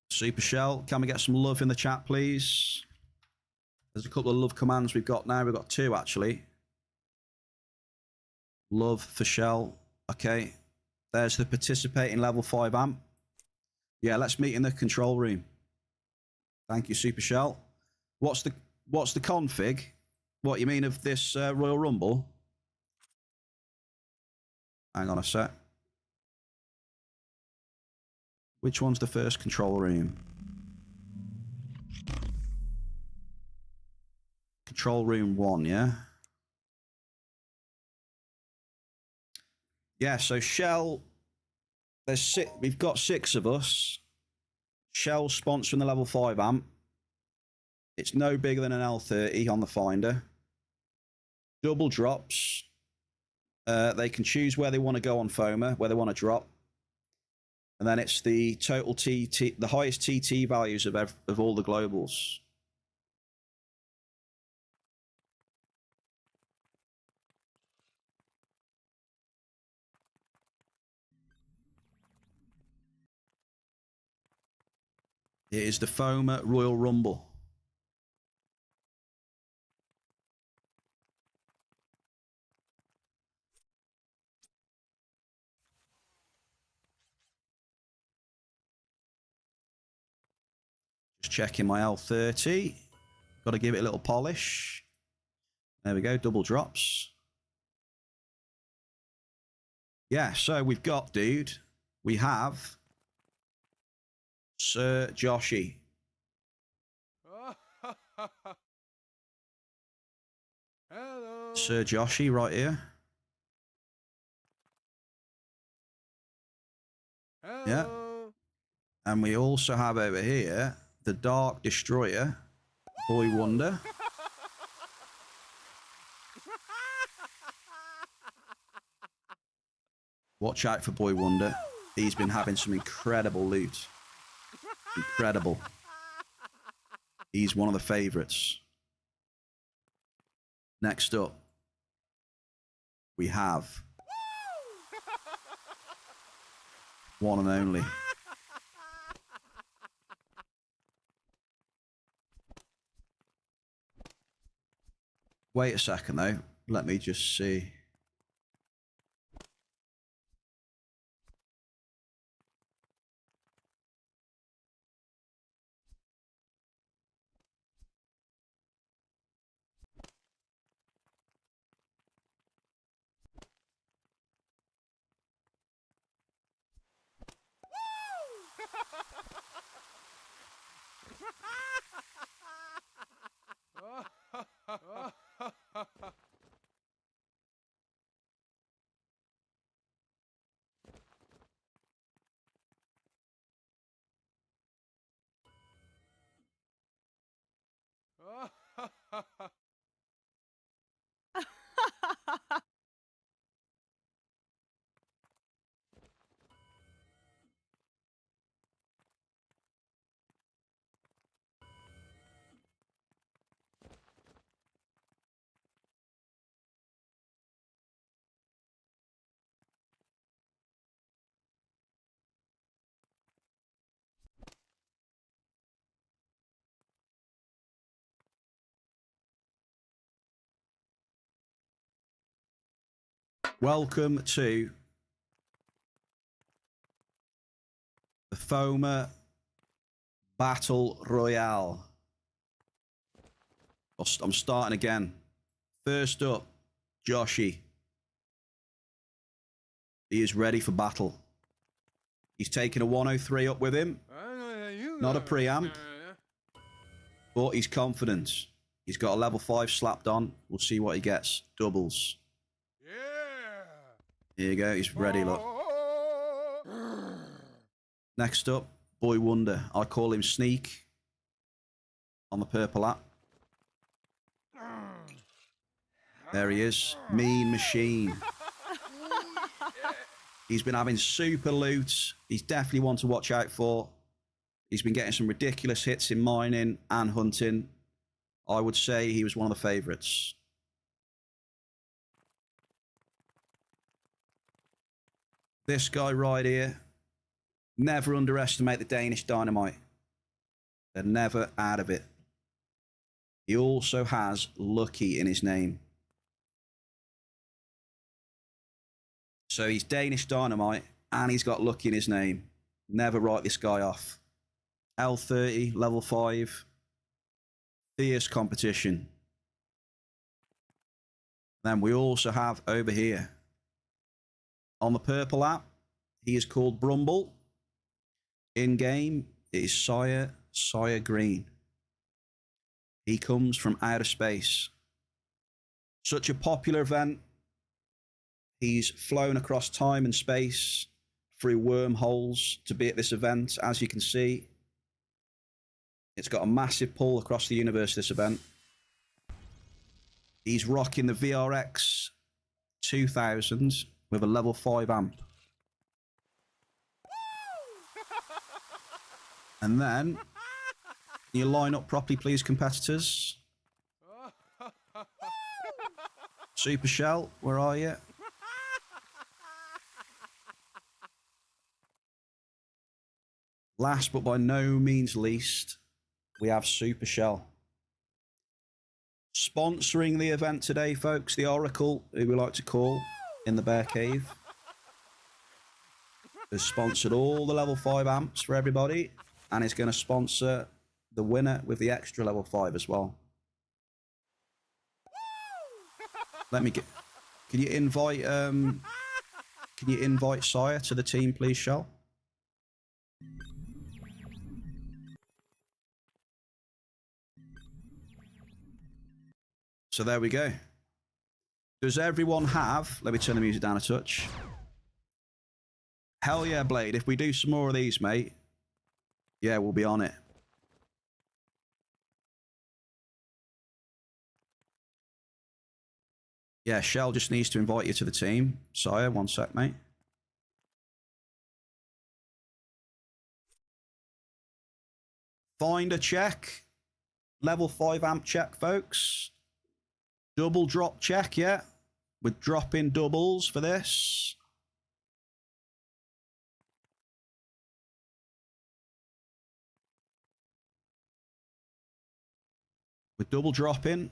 Super Shell, can we get some love in the chat, please? There's a couple of love commands we've got now. We've got two, actually. Love for Shell. Okay. There's the participating level 5 amp. Yeah, let's meet in the control room. Thank you, Super Shell. What's the config? What you mean of this Royal Rumble? Hang on a sec. Which one's the first control room? Control room 1, yeah? Yeah, so Shell, we've got 6 of us. Shell sponsoring the level 5 amp. It's no bigger than an L30 on the Finder. Double drops. They can choose where they want to go on FOMA, where they want to drop. And then it's the total TT, the highest TT values of all the globals. It is the FOMA Royal Rumble. Just checking my L30. Got to give it a little polish. There we go, double drops. Yeah, so we've got, dude, we have Sir Joshy. Hello. Sir Joshy right here. Hello. Yeah. And we also have over here the Dark Destroyer, Boy Wonder. Watch out for Boy Wonder. He's been having some incredible loot. Incredible. He's one of the favorites. Next up, we have one and only wait a second though, let me just see. Welcome to the FOMA Battle Royale. I'm starting again. First up, Joshy. He is ready for battle. He's taking a 103 up with him. Not a preamp, but he's confident. He's got a level 5 slapped on. We'll see what he gets. Doubles. Yeah. Here you go. He's ready, look. Next up, Boy Wonder. I call him Sneak on the purple app. There he is. Mean Machine. He's been having super loot. He's definitely one to watch out for. He's been getting some ridiculous hits in mining and hunting. I would say he was one of the favourites. This guy right here. Never underestimate the Danish Dynamite. They're never out of it. He also has Lucky in his name. So he's Danish Dynamite and he's got Lucky in his name. Never write this guy off. L30, level 5. Fierce competition. Then we also have over here. On the purple app, he is called Brumble. In game, it is Sire Green. He comes from outer space. Such a popular event. He's flown across time and space through wormholes to be at this event. As you can see, it's got a massive pull across the universe, this event. He's rocking the VRX 2000 with a level 5 amp. And then, can you line up properly, please, competitors? Super Shell, where are you? Last but by no means least, we have Super Shell. Sponsoring the event today, folks, the Oracle, who we like to call in the Bear Cave, has sponsored all the level 5 amps for everybody and is going to sponsor the winner with the extra level 5 as well. Let me get... Can you invite Sire to the team, please, Shell? So there we go. Does everyone have... Let me turn the music down a touch. Hell yeah, Blade. If we do some more of these, mate, yeah, we'll be on it. Yeah, Shell just needs to invite you to the team. Sire, one sec, mate. Find a check. Level 5 amp check, folks. Double drop check, yeah. We're dropping doubles for this. We're double dropping.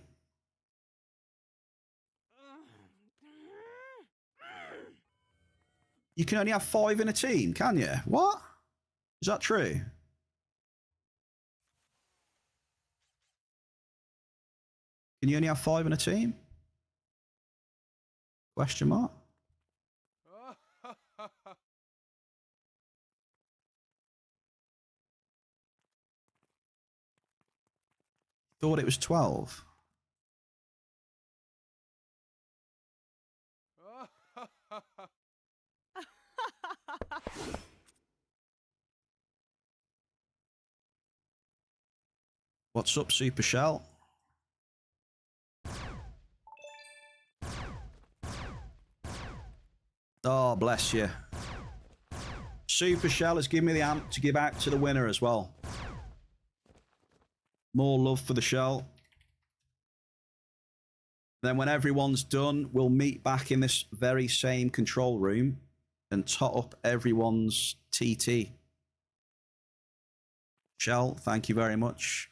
You can only have 5 in a team, can you? What? Is that true? Can you only have 5 in a team? Question mark. Thought it was 12. What's up, Super Shell? Oh, bless you. Super Shell has given me the amp to give out to the winner as well. More love for the Shell. Then when everyone's done, we'll meet back in this very same control room and tot up everyone's TT. Shell, thank you very much.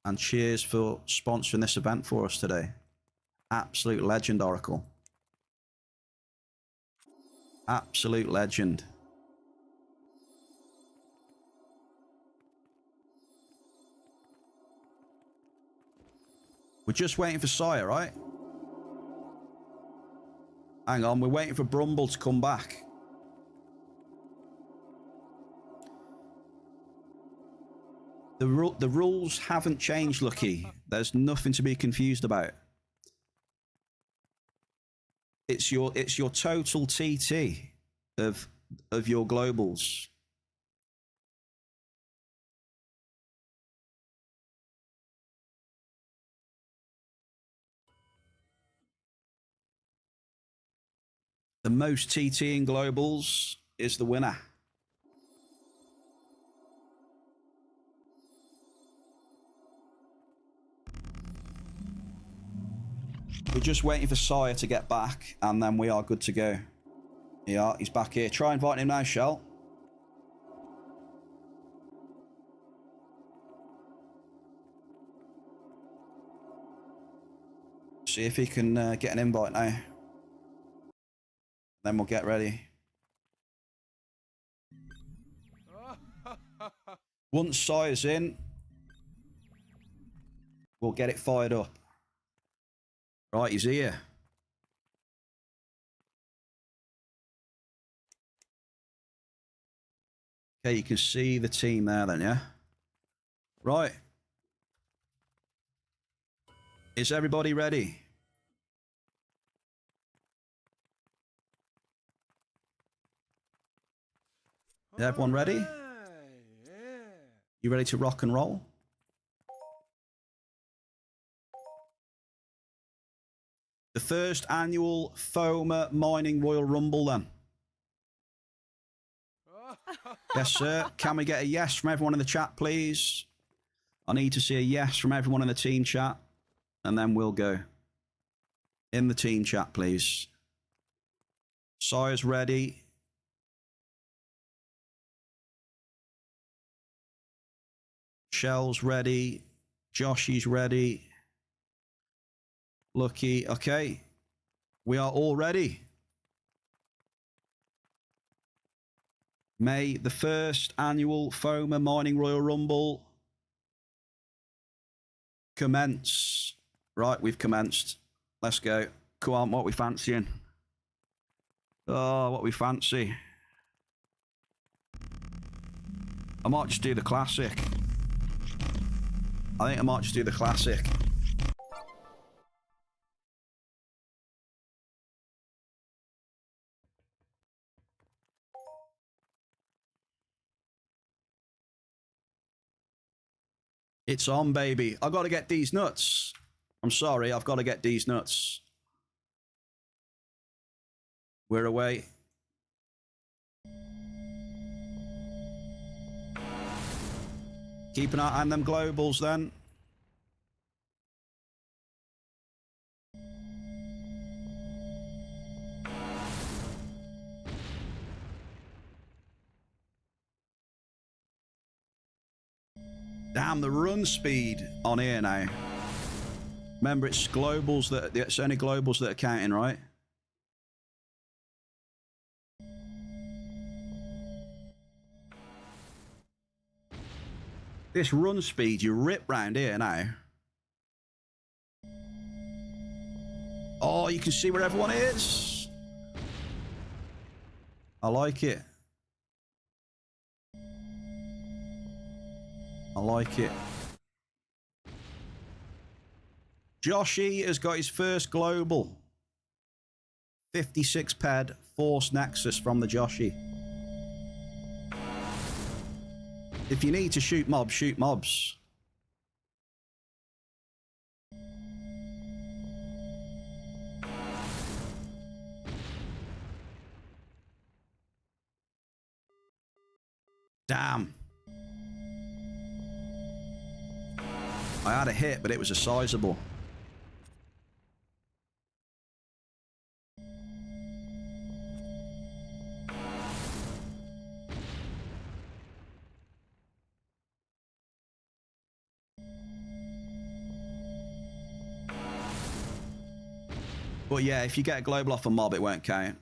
And cheers for sponsoring this event for us today. Absolute legend, Oracle. Absolute legend. We're just waiting for Sire, right? Hang on, we're waiting for Brumble to come back. The rules haven't changed, Lucky. There's nothing to be confused about. It's your total TT of your globals. The most TT in globals is the winner. We're just waiting for Sire to get back, and then we are good to go. Yeah, he's back here. Try inviting him now, Shell. See if he can get an invite now. Then we'll get ready. Once Sire's in, we'll get it fired up. Right, he's here. Okay, you can see the team there then, yeah? Right. Is everybody ready? Is everyone ready? Yeah. You ready to rock and roll? The first annual FOMA Mining Royal Rumble then. Yes, sir. Can we get a yes from everyone in the chat, please? I need to see a yes from everyone in the team chat, and then we'll go. In the team chat, please. Sire's ready. Shell's ready. Joshy's ready. Lucky. Okay. We are all ready. May the first annual FOMA Mining Royal Rumble commence. Right, we've commenced. Let's go. Come on, what we fancying? Oh, what we fancy. I might just do the classic. I think I might just do the classic. It's on, baby. I've got to get these nuts. I'm sorry, I've got to get these nuts. We're away. Keep an eye on them globals then. Damn, the run speed on here now. Remember, it's globals that it's only globals that are counting, right? This run speed, you rip round here now. Oh, you can see where everyone is. I like it. I like it. Joshy has got his first global. 56 ped Force Nexus from the Joshy. If you need to shoot mobs, shoot mobs. Damn. I had a hit, but it was a sizable. But yeah, if you get a global off a mob, it won't count.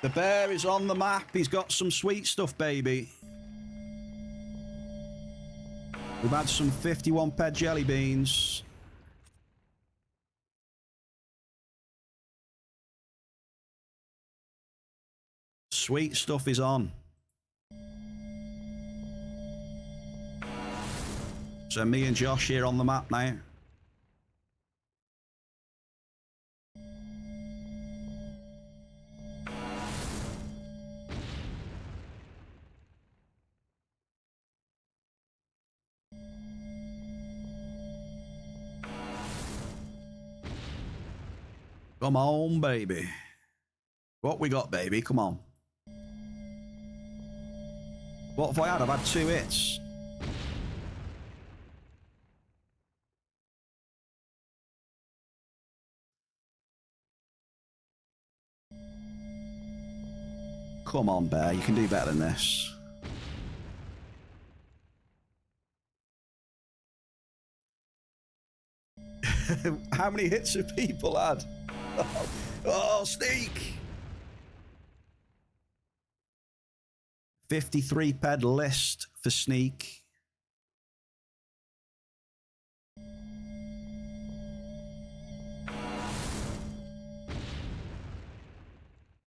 The bear is on the map. He's got some sweet stuff, baby. We've had some 51 ped jelly beans. Sweet stuff is on. So me and Josh here on the map now. Come on, baby. What we got, baby? Come on. What have I had? I've had 2 hits. Come on, bear. You can do better than this. How many hits have people had? Oh, sneak! 53 ped list for sneak.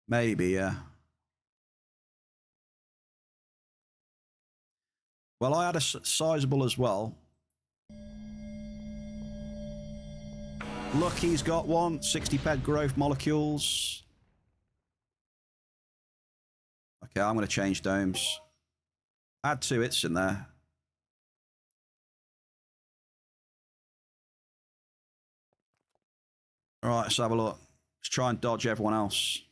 Maybe, yeah. Well, I had a sizable as well. Lucky's got one, 60 ped growth molecules. Okay, I'm going to change domes. Add 2 hits in there. All right, let's have a look. Let's try and dodge everyone else.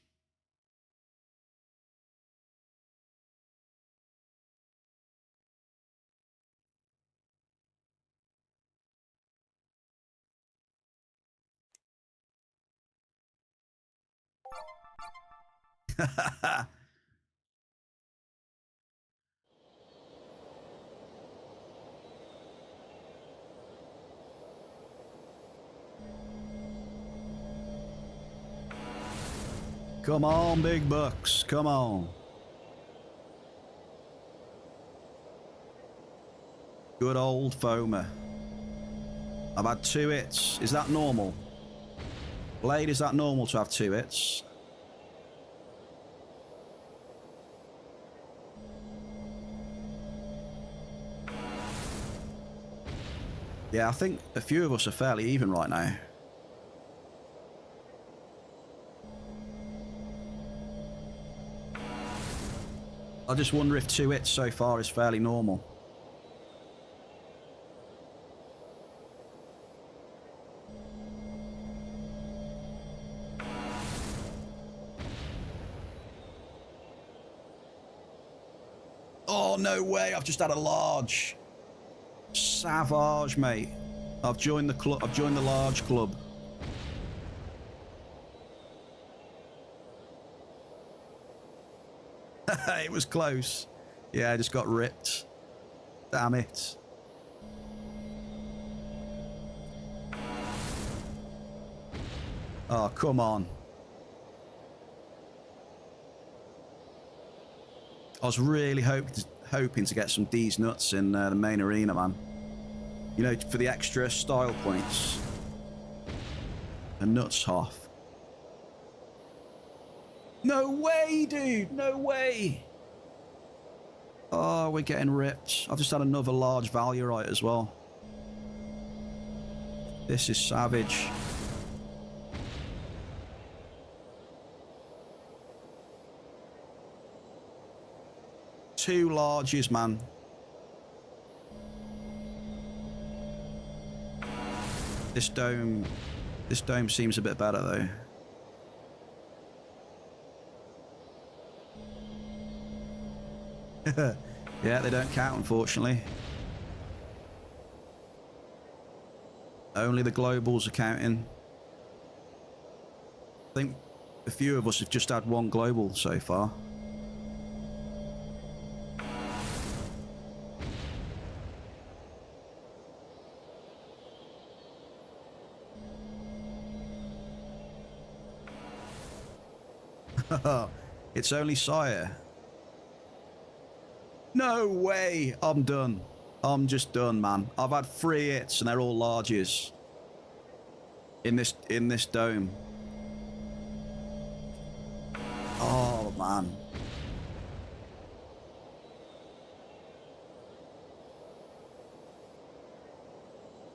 Come on, big bucks. Come on. Good old foamer. I've had 2 hits. Is that normal? Blade, is that normal to have 2 hits? Yeah, I think a few of us are fairly even right now. I just wonder if 2 hits so far is fairly normal. Oh, no way. I've just had a large. Savage, mate. I've joined the club. I've joined the large club. It was close. Yeah, I just got ripped. Damn it. Oh, come on. I was really hoping to get some D's nuts in the main arena, man. You know, for the extra style points. A nuts off. No way, dude. No way. Oh, we're getting ripped. I've just had another large value right as well. This is savage. Two larges, man. This dome seems a bit better though. Yeah, they don't count, unfortunately. Only the globals are counting. I think a few of us have just had one global so far. It's only Sire. No way. I'm done. I'm just done, man. I've had 3 hits and they're all larges. In this dome. Oh, man.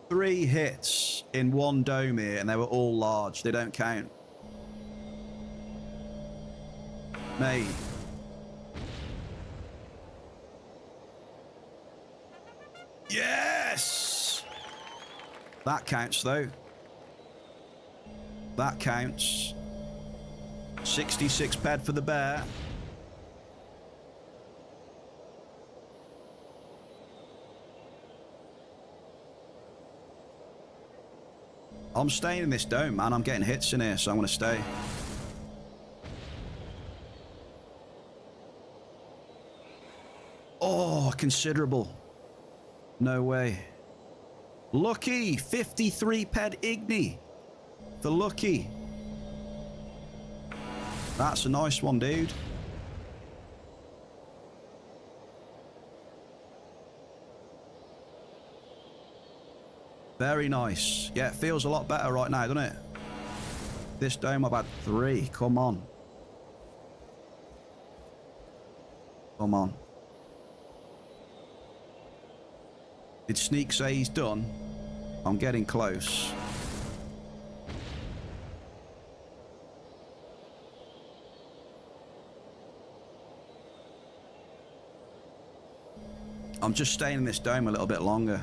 Three hits in one dome here, and they were all large. They don't count. Mate. Yes! That counts, though. That counts. 66 ped for the bear. I'm staying in this dome, man. I'm getting hits in here, so I'm going to stay. Oh, considerable. No way. Lucky. 53 ped Igni. For Lucky. That's a nice one, dude. Very nice. Yeah, it feels a lot better right now, doesn't it? This dome, I've had 3. Come on. Come on. Did Sneak say he's done? I'm getting close. I'm just staying in this dome a little bit longer.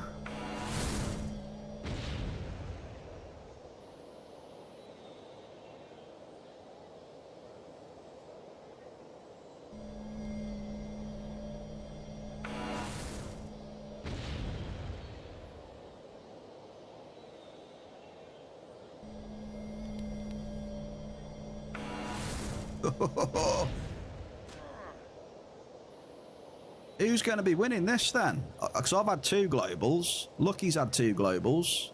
Who's going to be winning this then? Because I've had 2 globals. Lucky's had 2 globals.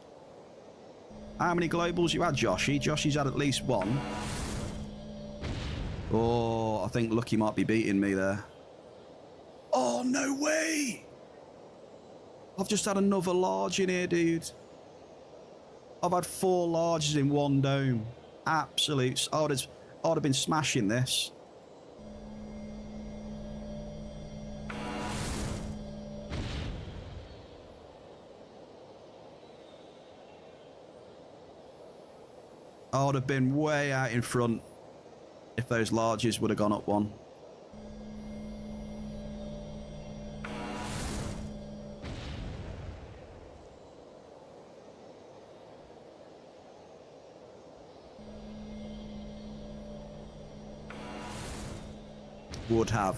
How many globals you had, Joshy? Joshy's had at least 1. Oh, I think Lucky might be beating me there. Oh, no way! I've just had another large in here, dude. I've had 4 larges in one dome. Absolute. I would have been smashing this. I would have been way out in front if those larges would have gone up 1. Would have.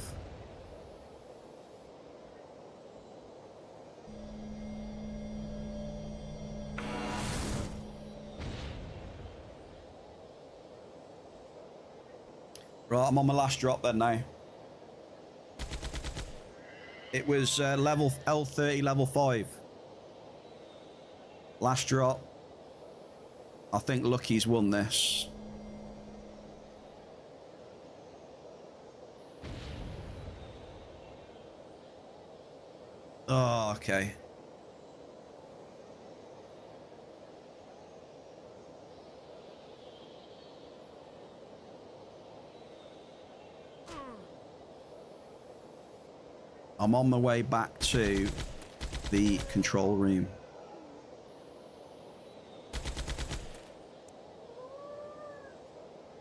Right, I'm on my last drop then now. It was level L30, level 5. Last drop. I think Lucky's won this. Oh, okay. I'm on my way back to the control room.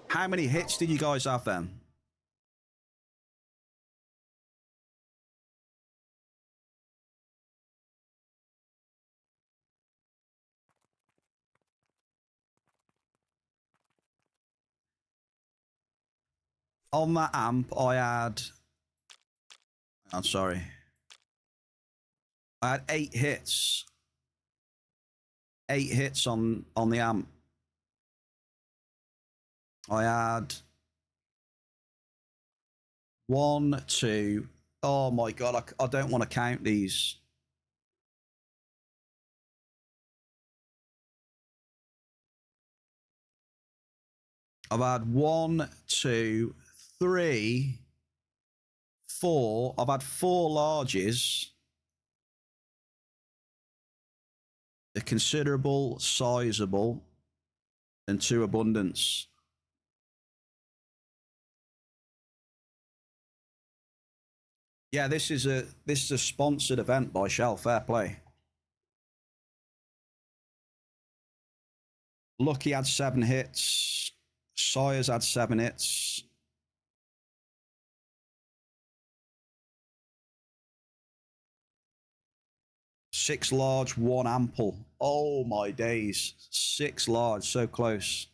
How many hits did you guys have then? On that amp, I had... I'm sorry. I had 8 hits. 8 hits on the amp. I had 1, 2. Oh my God, I don't want to count these. I've had 1, 2, 3, 4. I've had 4 larges. A considerable, sizable, and 2 abundance. Yeah, this is a sponsored event by Shell. Fair play. Lucky had 7 hits. Sawyer's had 7 hits. Six large, 1 ample. Oh my days. 6 large, so close.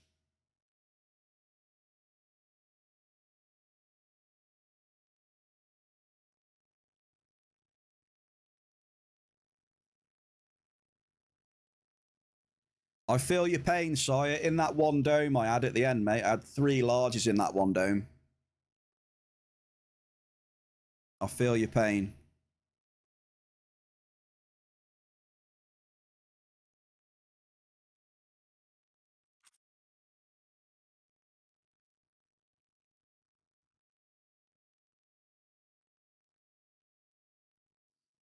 I feel your pain, Sire. In that one dome I had at the end, mate, I had 3 larges in that one dome. I feel your pain.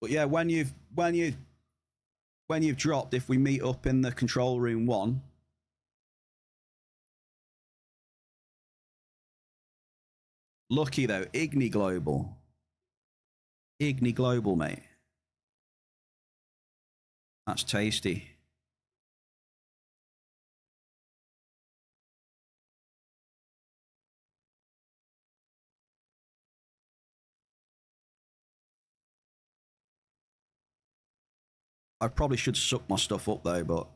But yeah, when you've dropped, if we meet up in the control room 1, lucky though, Igni Global. Igni Global, mate. That's tasty. I probably should suck my stuff up though, but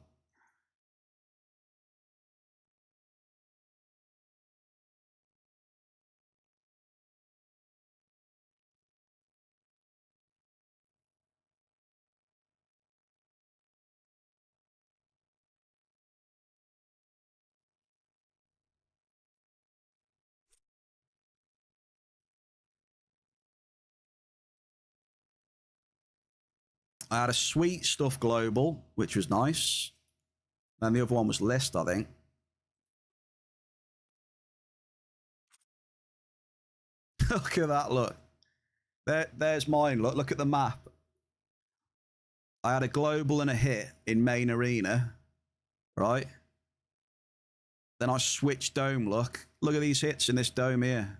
I had a sweet stuff global, which was nice. And the other one was list, I think. Look at that, look. There's mine, look at the map. I had a global and a hit in main arena, right? Then I switched dome, look. Look at these hits in this dome here.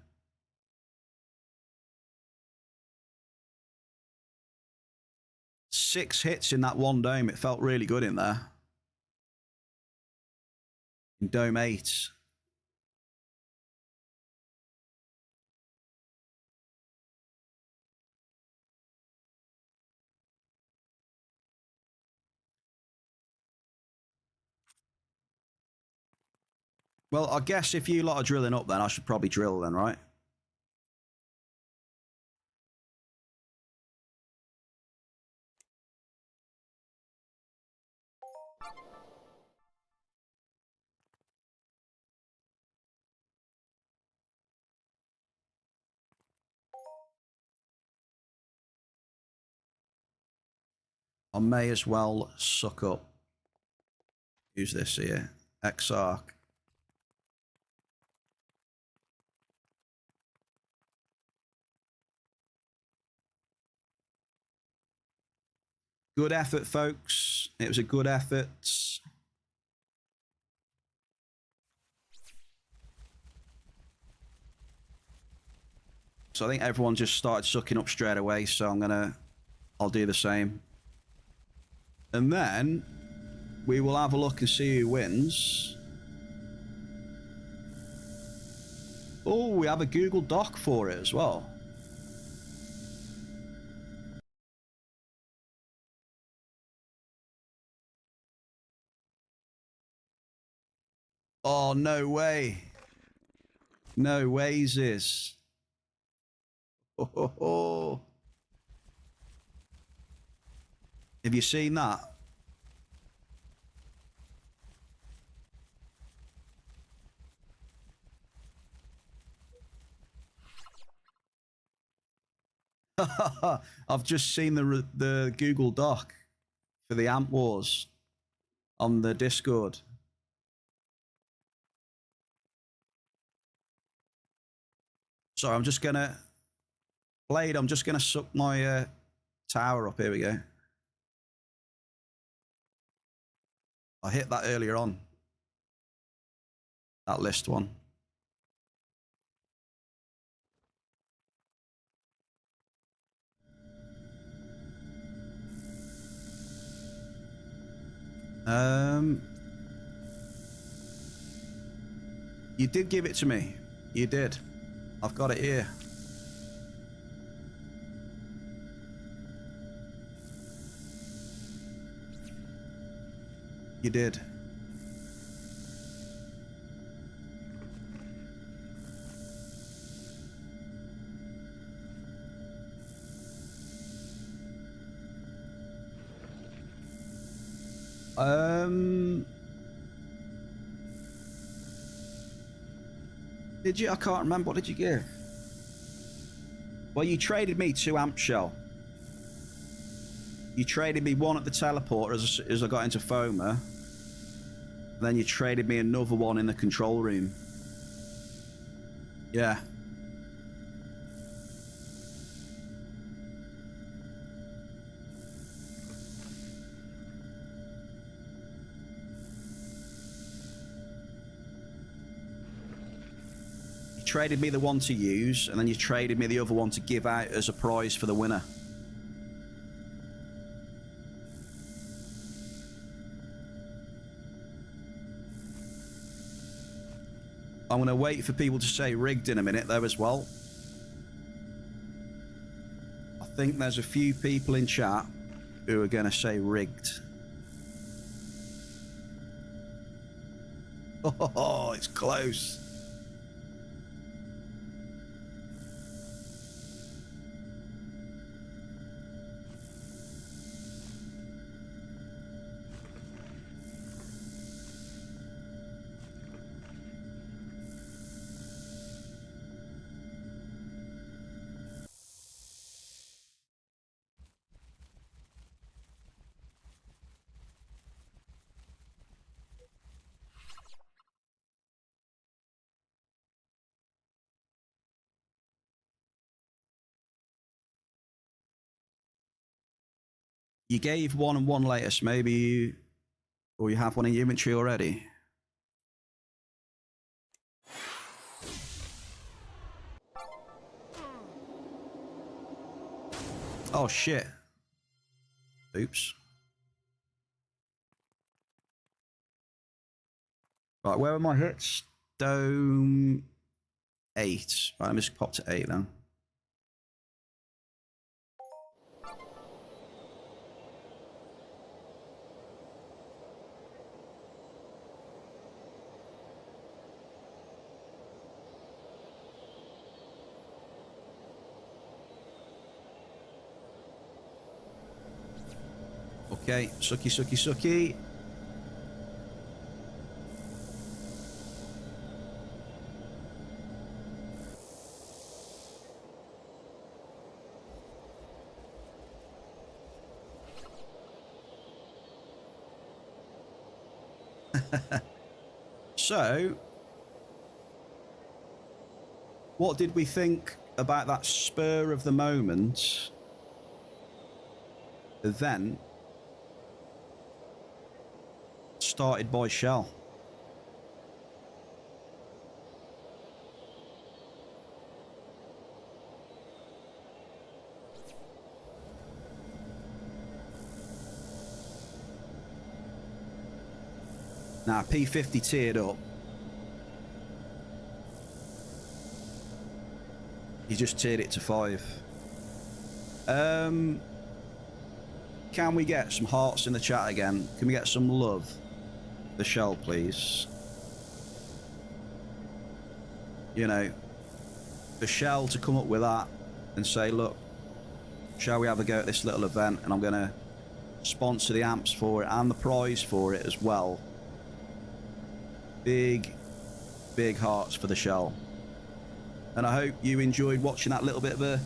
Six hits in that one dome. It felt really good in there. In dome 8. Well, I guess if you lot are drilling up, then I should probably drill then, right? I may as well suck up. Who's this here? Exarch. Good effort, folks. It was a good effort. So I think everyone just started sucking up straight away, so I'll do the same. And then we will have a look and see who wins. Oh, we have a Google Doc for it as well. Oh, no way. No ways is. Oh. Have you seen that? I've just seen the Google Doc for the Amp Wars on the Discord. Sorry, I'm just gonna... Blade, I'm just gonna suck my tower up. Here we go. I hit that earlier on. That list one. You did give it to me. You did. I've got it here. You did. Did you? I can't remember. What did you give? Well, you traded me 2 amp shell. You traded me 1 at the teleporter as I got into Foma. Then you traded me another 1 in the control room. Yeah. Traded me the 1 to use, and then you traded me the other 1 to give out as a prize for the winner. I'm going to wait for people to say rigged in a minute though as well. I think there's a few people in chat who are going to say rigged. Oh, it's close. You gave 1 and 1 latest, maybe you... Or you have 1 in your inventory already. Oh, shit. Oops. Right, where are my hits? Dome 8. Right, let me just pop to 8 then. Okay, sucky, sucky, sucky. So, what did we think about that spur of the moment event started by Shell? Now, P50 tiered up. You just tiered it to 5. Can we get some hearts in the chat again? Can we get some love? The Shell, please. You know, for Shell to come up with that and say, look, shall we have a go at this little event? And I'm going to sponsor the amps for it and the prize for it as well. Big, big hearts for the Shell. And I hope you enjoyed watching that little bit of a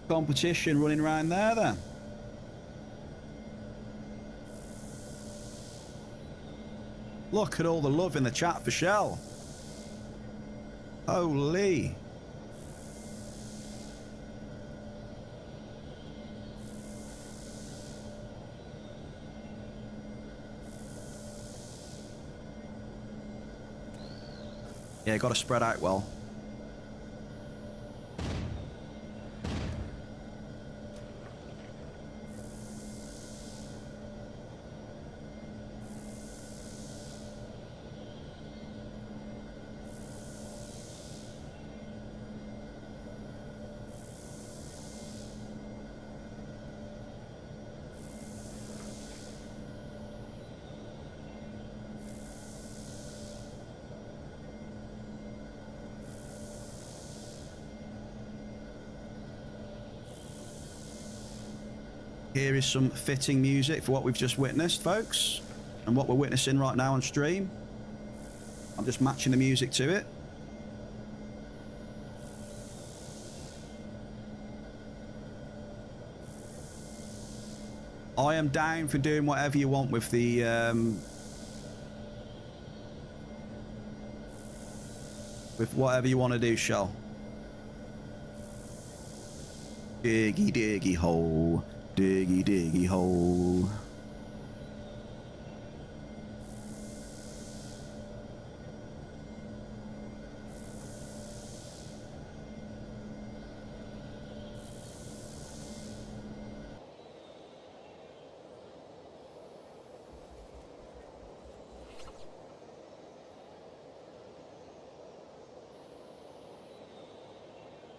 competition running around there then. Look at all the love in the chat for Shell. Holy. Yeah, got to spread out well. Here is some fitting music for what we've just witnessed, folks, and what we're witnessing right now on stream. I'm just matching the music to it. I am down for doing whatever you want with the with whatever you want to do, Shell. Diggy diggy hole. Diggy diggy hole.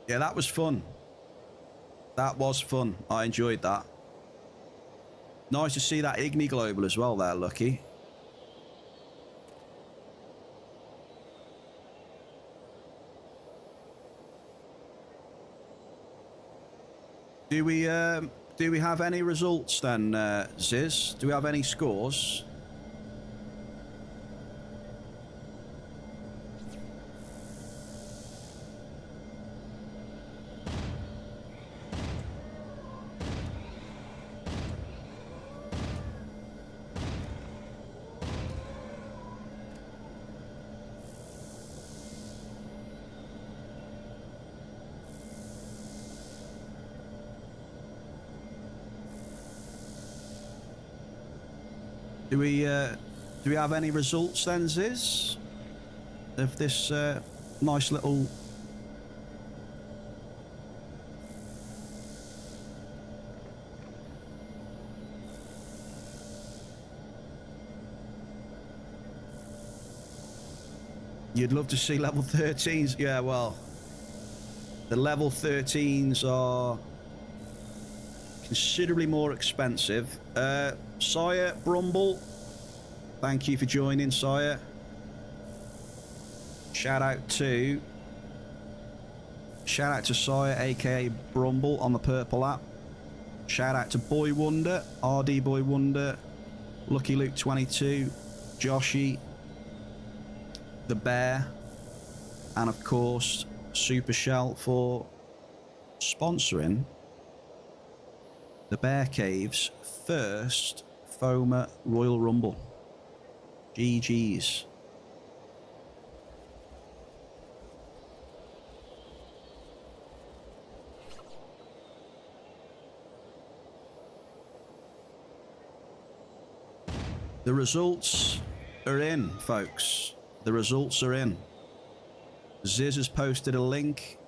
Yeah, that was fun. That was fun. I enjoyed that. Nice to see that Igni Global as well there, Lucky. Do we have any results then, Ziz? Do we have any scores? Do we have any results then, Ziz? Of this nice little... You'd love to see level 13s? Yeah, well, the level 13s are considerably more expensive. Sire Brumble, thank you for joining, Sire. Shout out to Sire, aka Brumble, on the purple app. Shout out to Boy Wonder, RD Boy Wonder, Lucky Luke 22, Joshy, the Bear, and of course Super Shell for sponsoring the Bear Cave's first FOMA Royal Rumble. GG's. The results are in, folks. The results are in. Ziz has posted a link.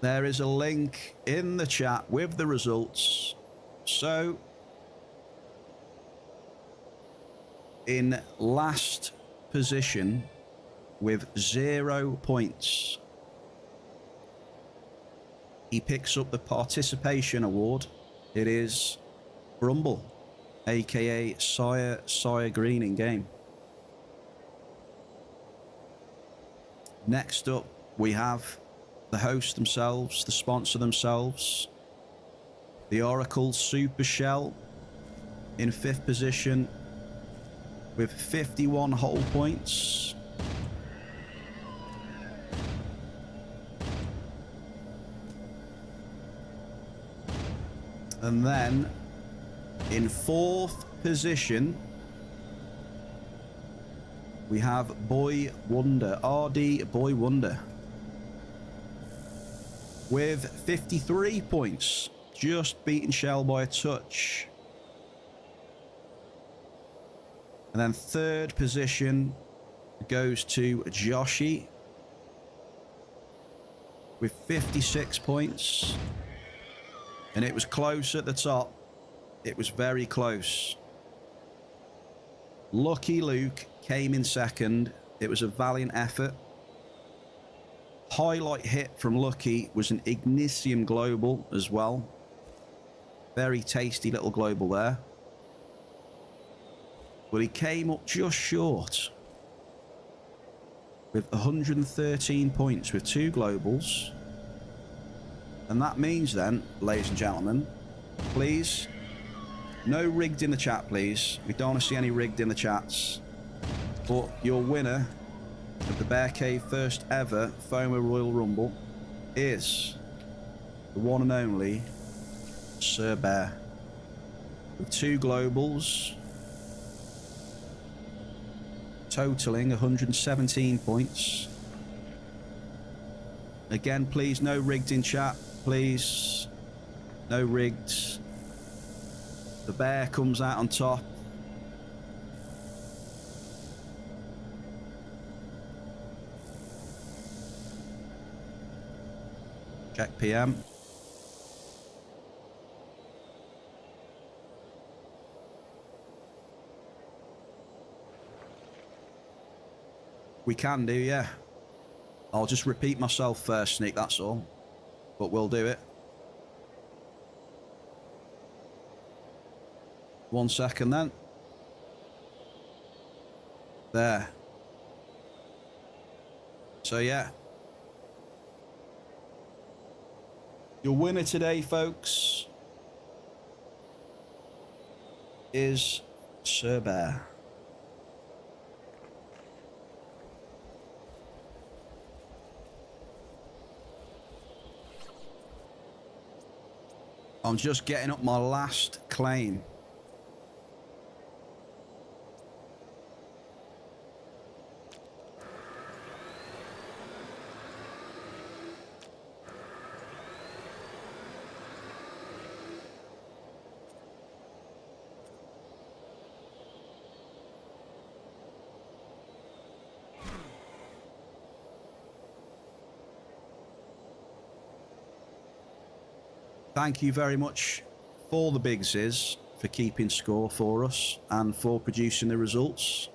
There is a link in the chat with the results. So, in last position with 0 points, he picks up the participation award. It is Brumble, aka Sire Green in game. Next up, we have the host themselves, the sponsor themselves, the Oracle Super Shell in 5th position with 51 whole points. And then in 4th position, we have Boy Wonder, RD Boy Wonder, with 53 points, just beating Shell by a touch. And then 3rd position goes to Joshi with 56 points. And it was close at the top. It was very close. Lucky Luke came in 2nd. It was a valiant effort. Highlight hit from Lucky was an Ignitium Global as well. Very tasty little global there. But he came up just short with 113 points with 2 globals. And that means then, ladies and gentlemen, please, no rigged in the chat, please. We don't want to see any rigged in the chats. But your winner of the Bear Cave first ever FOMO Royal Rumble is the one and only SirBear, with 2 globals, totaling 117 points. Again, please, no rigged in chat, please. No rigged. The bear comes out on top. Check PM. We can do, yeah. I'll just repeat myself first, Sneak, that's all. But we'll do it. 1 second then. There. So, yeah. Your winner today, folks, is SirBear. I'm just getting up my last claim. Thank you very much for the Big Ziz for keeping score for us and for producing the results.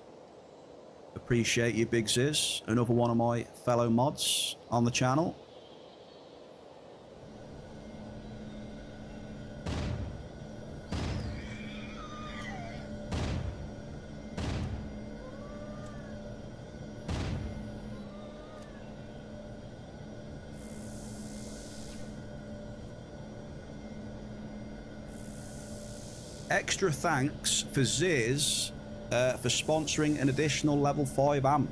Appreciate you, Big Ziz, another one of my fellow mods on the channel. Extra thanks for Ziz for sponsoring an additional level 5 amp.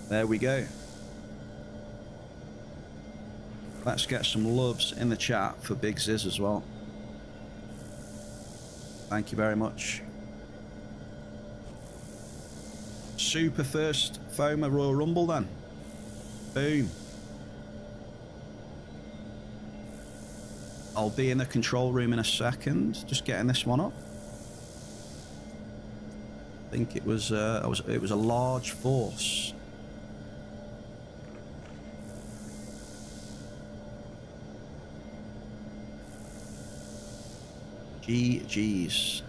There we go. Let's get some loves in the chat for Big Ziz as well. Thank you very much. Super first FOMO Royal Rumble then. Boom. I'll be in the control room in a second. Just getting this one up. I think it was a large force. GG's.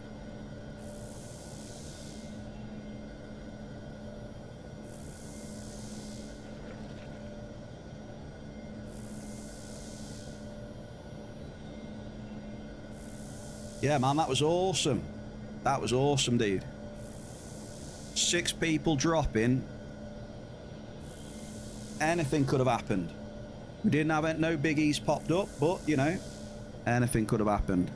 Yeah, man, that was awesome. That was awesome, dude. 6 people dropping. Anything could have happened. We didn't have no biggies popped up, but, you know, anything could have happened.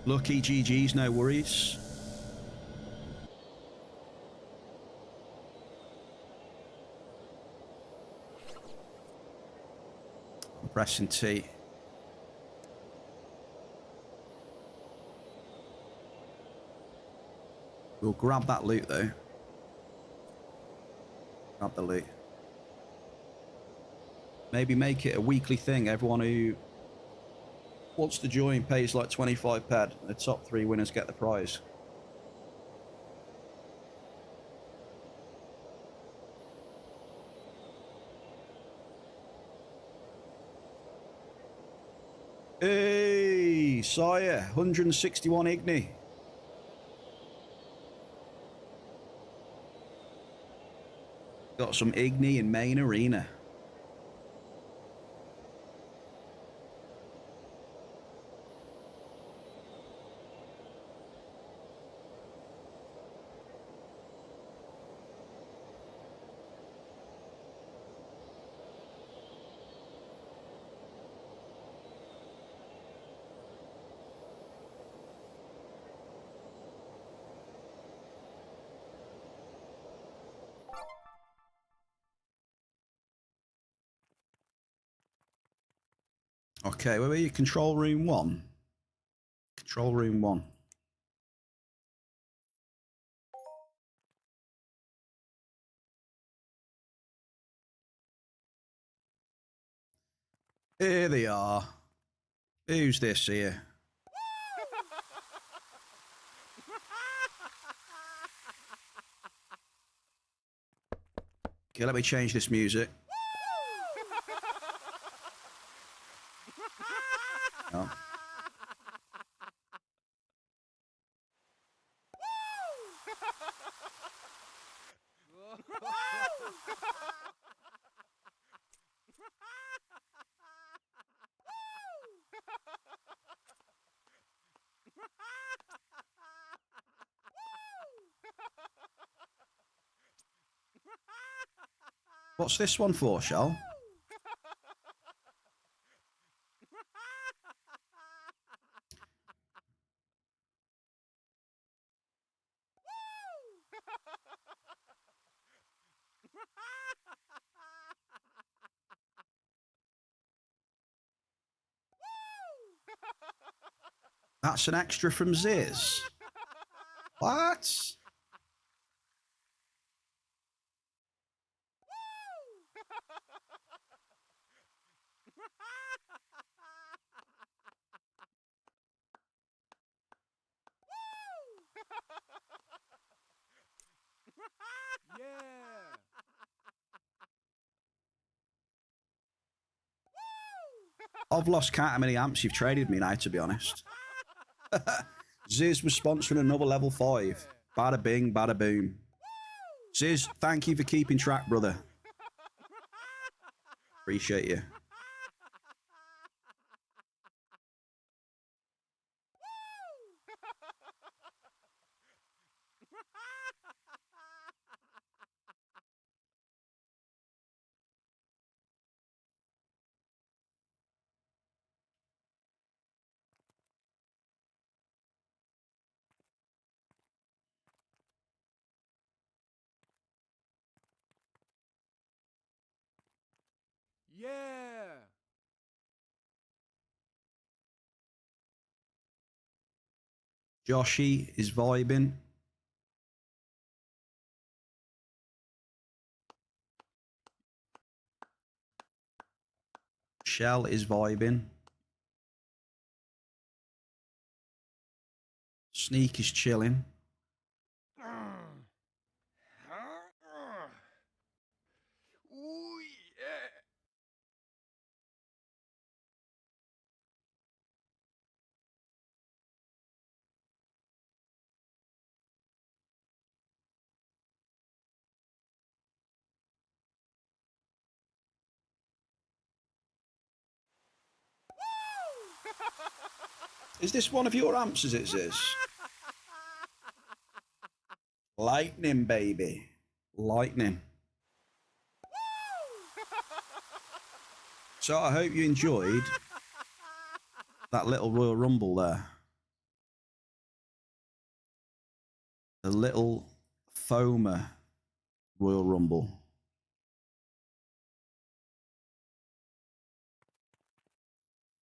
Lucky GG's, no worries. I'm pressing T. We'll grab that loot though. Grab the loot. Maybe make it a weekly thing. Everyone who wants to join pays like 25 pad. The top 3 winners get the prize. Hey, Sire, 161 Igni. Got some Igni in main arena. Okay, where are you? Control room 1. Control room 1. Here they are. Who's this here? Okay, let me change this music. Oh. What's this one for, Shell? That's an extra from Ziz. What? Yeah. I've lost count how many amps you've traded me now, to be honest. Ziz was sponsoring another level 5. Bada bing, bada boom. Ziz, thank you for keeping track, brother. Appreciate you. Yeah. Joshy is vibing. Shell is vibing. Sneak is chilling. Ooh, yeah. Is this one of your amps as it is? Lightning, baby. Lightning. So I hope you enjoyed that little Royal Rumble there. a little foamer Royal Rumble.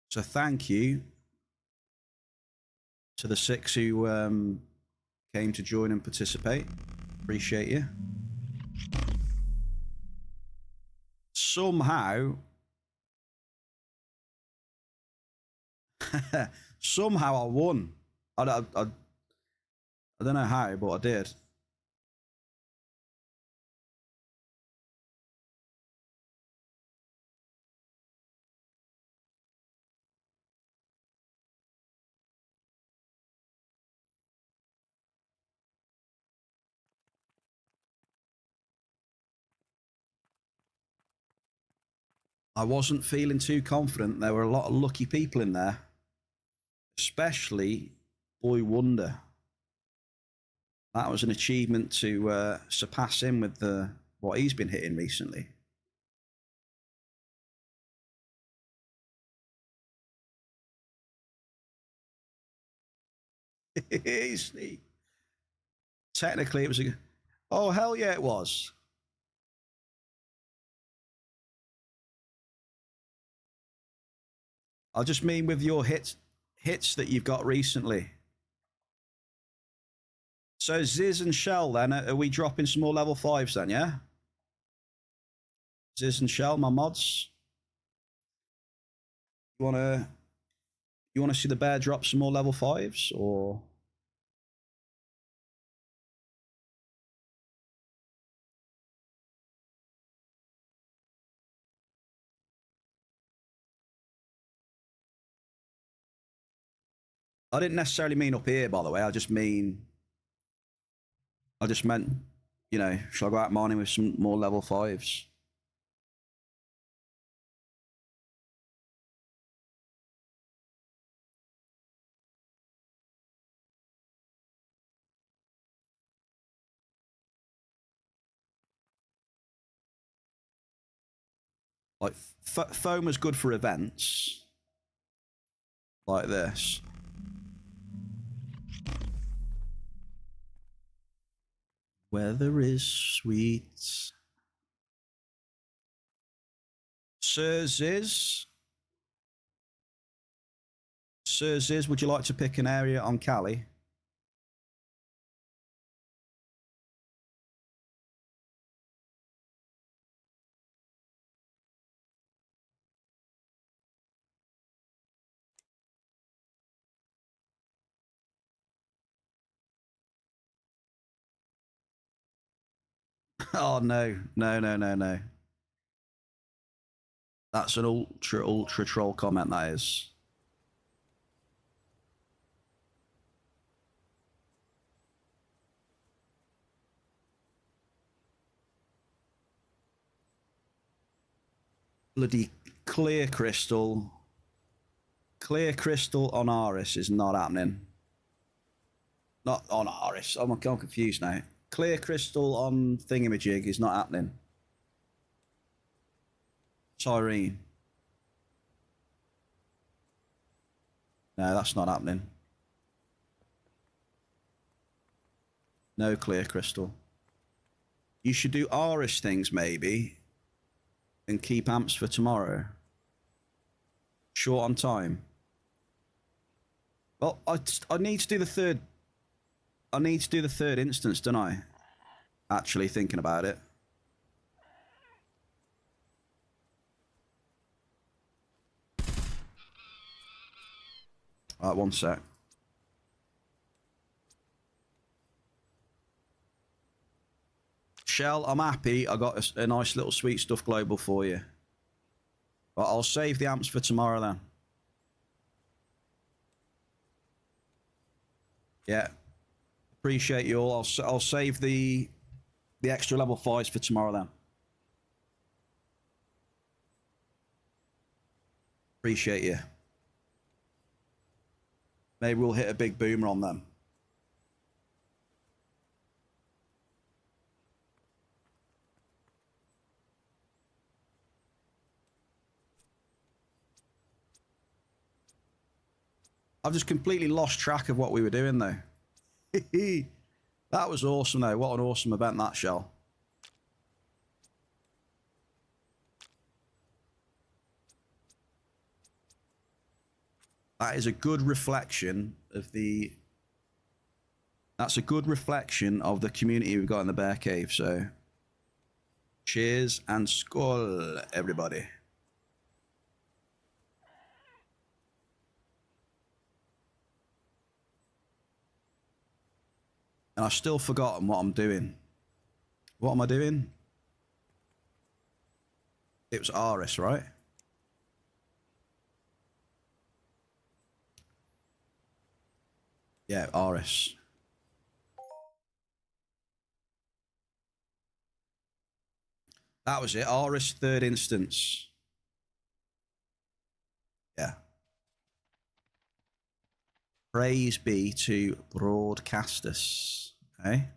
So thank you to the 6 who came to join and participate. Appreciate you. Somehow, somehow I won. I don't know how, but I did. I wasn't feeling too confident. There were a lot of lucky people in there, especially Boy Wonder. That was an achievement to surpass him with what he's been hitting recently. Technically, it was a... Oh, hell yeah, it was. I just mean with your hits that you've got recently. So Ziz and Shell, then, are we dropping some more level 5s then, yeah? Ziz and Shell, my mods. You wanna see the bear drop some more level 5s, or? I didn't necessarily mean up here, by the way. I just meant, you know, shall I go out mining with some more level 5s? Like, foam is good for events like this. Weather is sweet. Sirs, would you like to pick an area on Cali? Oh, no. That's an ultra troll comment, that is. Bloody clear crystal. Clear crystal on Aris is not happening. Not on Aris. I'm confused now. Clear crystal on Thingamajig is not happening. Cyrene. No, that's not happening. No clear crystal. You should do Aris things, maybe, and keep amps for tomorrow. Short on time. Well, I need to do the third... I need to do the third instance, don't I? Actually thinking about it. Alright, one sec. Shell, I'm happy. I got a nice little sweet stuff global for you. But I'll save the amps for tomorrow then. Yeah. Appreciate you all. I'll save the extra level 5s for tomorrow then. Appreciate you. Maybe we'll hit a big boomer on them. I've just completely lost track of what we were doing though. That was awesome, though. What an awesome event, that, Shell. That is a good reflection of the... That's a good reflection of the community we've got in the Bear Cave, so... Cheers and skål, everybody. And I've still forgotten what I'm doing. What am I doing? It was Aris, right? Yeah, Aris. That was it. Aris, third instance. Yeah. Praise be to broadcasters. Okay.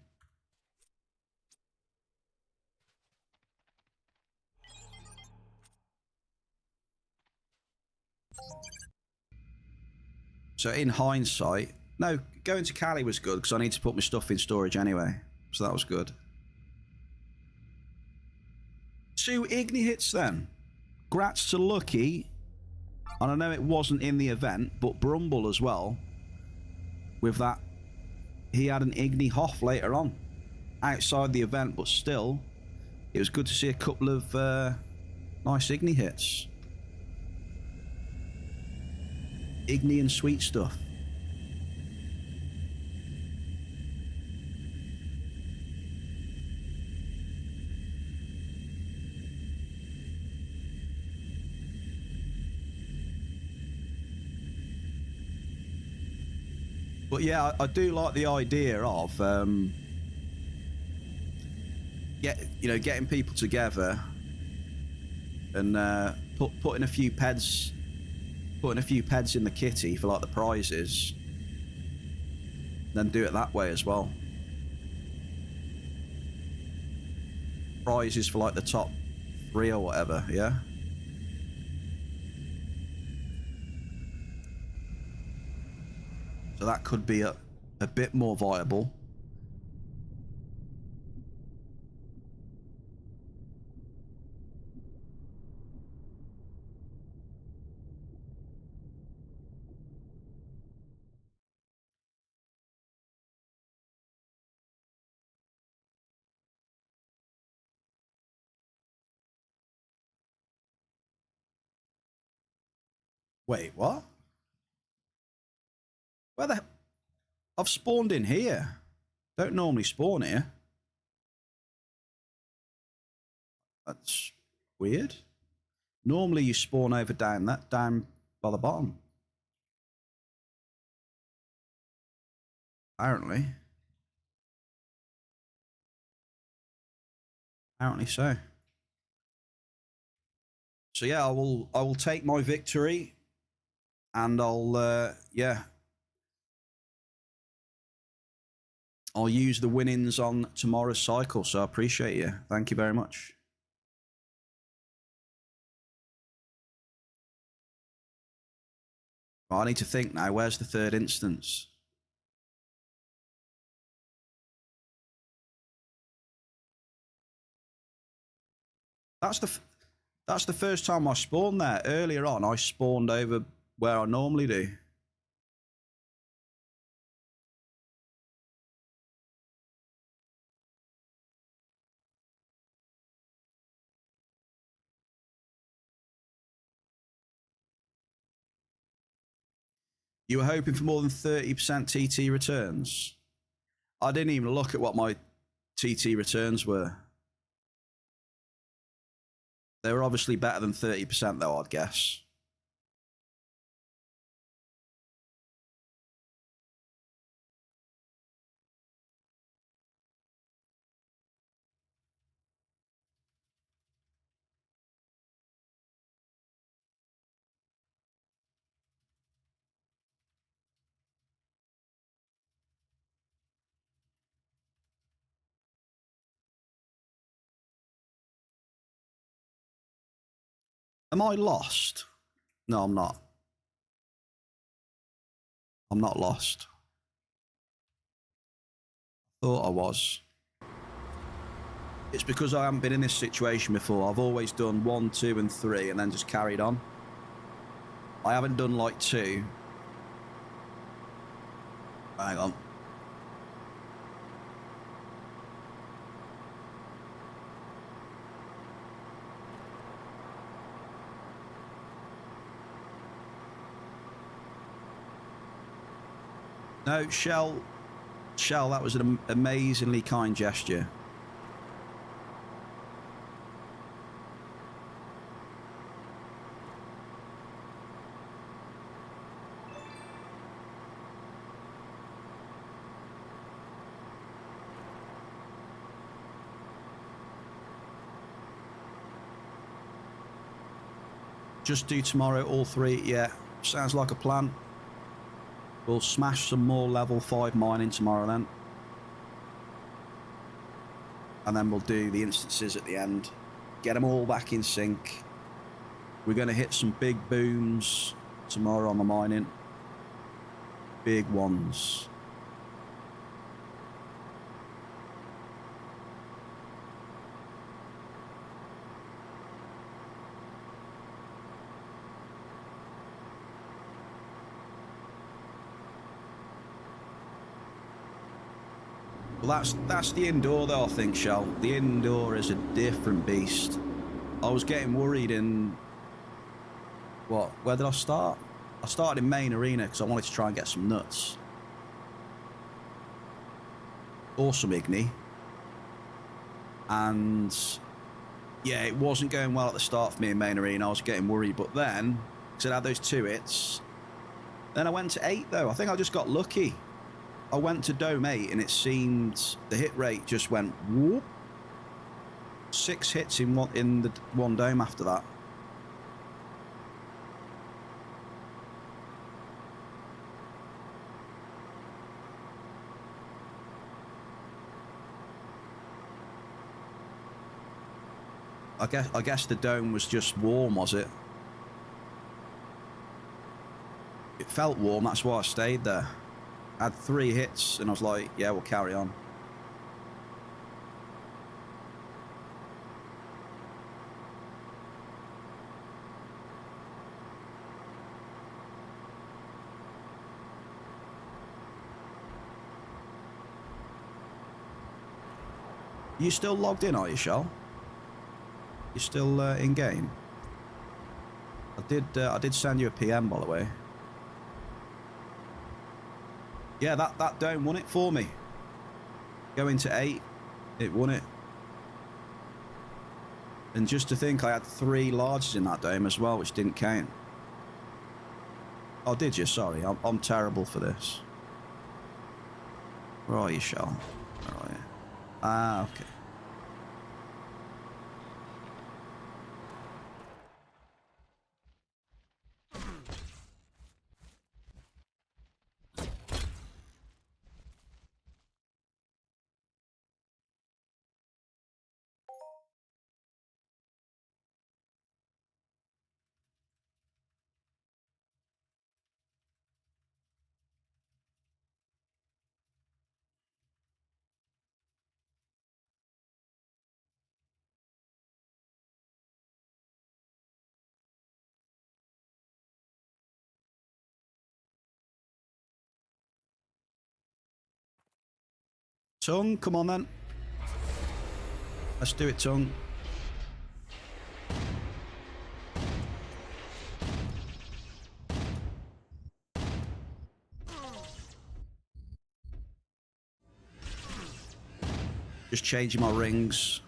So in hindsight, no, going to Cali was good because I need to put my stuff in storage anyway. So that was good. 2 Igni hits then. Grats to Lucky. And I know it wasn't in the event, but Brumble as well. With that, he had an Igni Hoff later on. Outside the event, but still, it was good to see a couple of nice Igni hits. Igni and sweet stuff. But yeah, I do like the idea of getting people together and putting a few peds in the kitty for like the prizes, then do it that way as well. Prizes for like the top 3 or whatever, yeah. So that could be a bit more viable. Wait, what? Where the... I've spawned in here. Don't normally spawn here. That's weird. Normally you spawn over down by the bottom. Apparently. Apparently so. So yeah, I will take my victory, and I'll use the winnings on tomorrow's cycle. So I appreciate you. Thank you very much. Well, I need to think now. Where's the third instance? That's the first time I spawned there. Earlier on, I spawned over where I normally do. You were hoping for more than 30% TT returns? I didn't even look at what my TT returns were. They were obviously better than 30% though, I'd guess. Am I lost? No, I'm not. I'm not lost. Thought I was. It's because I haven't been in this situation before. I've always done 1, 2, and 3 and then just carried on. I haven't done like 2. Hang on. No, Shell, that was an amazingly kind gesture. Just do tomorrow, all 3, yeah. Sounds like a plan. We'll smash some more level 5 mining tomorrow then. And then we'll do the instances at the end. Get them all back in sync. We're going to hit some big booms tomorrow on the mining. Big ones. Well, that's the indoor though, I think, Shell. The indoor is a different beast. I was getting worried in... What? Where did I start? I started in main arena because I wanted to try and get some nuts. Awesome Igni. And... yeah, it wasn't going well at the start for me in main arena. I was getting worried. But then, because I had those 2 hits, then I went to 8 though. I think I just got lucky. I went to Dome 8 and it seemed the hit rate just went whoop. 6 hits in the one dome after that. I guess the dome was just warm, was it? It felt warm, that's why I stayed there. I had 3 hits and I was like, yeah, we'll carry on. You still logged in, are you, Shell? You still in game? I did send you a PM, by the way. Yeah, that dome won it for me. Going to 8, it won it. And just to think, I had 3 larges in that dome as well, which didn't count. Oh, did you? Sorry, I'm terrible for this. Where are you, Shell? Where are you? Ah, okay. Tongue, come on then. Let's do it, Tongue. Just changing my rings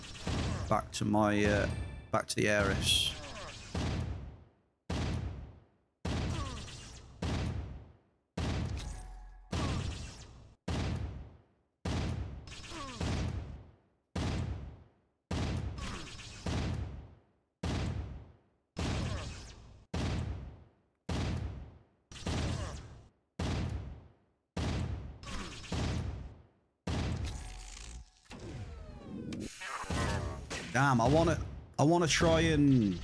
back to my back to the Ares. Damn, I wanna try and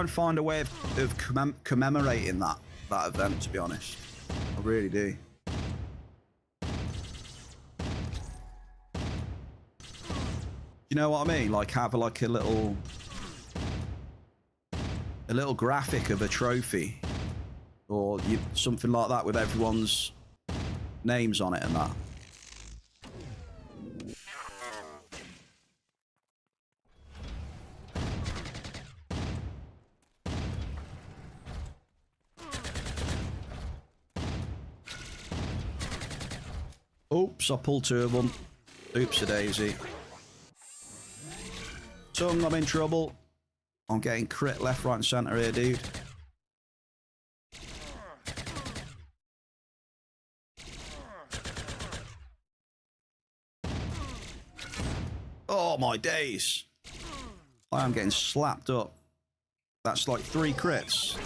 find a way of commemorating that event, to be honest. I really do. You know what I mean? Like have like a little graphic of a trophy, or something like that with everyone's names on it and that. Oops, I pulled 2 of them. Oops-a-daisy. Tongue, I'm in trouble. I'm getting crit left, right, and centre here, dude. Oh, my days. I am getting slapped up. That's like 3 crits.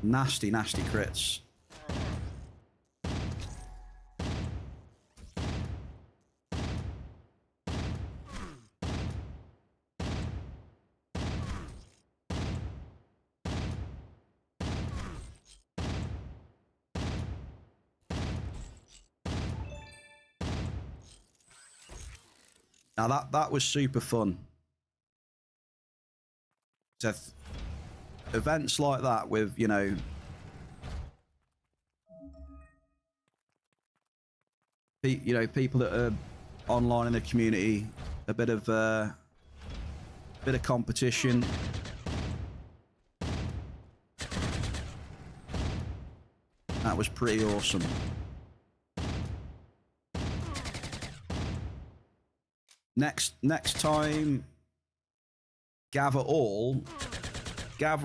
Nasty, nasty crits. Now that was super fun. So events like that with, you know, people that are online in the community, a bit of competition. That was pretty awesome. Next time, gather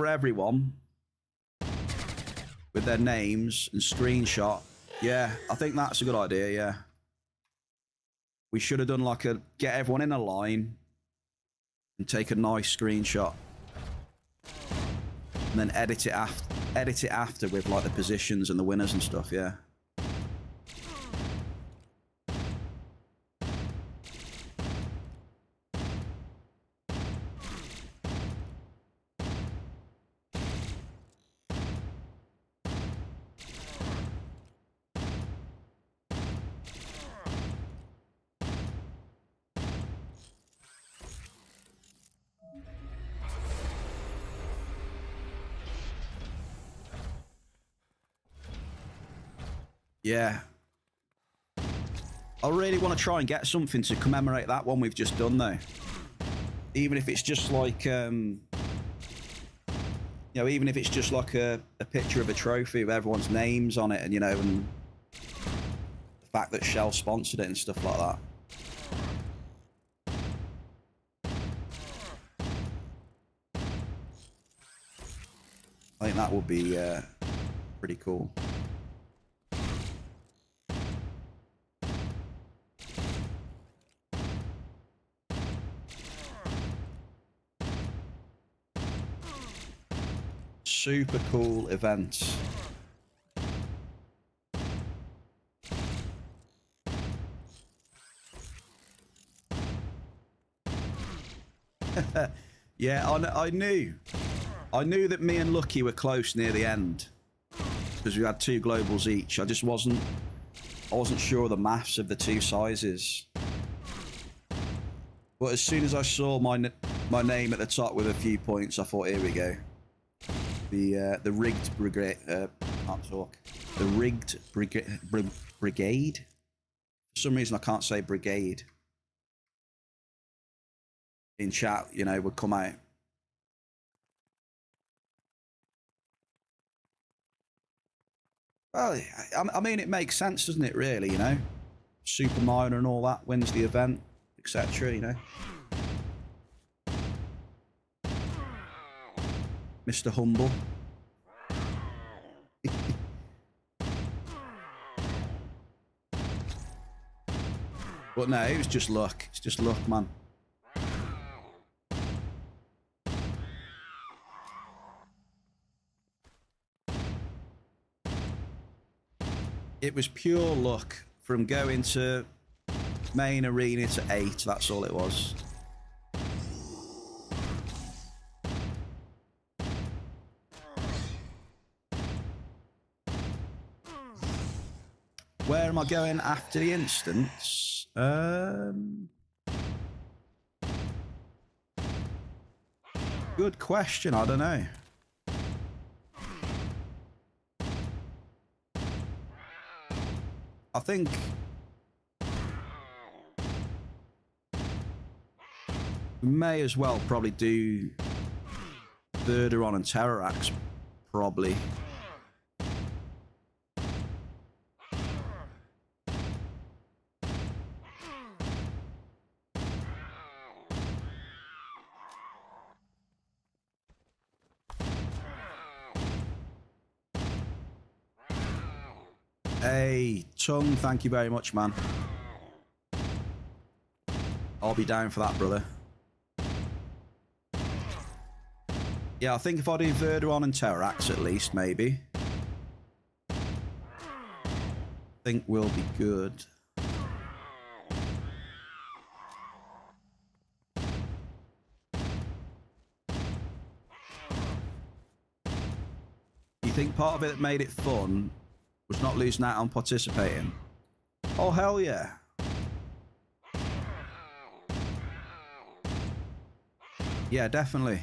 everyone with their names and screenshot. Yeah, I think that's a good idea, yeah. We should have done like get everyone in a line and take a nice screenshot. And then edit it after with like the positions and the winners and stuff, yeah. Yeah. I really want to try and get something to commemorate that one we've just done, though. Even if it's just like, you know, even if it's just like a picture of a trophy with everyone's names on it, and, you know, and the fact that Shell sponsored it and stuff like that. I think that would be pretty cool. Super cool event. Yeah, I knew that me and Lucky were close near the end because we had 2 globals each. I just wasn't sure of the maths of the 2 sizes. But as soon as I saw my name at the top with a few points, I thought, here we go. The rigged brigade. Can't talk. The rigged brigade. For some reason, I can't say brigade. In chat, you know, would come out. Well, I mean, it makes sense, doesn't it? Really, you know, super minor and all that wins the event, etc. You know. Mr. Humble. But no, it was just luck. It's just luck, man. It was pure luck from going to Main arena to 8. That's all it was. Where am I going after the instance? Good question. I don't know. I think we may as well probably do Verderon and Terrarax, probably. Hey, Tung, thank you very much, man. I'll be down for that, brother. Yeah, I think if I do Verderon and Terrarax at least, maybe. I think we'll be good. You think part of it that made it fun was not losing out on participating? Oh, hell yeah. Yeah, definitely.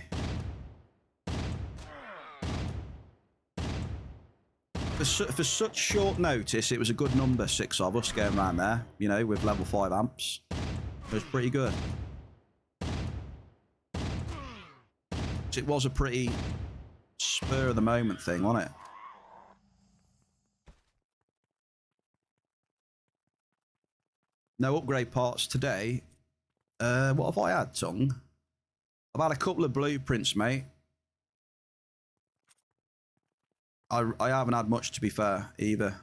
For such short notice, it was a good number, 6 of us going around there, you know, with level 5 amps. It was pretty good. It was a pretty spur of the moment thing, wasn't it? No upgrade parts today. What have I had, Tung? I've had a couple of blueprints, mate. I haven't had much, to be fair, either.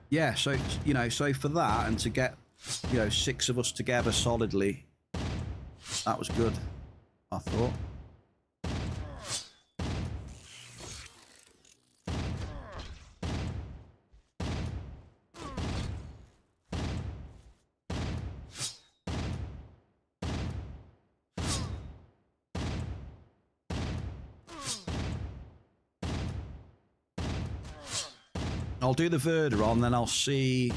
Yeah, so, you know, so for that and to get, you know, 6 of us together solidly, that was good, I thought. I'll do the Verderon, then I'll see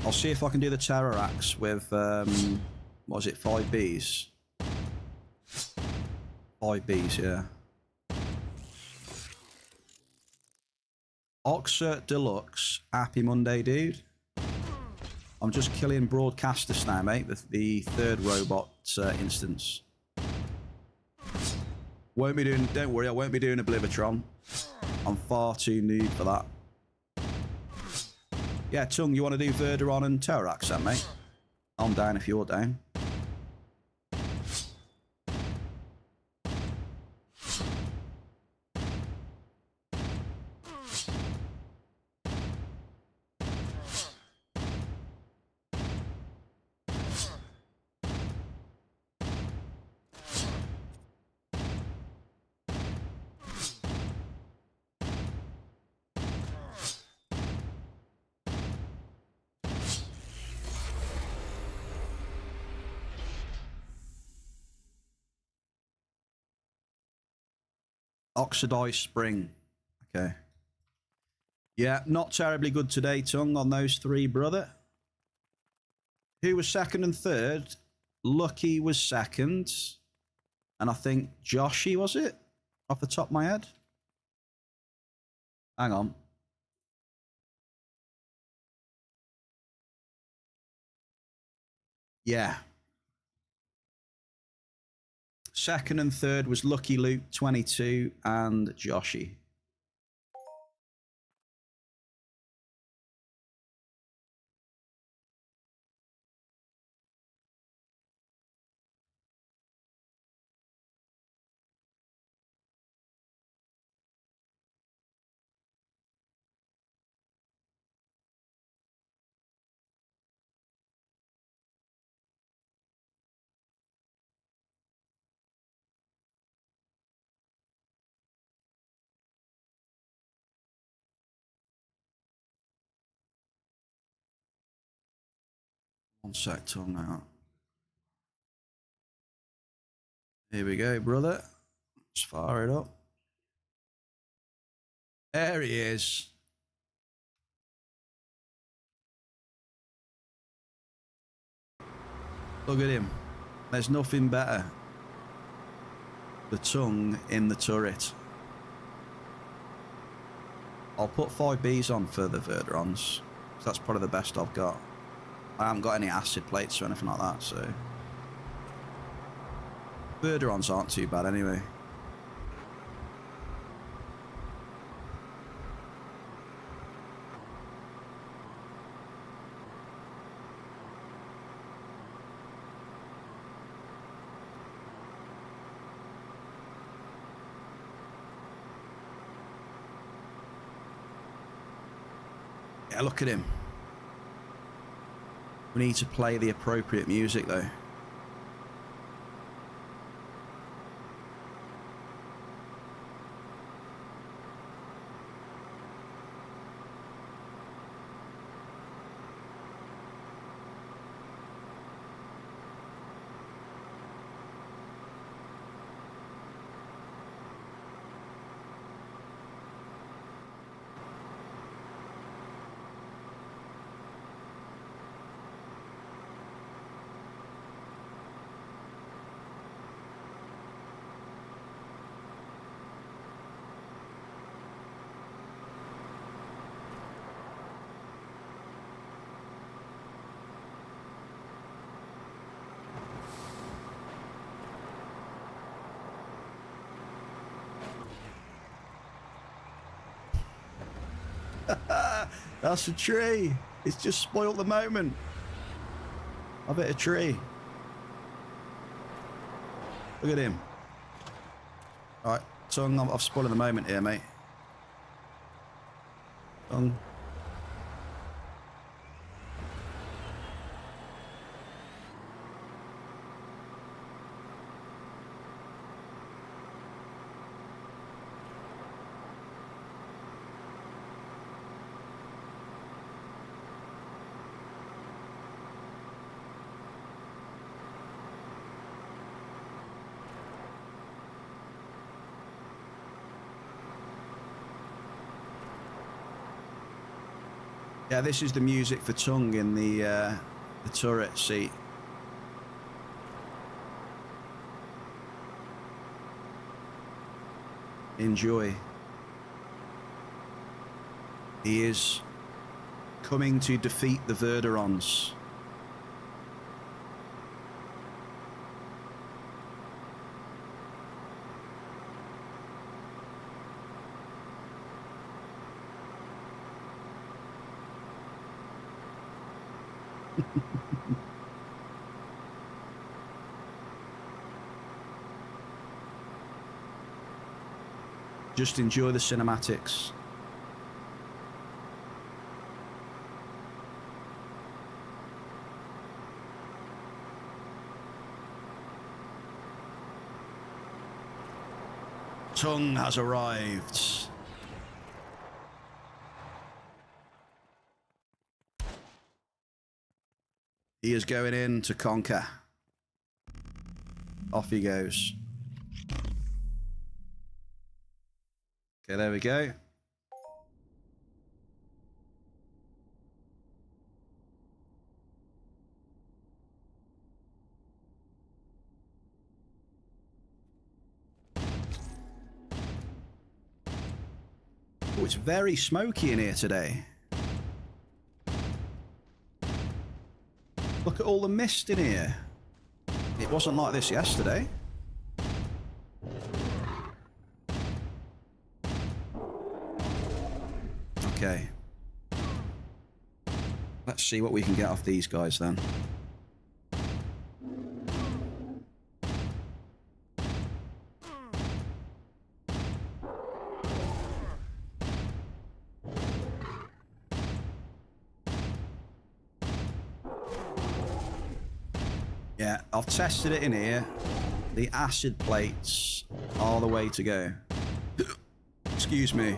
if I can do the Terrarax with, what was it, 5Bs? 5Bs, yeah. Oxert Deluxe, happy Monday, dude. I'm just killing broadcasters now, mate, the third robot instance. Won't be doing, don't worry, I won't be doing Oblivitron. I'm far too noob for that. Yeah, Tung, you want to do Verderon and Terrarax then, mate? I'm down if you're down. Oxidized Spring. Okay. Yeah, not terribly good today, Tung, on those 3, brother. Who was second and third? Lucky was second. And I think Joshy, was it? Off the top of my head. Hang on. Yeah. Second and third was Lucky Luke, 22, and Joshy. One sec, tongue out. Here we go, brother. Let's fire it up. There he is. Look at him. There's nothing better. The tongue in the turret. I'll put 5Bs on for the Verderons. That's probably the best I've got. I haven't got any acid plates or anything like that, so... Verderons aren't too bad anyway. Yeah, look at him. We need to play the appropriate music though. That's a tree. It's just spoiled the moment. I've hit a tree. Look at him. Alright, tongue, I've spoiled the moment here, mate. Tongue. Yeah, this is the music for tongue in the turret seat. Enjoy. He is coming to defeat the Verderons. Just enjoy the cinematics. Tongue has arrived. He is going in to conquer. Off he goes. Okay, there we go. Oh, it's very smoky in here today. Look at all the mist in here. It wasn't like this yesterday. Okay. Let's see what we can get off these guys then. Yeah, I've tested it in here. The acid plates are the way to go. Excuse me.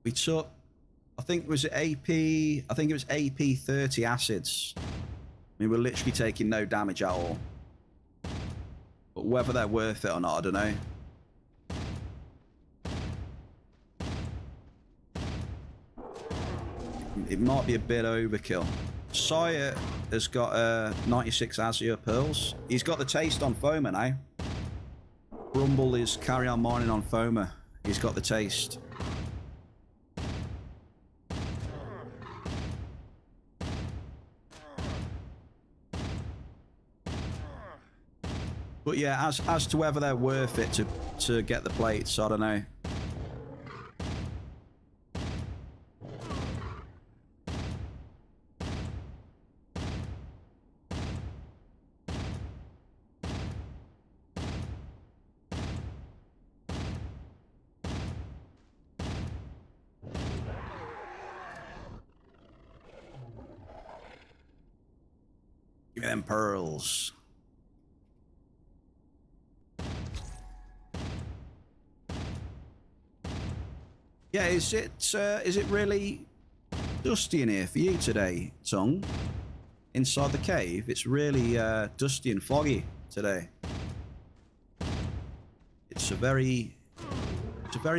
We took, I think was it AP, I think it was AP 30 acids. I mean, we're literally taking no damage at all. But whether they're worth it or not, I don't know. It might be a bit overkill. Sire has got 96 Azure Pearls. He's got the taste on Foma now. Rumble is carry on mining on Foma. He's got the taste. But yeah, as to whether they're worth it to get the plates, I don't know. Give me them pearls. Yeah, is it really dusty in here for you today, Tongue? Inside the cave, it's really dusty and foggy today. It's a very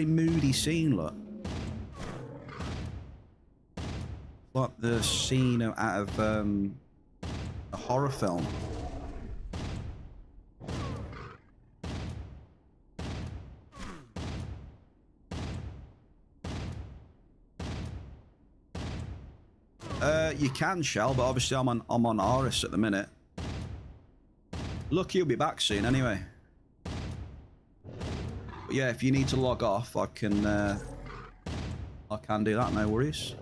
moody scene, look. Like the scene out of a horror film. You can, Shell, but obviously I'm on Aris at the minute. Look, he'll be back soon anyway. But yeah, if you need to log off, I can do that, no worries.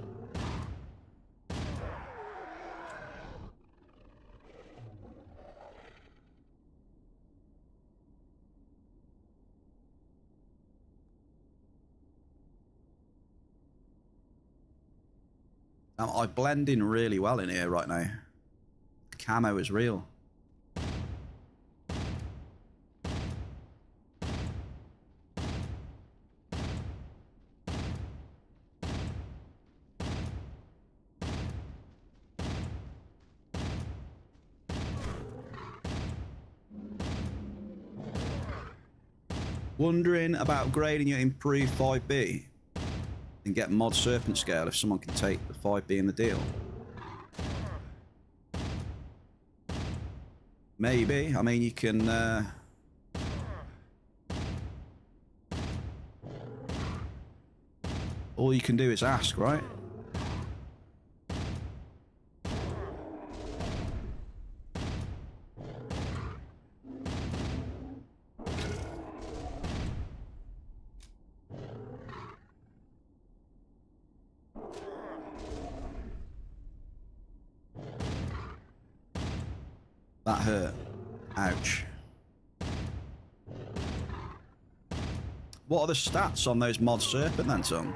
I blend in really well in here right now. The camo is real. Wondering about upgrading your improved 5B and get mod serpent scale if someone can take the 5B in the deal. Maybe. I mean, you can all you can do is ask, right? That hurt. Ouch. What are the stats on those mod serpent then, Tom?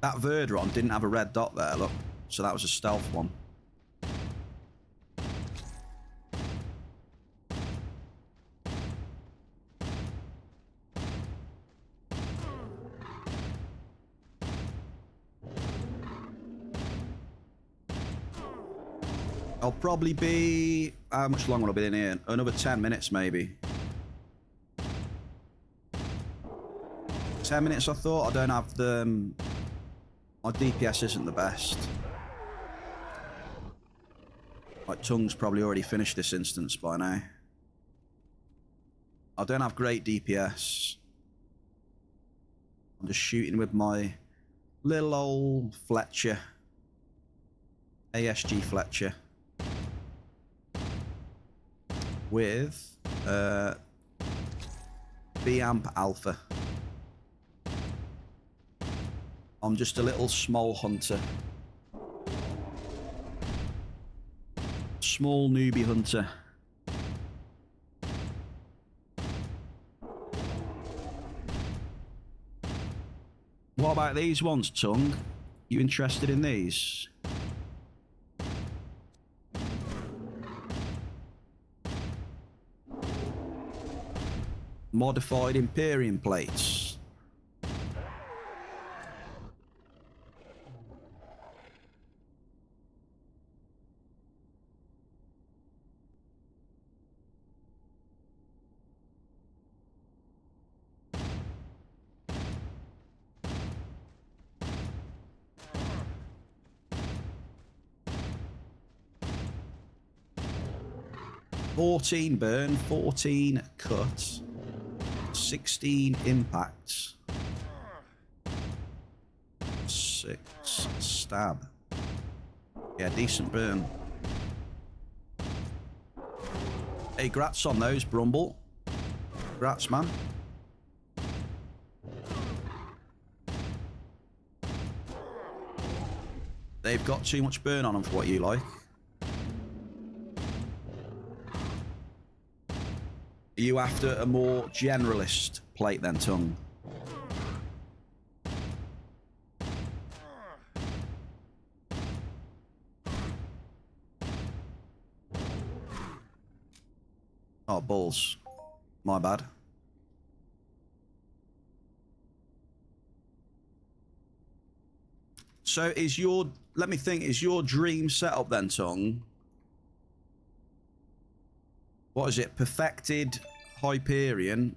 That Verdron didn't have a red dot there, look. So that was a stealth one. I'll probably be... How much longer will I be in here? Another 10 minutes, maybe. 10 minutes, I thought. I don't have the... my DPS isn't the best. Like, Tongue's probably already finished this instance by now. I don't have great DPS. I'm just shooting with my little old Fletcher. ASG Fletcher. With B-Amp Alpha. I'm just a little small hunter. Small newbie hunter. What about these ones, Tongue? You interested in these? Modified Imperium plates. $14 burn, 14 cut, 16 impacts, 6 stab. Yeah, decent burn. Hey, grats on those, Brumble. Grats, man. They've got too much burn on them for what you like. Are you after a more generalist plate then, Tongue? Oh, balls. My bad. So is your... Let me think. Is your dream setup then, Tongue? What is it? Perfected Hyperion.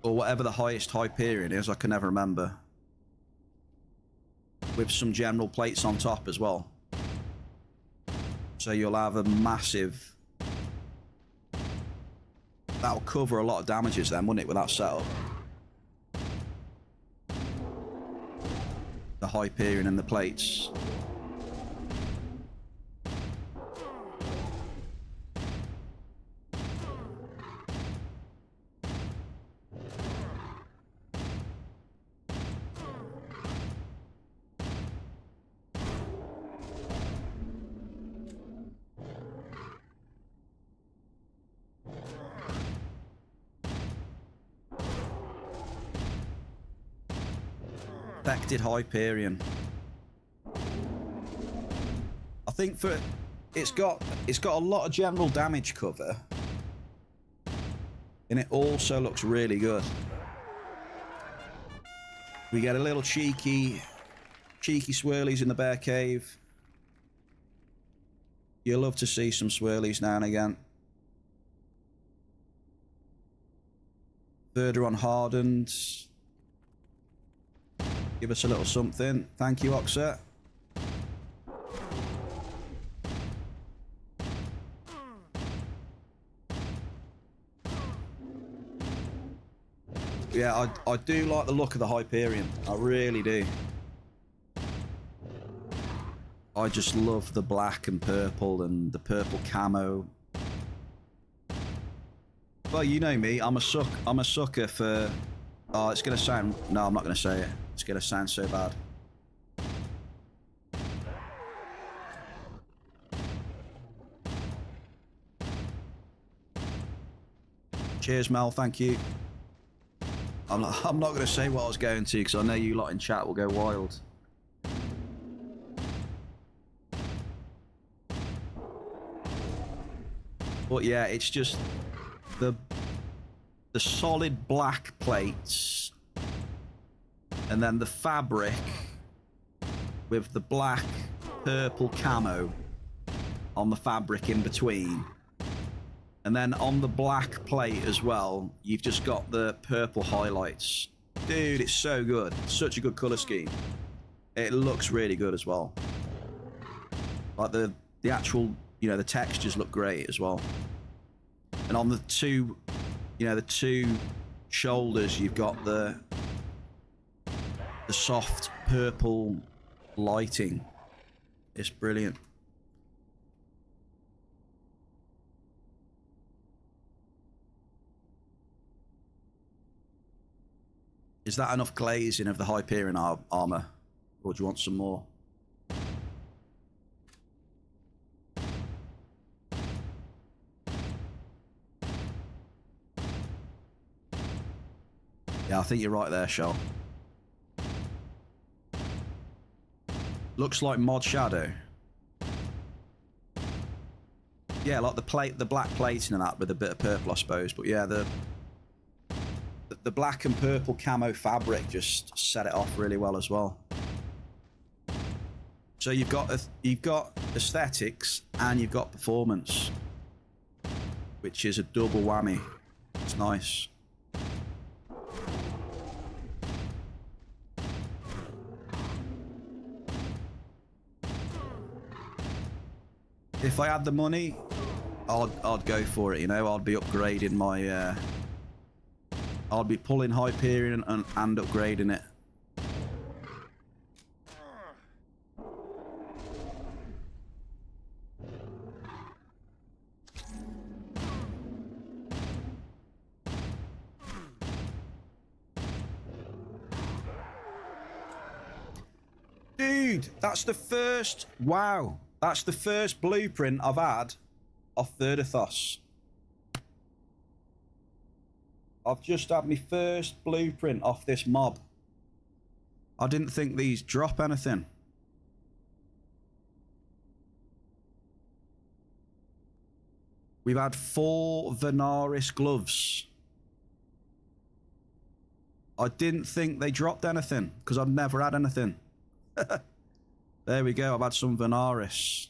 Or whatever the highest Hyperion is. I can never remember. With some general plates on top as well. So you'll have a massive... That'll cover a lot of damages then, wouldn't it, with that setup? The Hyperion and the plates. Perfected Hyperion. I think for it's got a lot of general damage cover, and it also looks really good. We get a little cheeky swirlies in the bear cave. You'll love to see some swirlies now and again. Further on hardened. Give us a little something. Thank you, Oxer. Yeah, I do like the look of the Hyperion. I really do. I just love the black and purple and the purple camo. Well, you know me. I'm a sucker for... Oh, it's going to sound... No, I'm not going to say it. It's going to sound so bad. Cheers, Mel. Thank you. I'm not going to say what I was going to because I know you lot in chat will go wild. But yeah, it's just the solid black plates and then the fabric with the black purple camo on the fabric in between, and then on the black plate as well you've just got the purple highlights. Dude, it's so good. Such a good color scheme. It looks really good as well. Like the actual, you know, the textures look great as well. And on the two, you know, the two shoulders, you've got the soft purple lighting. It's brilliant. Is that enough glazing of the Hyperion armor, or do you want some more? Yeah, I think you're right there, Shell. Looks like mod shadow. Yeah, like the black plating and that with a bit of purple, I suppose. But yeah, the black and purple camo fabric just set it off really well as well. So you've got aesthetics and you've got performance, which is a double whammy. It's nice. If I had the money, I'd go for it. You know, I'd be upgrading my. I'd be pulling Hyperion and upgrading it. Dude, that's the first. Wow, that's the first blueprint I've had off Verdathos. I've just had my first blueprint off this mob. I didn't think these drop anything. We've had 4 Venaris gloves. I didn't think they dropped anything because I've never had anything. There we go. I've had some Venaris.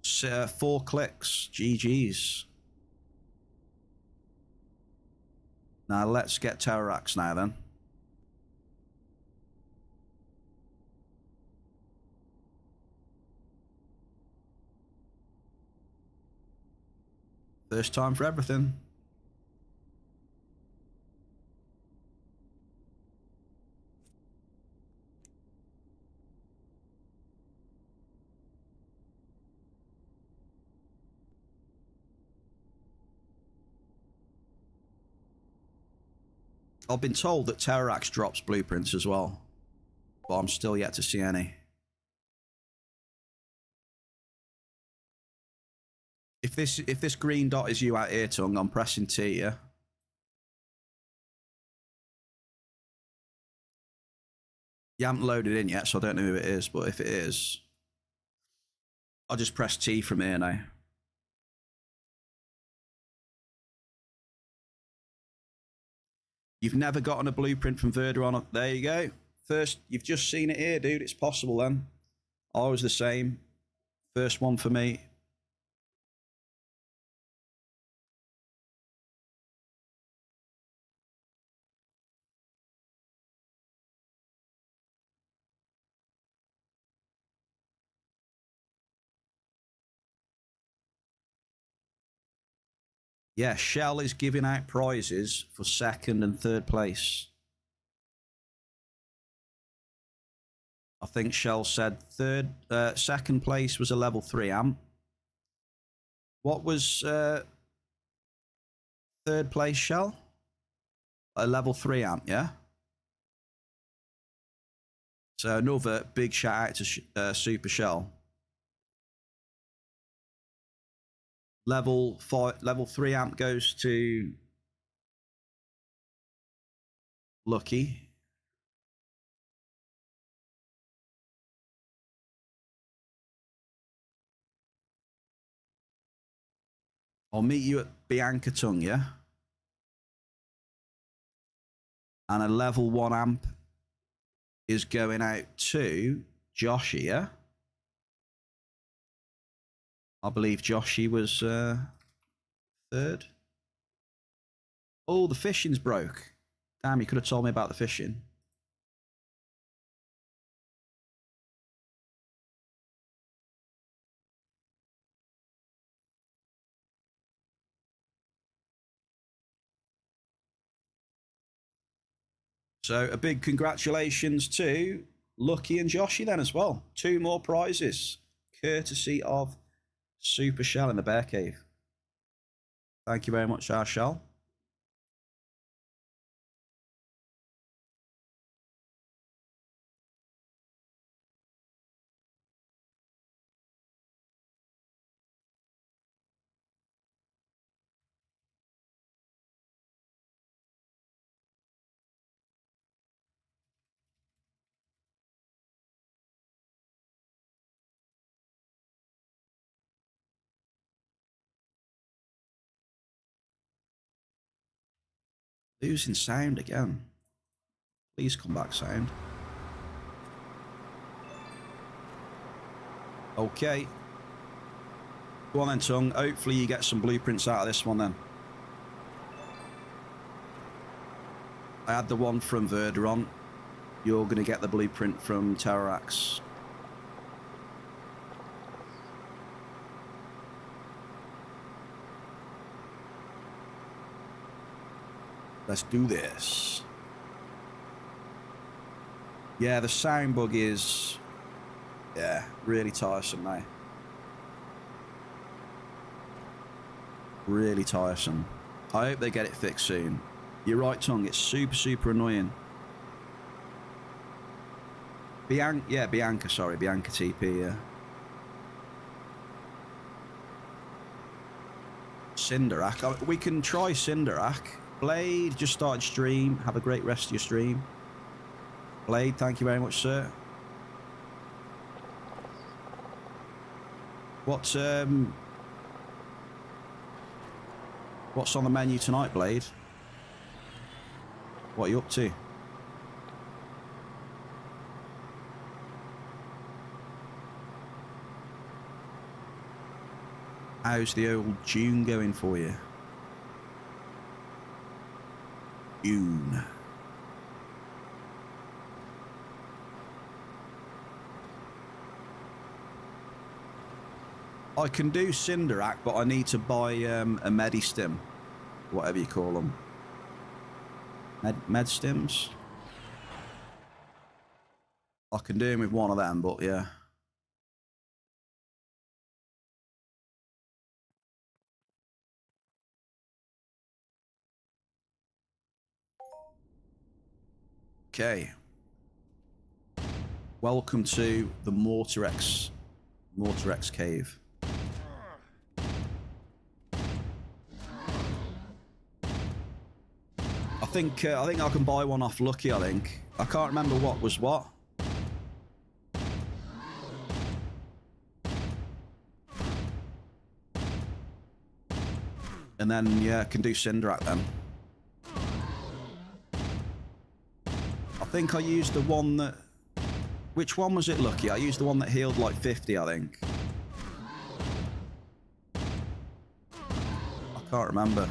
So, 4 clicks. GG's. Now let's get Terrarax now then. First time for everything. I've been told that Terrarax drops blueprints as well, but I'm still yet to see any. If this green dot is you out here, Tongue, I'm pressing T, yeah? You haven't loaded in yet, so I don't know who it is, but if it is, I'll just press T from here now. You've never gotten a blueprint from Verda on it. There you go. First, you've just seen it here, dude. It's possible then. I was the same. First one for me. Yeah, Shell is giving out prizes for 2nd and 3rd place. I think Shell said 2nd place was a level 3 amp. What was 3rd place, Shell? A level 3 amp, yeah? So another big shout out to Super Shell. Level 3 amp goes to Lucky. I'll meet you at Bianca Tongue, yeah? And a level 1 amp is going out to Joshy, yeah? I believe Joshy was 3rd. Oh, the fishing's broke. Damn, you could have told me about the fishing. So a big congratulations to Lucky and Joshy then as well. 2 more prizes, courtesy of Super Shell in the Bear Cave. Thank you very much, our Shell. Losing sound again. Please come back, sound. Okay. Go on then, Tongue. Hopefully you get some blueprints out of this one then. I had the one from Verderon. You're going to get the blueprint from Terrarax. Let's do this. Yeah, the sound bug is... yeah, really tiresome now. Really tiresome. I hope they get it fixed soon. You're right, Tongue. It's super, super annoying. Bianca, sorry. Bianca TP, yeah. Cinderak. We can try Cinderak. Blade, just started stream. Have a great rest of your stream. Blade, thank you very much, sir. What's on the menu tonight, Blade? What are you up to? How's the old June going for you? June. I can do Cinderak, but I need to buy a Medistim, whatever you call them. Medstims? I can do them with one of them, but yeah. Okay. Welcome to the Mortarex cave. I think I can buy one off Lucky, I think. I can't remember what was what. And then, yeah, I can do Cinderak then. I think I used the one that... which one was it, Lucky? I used the one that healed like 50, I think. I can't remember.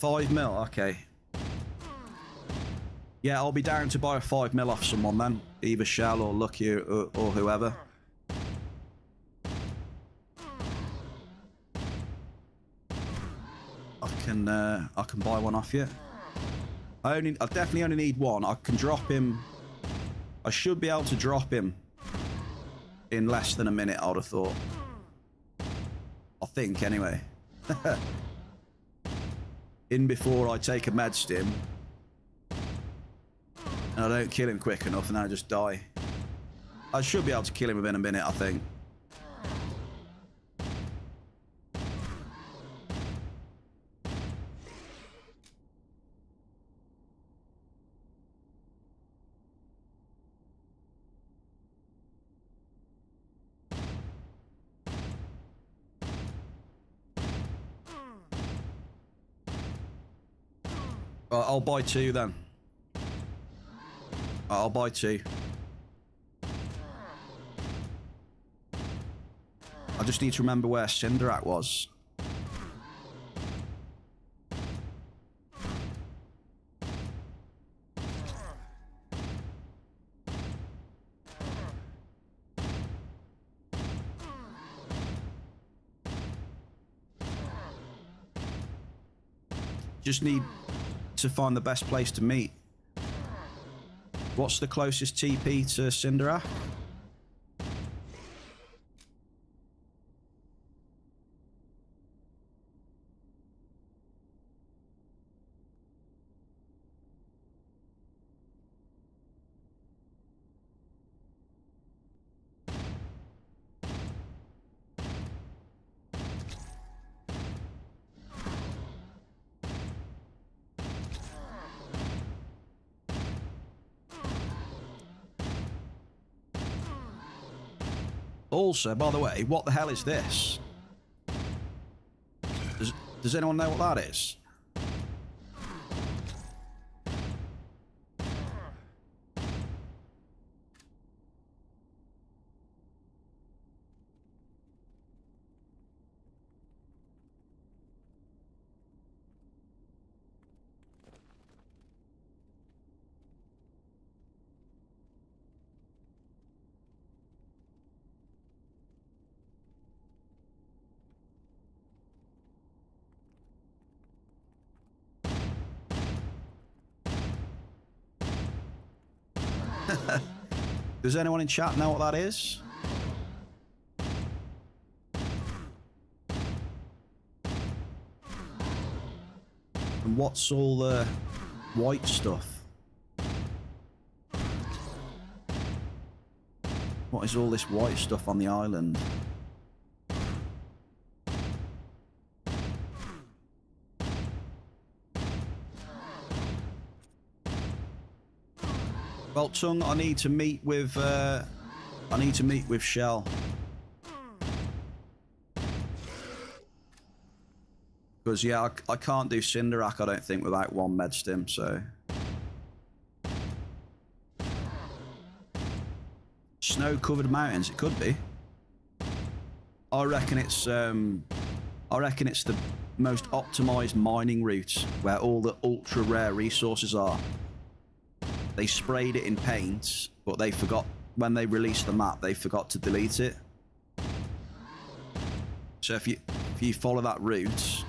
$5 mil, okay. Yeah, I'll be down to buy a 5 mil off someone then. Either Shell or Lucky or whoever. I can buy one off you. I definitely only need one. I can drop him. I should be able to drop him in less than a minute, I would have thought. I think, anyway. In before I take a med stim. And I don't kill him quick enough and then I just die. I should be able to kill him within a minute, I think. I'll buy 2 then. I'll buy 2. I just need to remember where Cinderak was. Just need to find the best place to meet. What's the closest TP to Cinderak? Also, by the way, what the hell is this? Does anyone know what that is? Does anyone in chat know what that is? And what's all the white stuff? What is all this white stuff on the island? Well, Tung, I need to meet with Shell. Because, yeah, I can't do Cinderac, I don't think, without one med stim, so... Snow-covered mountains, it could be. I reckon it's the most optimized mining route where all the ultra-rare resources are. They sprayed it in paint, but they forgot, when they released the map, they forgot to delete it. So if you follow that route,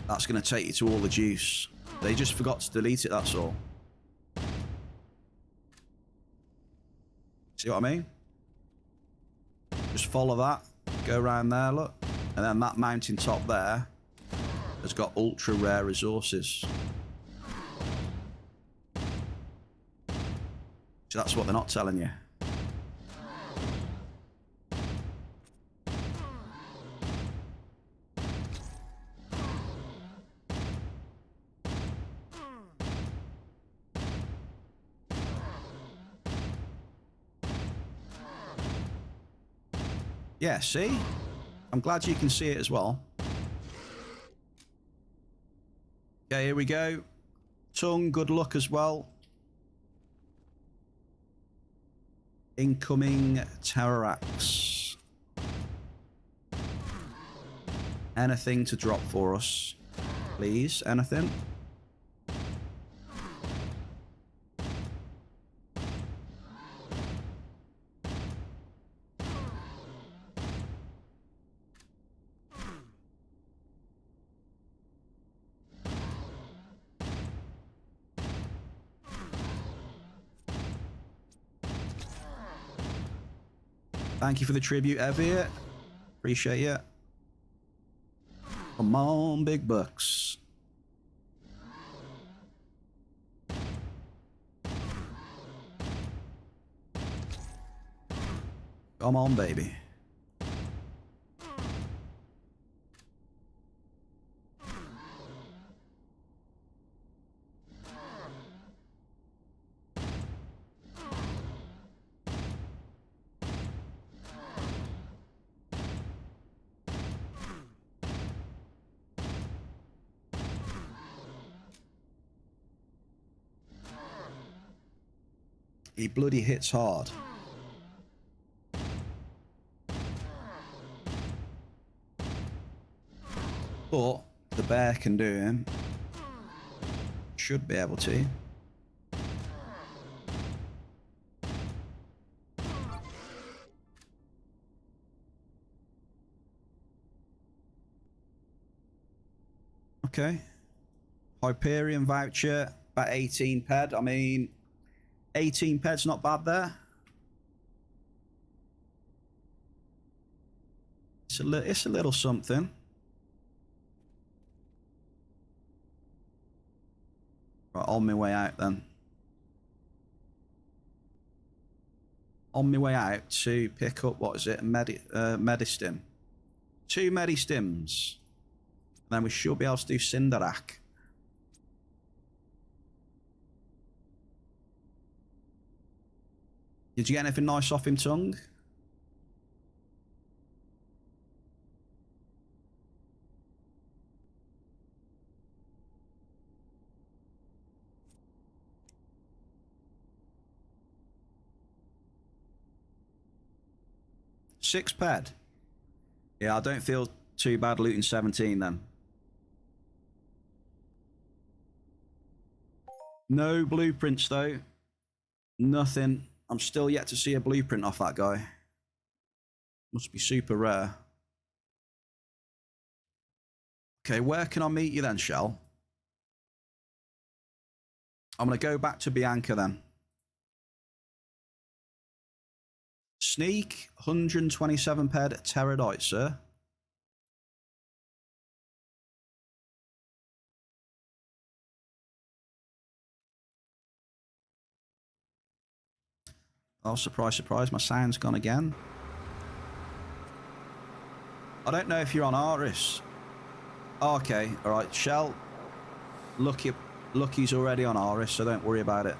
that's going to take you to all the juice. They just forgot to delete it, that's all. See what I mean? Just follow that, go around there, look. And then that mountain top there has got ultra rare resources. So that's what they're not telling you. Yeah, see? I'm glad you can see it as well. Okay, here we go. Tung, good luck as well. Incoming Terrarax. Anything to drop for us, please? Anything? Thank you for the tribute, Evie. Appreciate it. Come on, big bucks. Come on, baby. He bloody hits hard. But the bear can do him. Should be able to. Okay. Hyperion voucher, about 18 ped. I mean, 18 ped's not bad there. It's a little something. Right, on my way out then. On my way out to pick up, what is it, Medistim. 2 Medistims. Then we should be able to do Cinderac. Did you get anything nice off him, Tongue? Six ped. Yeah, I don't feel too bad looting 17 then. No blueprints though. Nothing. I'm still yet to see a blueprint off that guy. Must be super rare. Okay, where can I meet you then, Shell? I'm going to go back to Bianca then. Sneak, 127 ped Pterodite, sir. Oh, surprise, surprise, my sound's gone again. I don't know if you're on Aris. Oh, okay, all right, Shell. Lucky's already on Aris, so don't worry about it.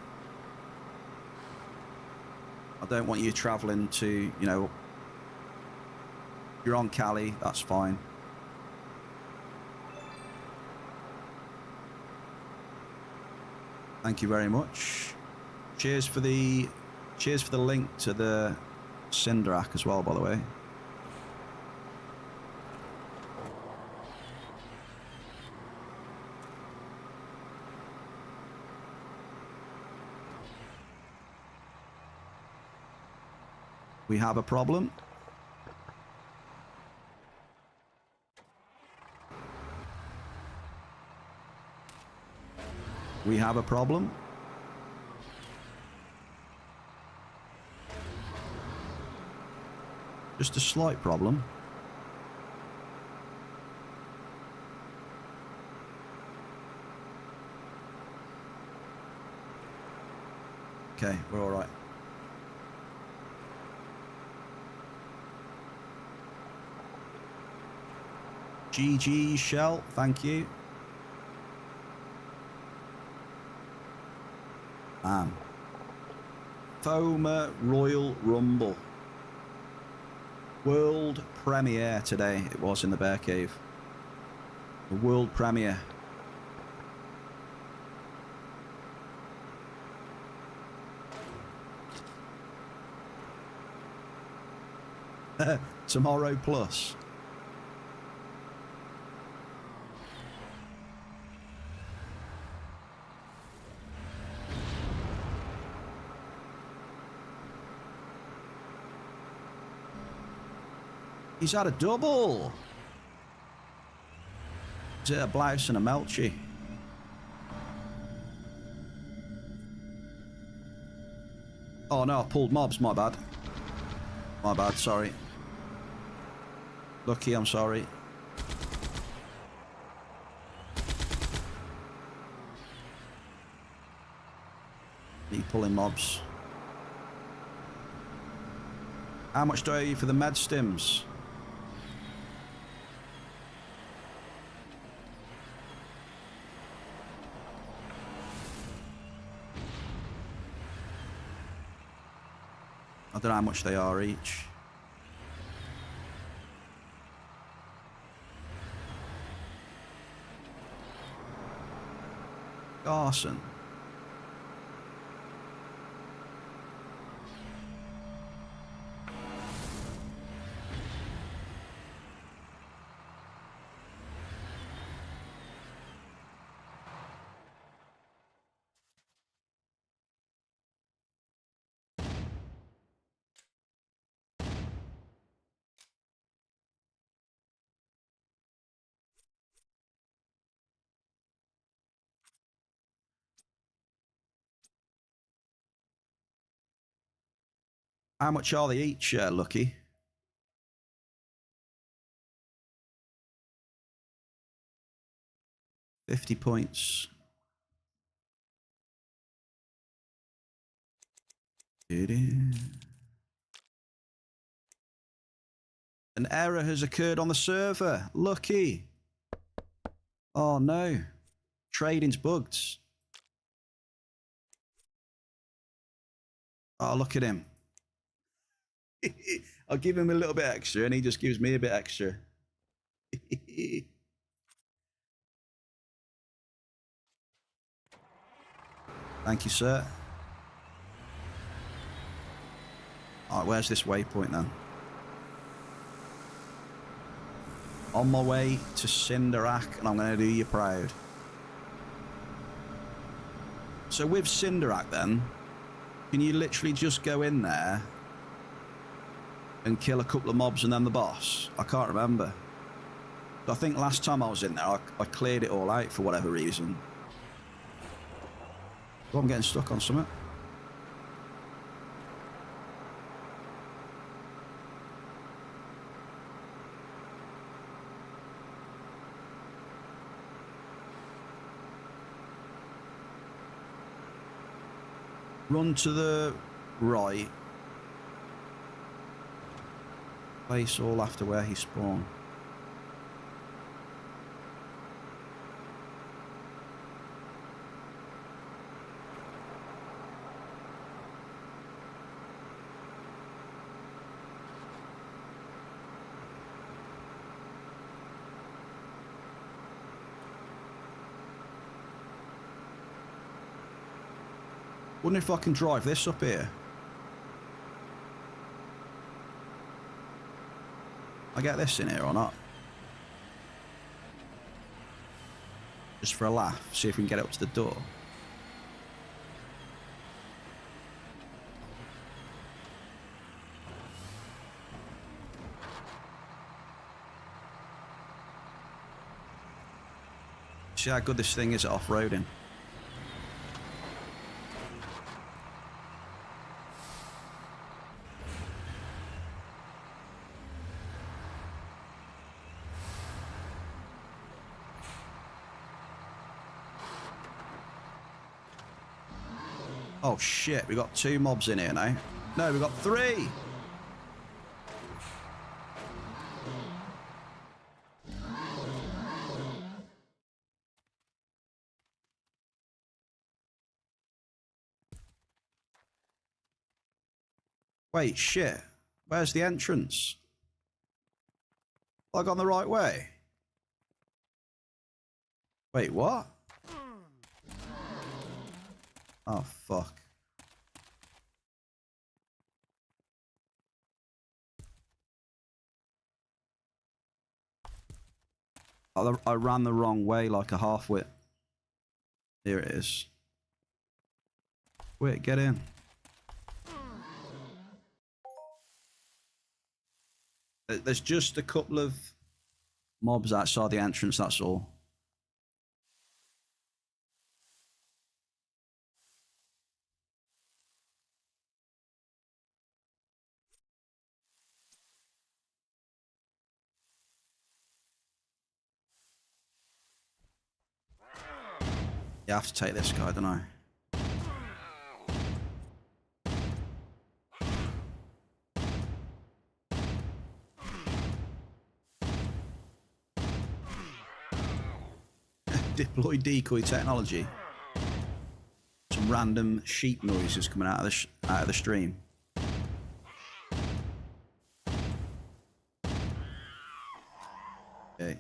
I don't want you travelling to, you know, you're on Cali, that's fine. Thank you very much. Cheers for the link to the Cinderac as well, by the way. We have a problem. We have a problem. Just a slight problem. Okay, we're all right. GG, Shell, thank you. FOMA Royal Rumble. World premiere today, it was in the Bear Cave. The world premiere. Tomorrow plus. He's had a double. Is it a blouse and a Melchi? Oh no, I pulled mobs, my bad. My bad, sorry. Lucky, I'm sorry. Keep pulling mobs. How much do I owe you for the med stims? I don't know how much they are each. Garson. How much are they each, Lucky? $50 points. An error has occurred on the server. Lucky. Oh no. Trading's bugged. Oh, look at him. I'll give him a little bit extra and he just gives me a bit extra. Thank you, sir. All right, where's this waypoint then? On my way to Cinderak, and I'm going to do you proud. So with Cinderak then, can you literally just go in there and kill a couple of mobs and then the boss? I can't remember. But I think last time I was in there, I cleared it all out for whatever reason. Oh, I'm getting stuck on something. Run to the right. Place all after where he spawned. Wonder if I can drive this up here. I get this in here or not? Just for a laugh, see if we can get it up to the door. See how good this thing is at off-roading. Oh shit, we got 2 mobs in here now. No, we got 3. Wait, shit. Where's the entrance? Have I gone the right way? Wait, what? Oh, fuck. I ran the wrong way like a half-wit. Here it is. Wait, get in. There's just a couple of mobs outside the entrance, that's all. You have to take this guy, don't I? Deploy decoy technology. Some random sheep noises coming out of the stream. Okay.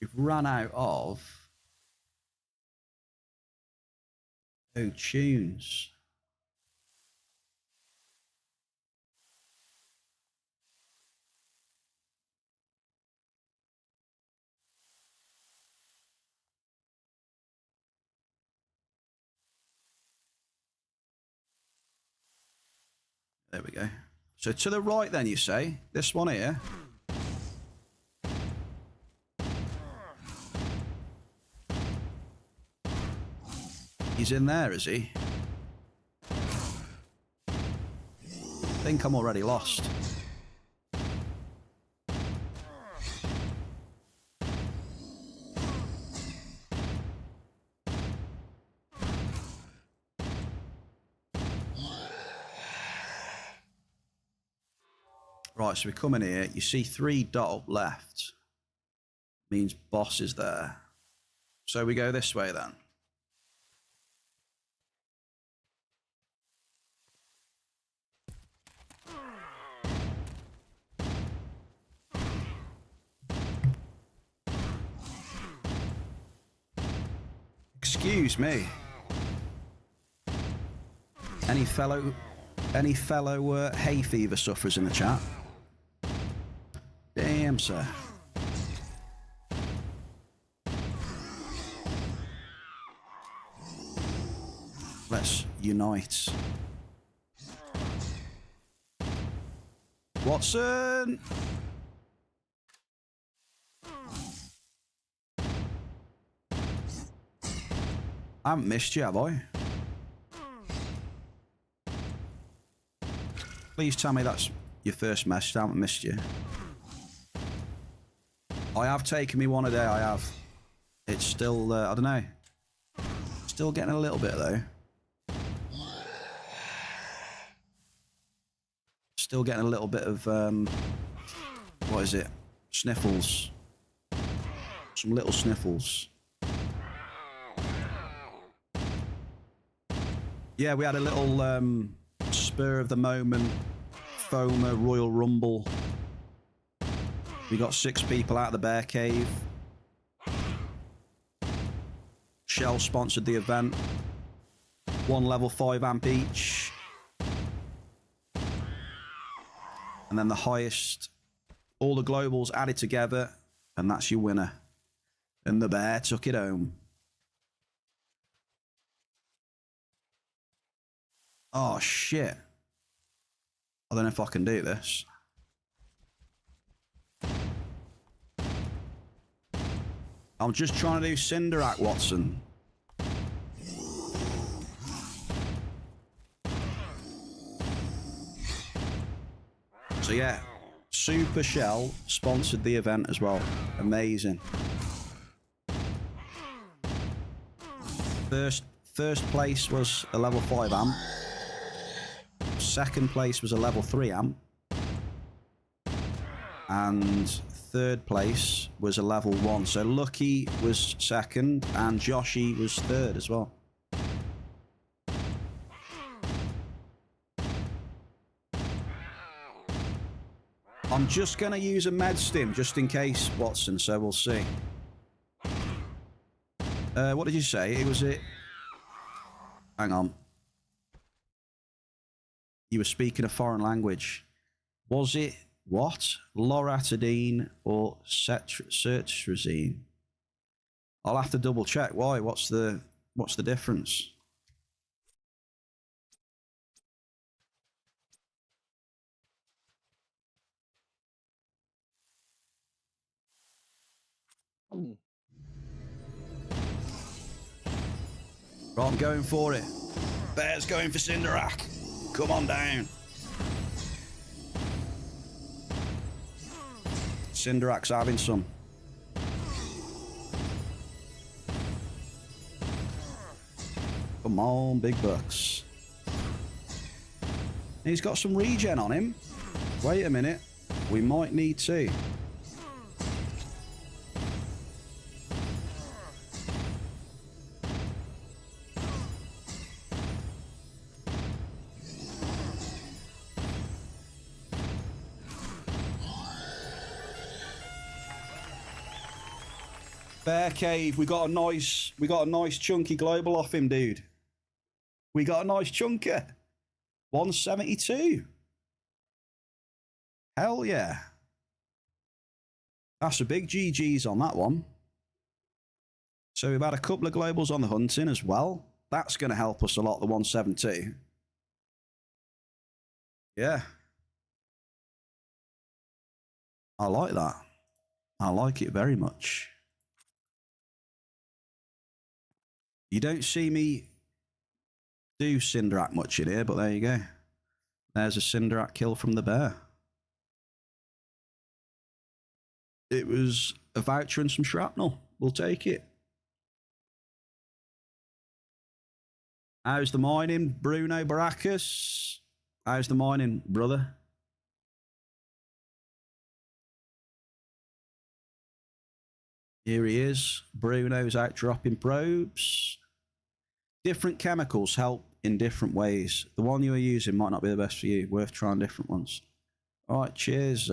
We've run out of tunes. There we go. So to the right then, you say? This one here? He's in there, is he? I think I'm already lost. Right, so we come in here. You see 3 dot up left. Means boss is there. So we go this way then. Excuse me. Any fellow hay fever sufferers in the chat? Damn, sir. Let's unite. Watson! I haven't missed you, have I? Please tell me that's your first message. I haven't missed you. I have taken me one a day, I have. It's still, I don't know. Still getting a little bit, though. Still getting a little bit of, what is it? Sniffles. Some little sniffles. Yeah, we had a little spur of the moment FOMA Royal Rumble. We got 6 people out of the bear cave. Shell sponsored the event. 1 level 5 amp each. And then the highest, all the globals added together, and that's your winner. And the bear took it home. Oh, shit. I don't know if I can do this. I'm just trying to do Cinderac, Watson. So yeah, Super Shell sponsored the event as well. Amazing. First place was a level 5 amp. Second place was a level 3 amp. And third place was a level 1. So Lucky was second and Joshy was third as well. I'm just going to use a med stim just in case, Watson, so we'll see. What did you say? It was it... Hang on. You were speaking a foreign language. Was it what? Loratadine or cetrazine? I'll have to double check. Why? What's the difference? Right, I'm going for it. Bear's going for Cinderac. Come on down. Cinderac's having some. Come on, big bucks. He's got some regen on him. Wait a minute. We might need to. Bear Cave, we got a nice chunky global off him, dude. We got a nice chunker. 172. Hell yeah. That's a big GG's on that one. So we've had a couple of globals on the hunting as well. That's going to help us a lot, the 172. Yeah. I like that. I like it very much. You don't see me do Cinderac much in here, but there you go. There's a Cinderac kill from the bear. It was a voucher and some shrapnel. We'll take it. How's the mining, Bruno Baracus? How's the mining, brother? Here he is. Bruno's out dropping probes. Different chemicals help in different ways. The one you are using might not be the best for you. Worth trying different ones. All right, cheers.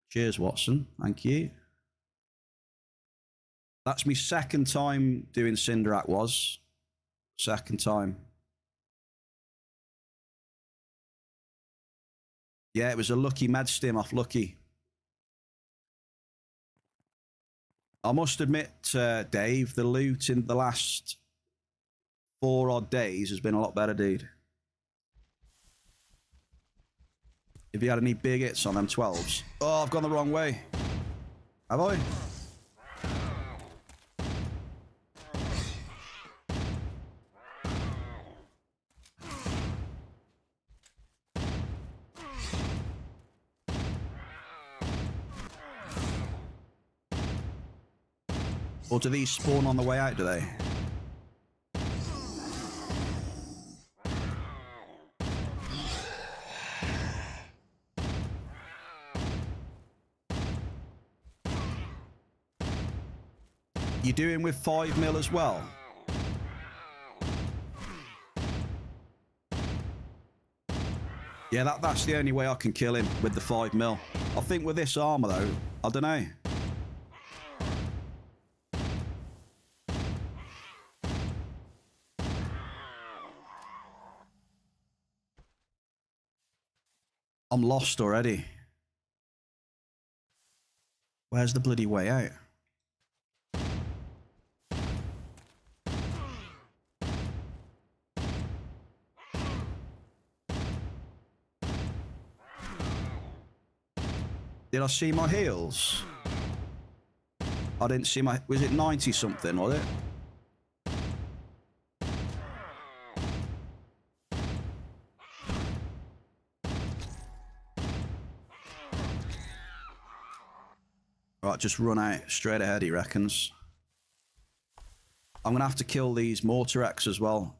Cheers, Watson. Thank you. That's my second time doing Cinderak was. Second time. Yeah, it was a lucky med stim off Lucky. I must admit, Dave, the loot in the last 4 odd days has been a lot better, dude. Have you had any big hits on them 12s? Oh, I've gone the wrong way. Have I? Or do these spawn on the way out, do they? You doing with 5 mil as well? Yeah, that's the only way I can kill him, with the 5 mil. I think with this armor though, I don't know. I'm lost already. Where's the bloody way out? Did I see my heals? I didn't see my... Was it 90 something, was it? Right, just run out straight ahead, he reckons. I'm gonna have to kill these Mortarex as well.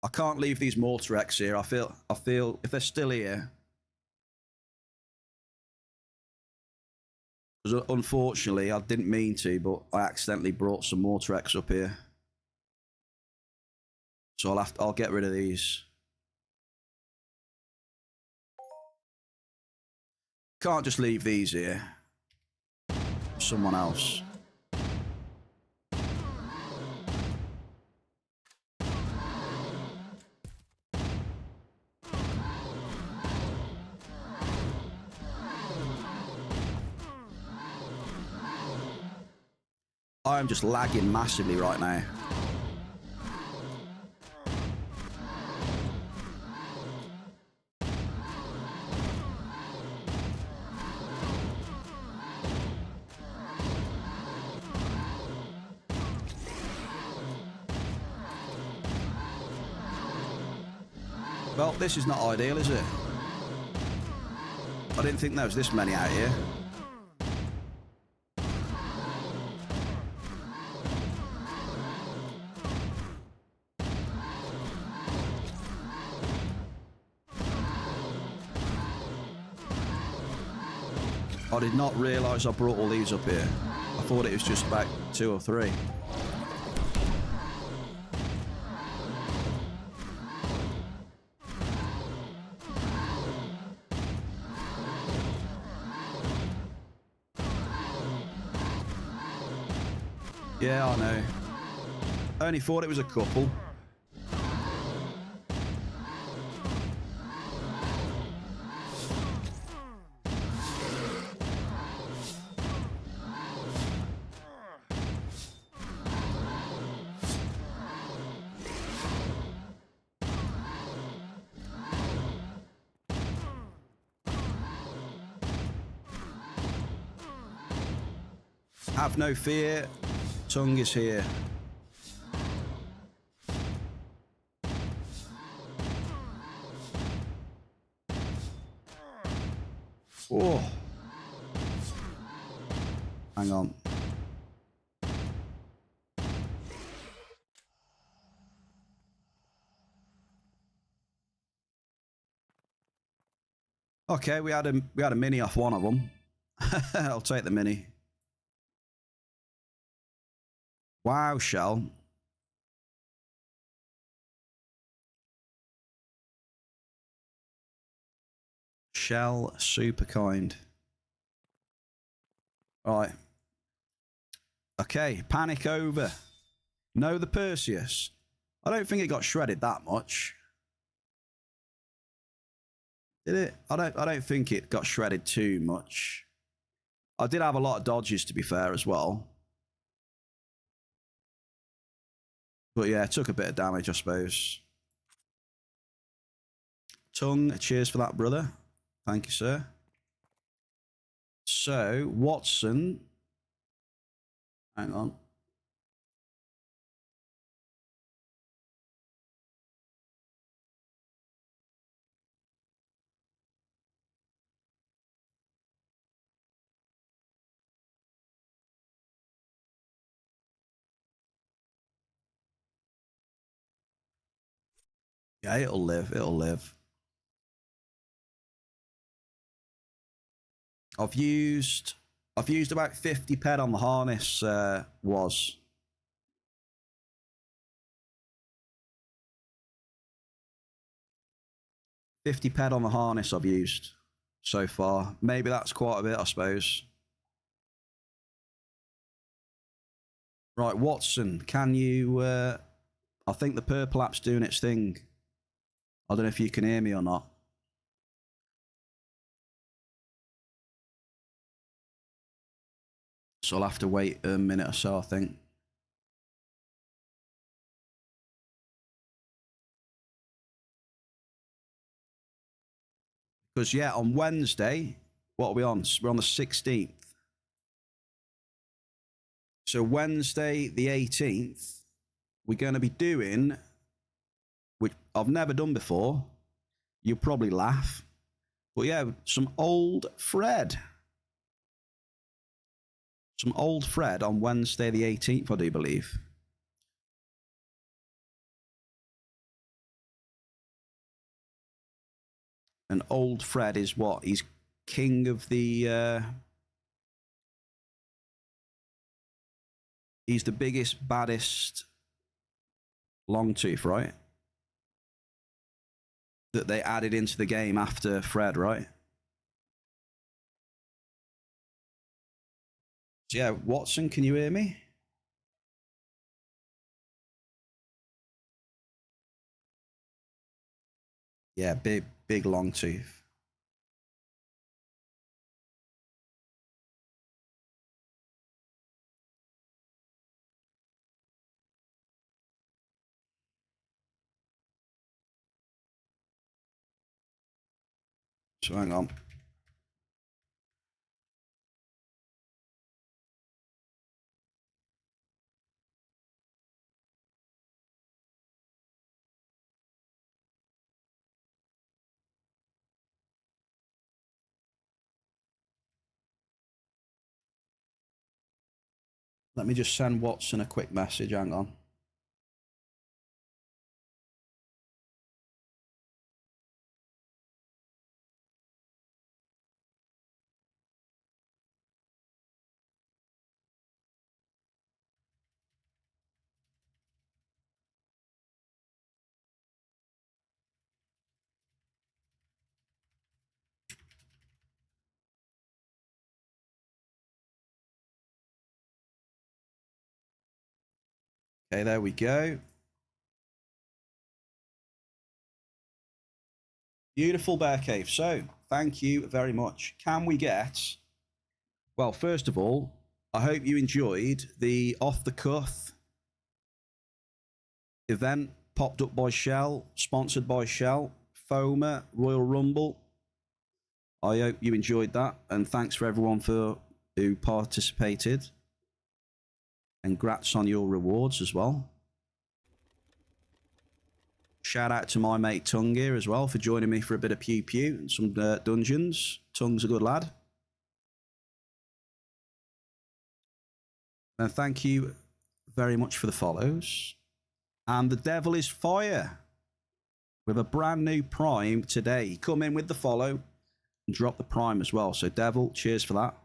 I can't leave these Mortarex here. I feel if they're still here. Because unfortunately, I didn't mean to, but I accidentally brought some Mortarex up here. So I'll get rid of these. Can't just leave these here. Someone else. I'm just lagging massively right now. Well, this is not ideal, is it? I didn't think there was this many out here. I did not realise I brought all these up here. I thought it was just about 2 or 3. Yeah, I know. I only thought it was a couple. Have no fear. Tongue is here. Oh. Hang on. Okay, we had a mini off one of them. I'll take the mini. Wow, Shell. Shell, super kind. Right. Okay, panic over. No, the Perseus. I don't think it got shredded that much. Did it? I don't think it got shredded too much. I did have a lot of dodges, to be fair, as well. But yeah, it took a bit of damage, I suppose. Tongue, cheers for that, brother. Thank you, sir. So, Watson. Hang on. Yeah, it'll live. It'll live. I've used about 50 ped on the harness. Was 50 ped on the harness I've used so far. Maybe that's quite a bit, I suppose. Right, Watson, can you... I think the purple app's doing its thing. I don't know if you can hear me or not. So I'll have to wait a minute or so, I think. Because, yeah, on Wednesday, what are we on? We're on the 16th. So Wednesday, the 18th, we're going to be doing, which I've never done before. You'll probably laugh. But yeah, some old Fred. Some old Fred on Wednesday, the 18th, I do believe. And old Fred is what? He's king of the... he's the biggest, baddest Longtooth, right? That they added into the game after Fred, right? So yeah, Watson, can you hear me? Yeah, big Longtooth. So hang on. Let me just send Watson a quick message. Hang on. Okay, there we go. Beautiful bear cave. So, thank you very much. Can we get... Well, first of all, I hope you enjoyed the off-the-cuff event popped up by Shell, sponsored by Shell, FOMA, Royal Rumble. I hope you enjoyed that, and thanks for everyone who participated. And congrats on your rewards as well. Shout out to my mate Tongue here as well for joining me for a bit of pew pew and some dungeons. Tongue's a good lad. And thank you very much for the follows. And the devil is fire with a brand new prime today. Come in with the follow and drop the prime as well. So devil, cheers for that.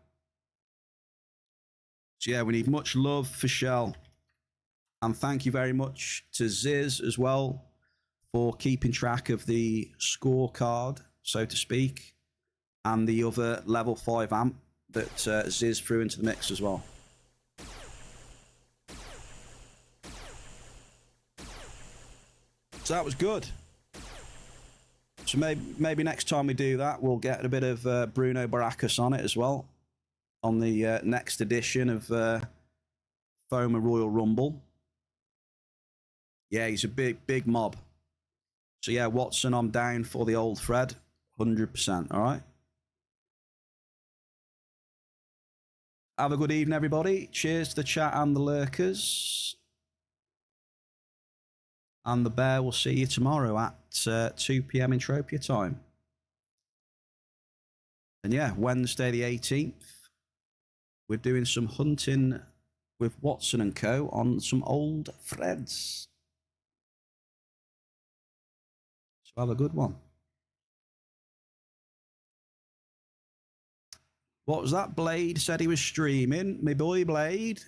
So yeah, we need much love for Shell. And thank you very much to Ziz as well for keeping track of the scorecard, so to speak, and the other level 5 amp that Ziz threw into the mix as well. So that was good. So maybe next time we do that, we'll get a bit of Bruno Baracus on it as well, on the next edition of FOMA Royal Rumble. Yeah, he's a big mob. So yeah, Watson, I'm down for the old thread, 100%, all right? Have a good evening, everybody. Cheers to the chat and the lurkers. And the bear will see you tomorrow at 2 p.m. Entropia time. And yeah, Wednesday the 18th, we're doing some hunting with Watson and Co. on some old threads. So have a good one. What was that? Blade said he was streaming. My boy Blade.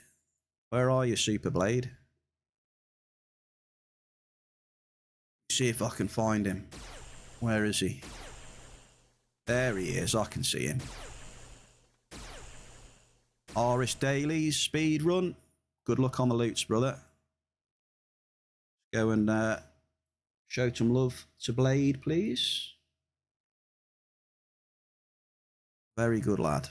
Where are you, Super Blade? See if I can find him. Where is he? There he is. I can see him. Aris Dailies, speed run. Good luck on the loots, brother. Go and show some love to Blade, please. Very good lad.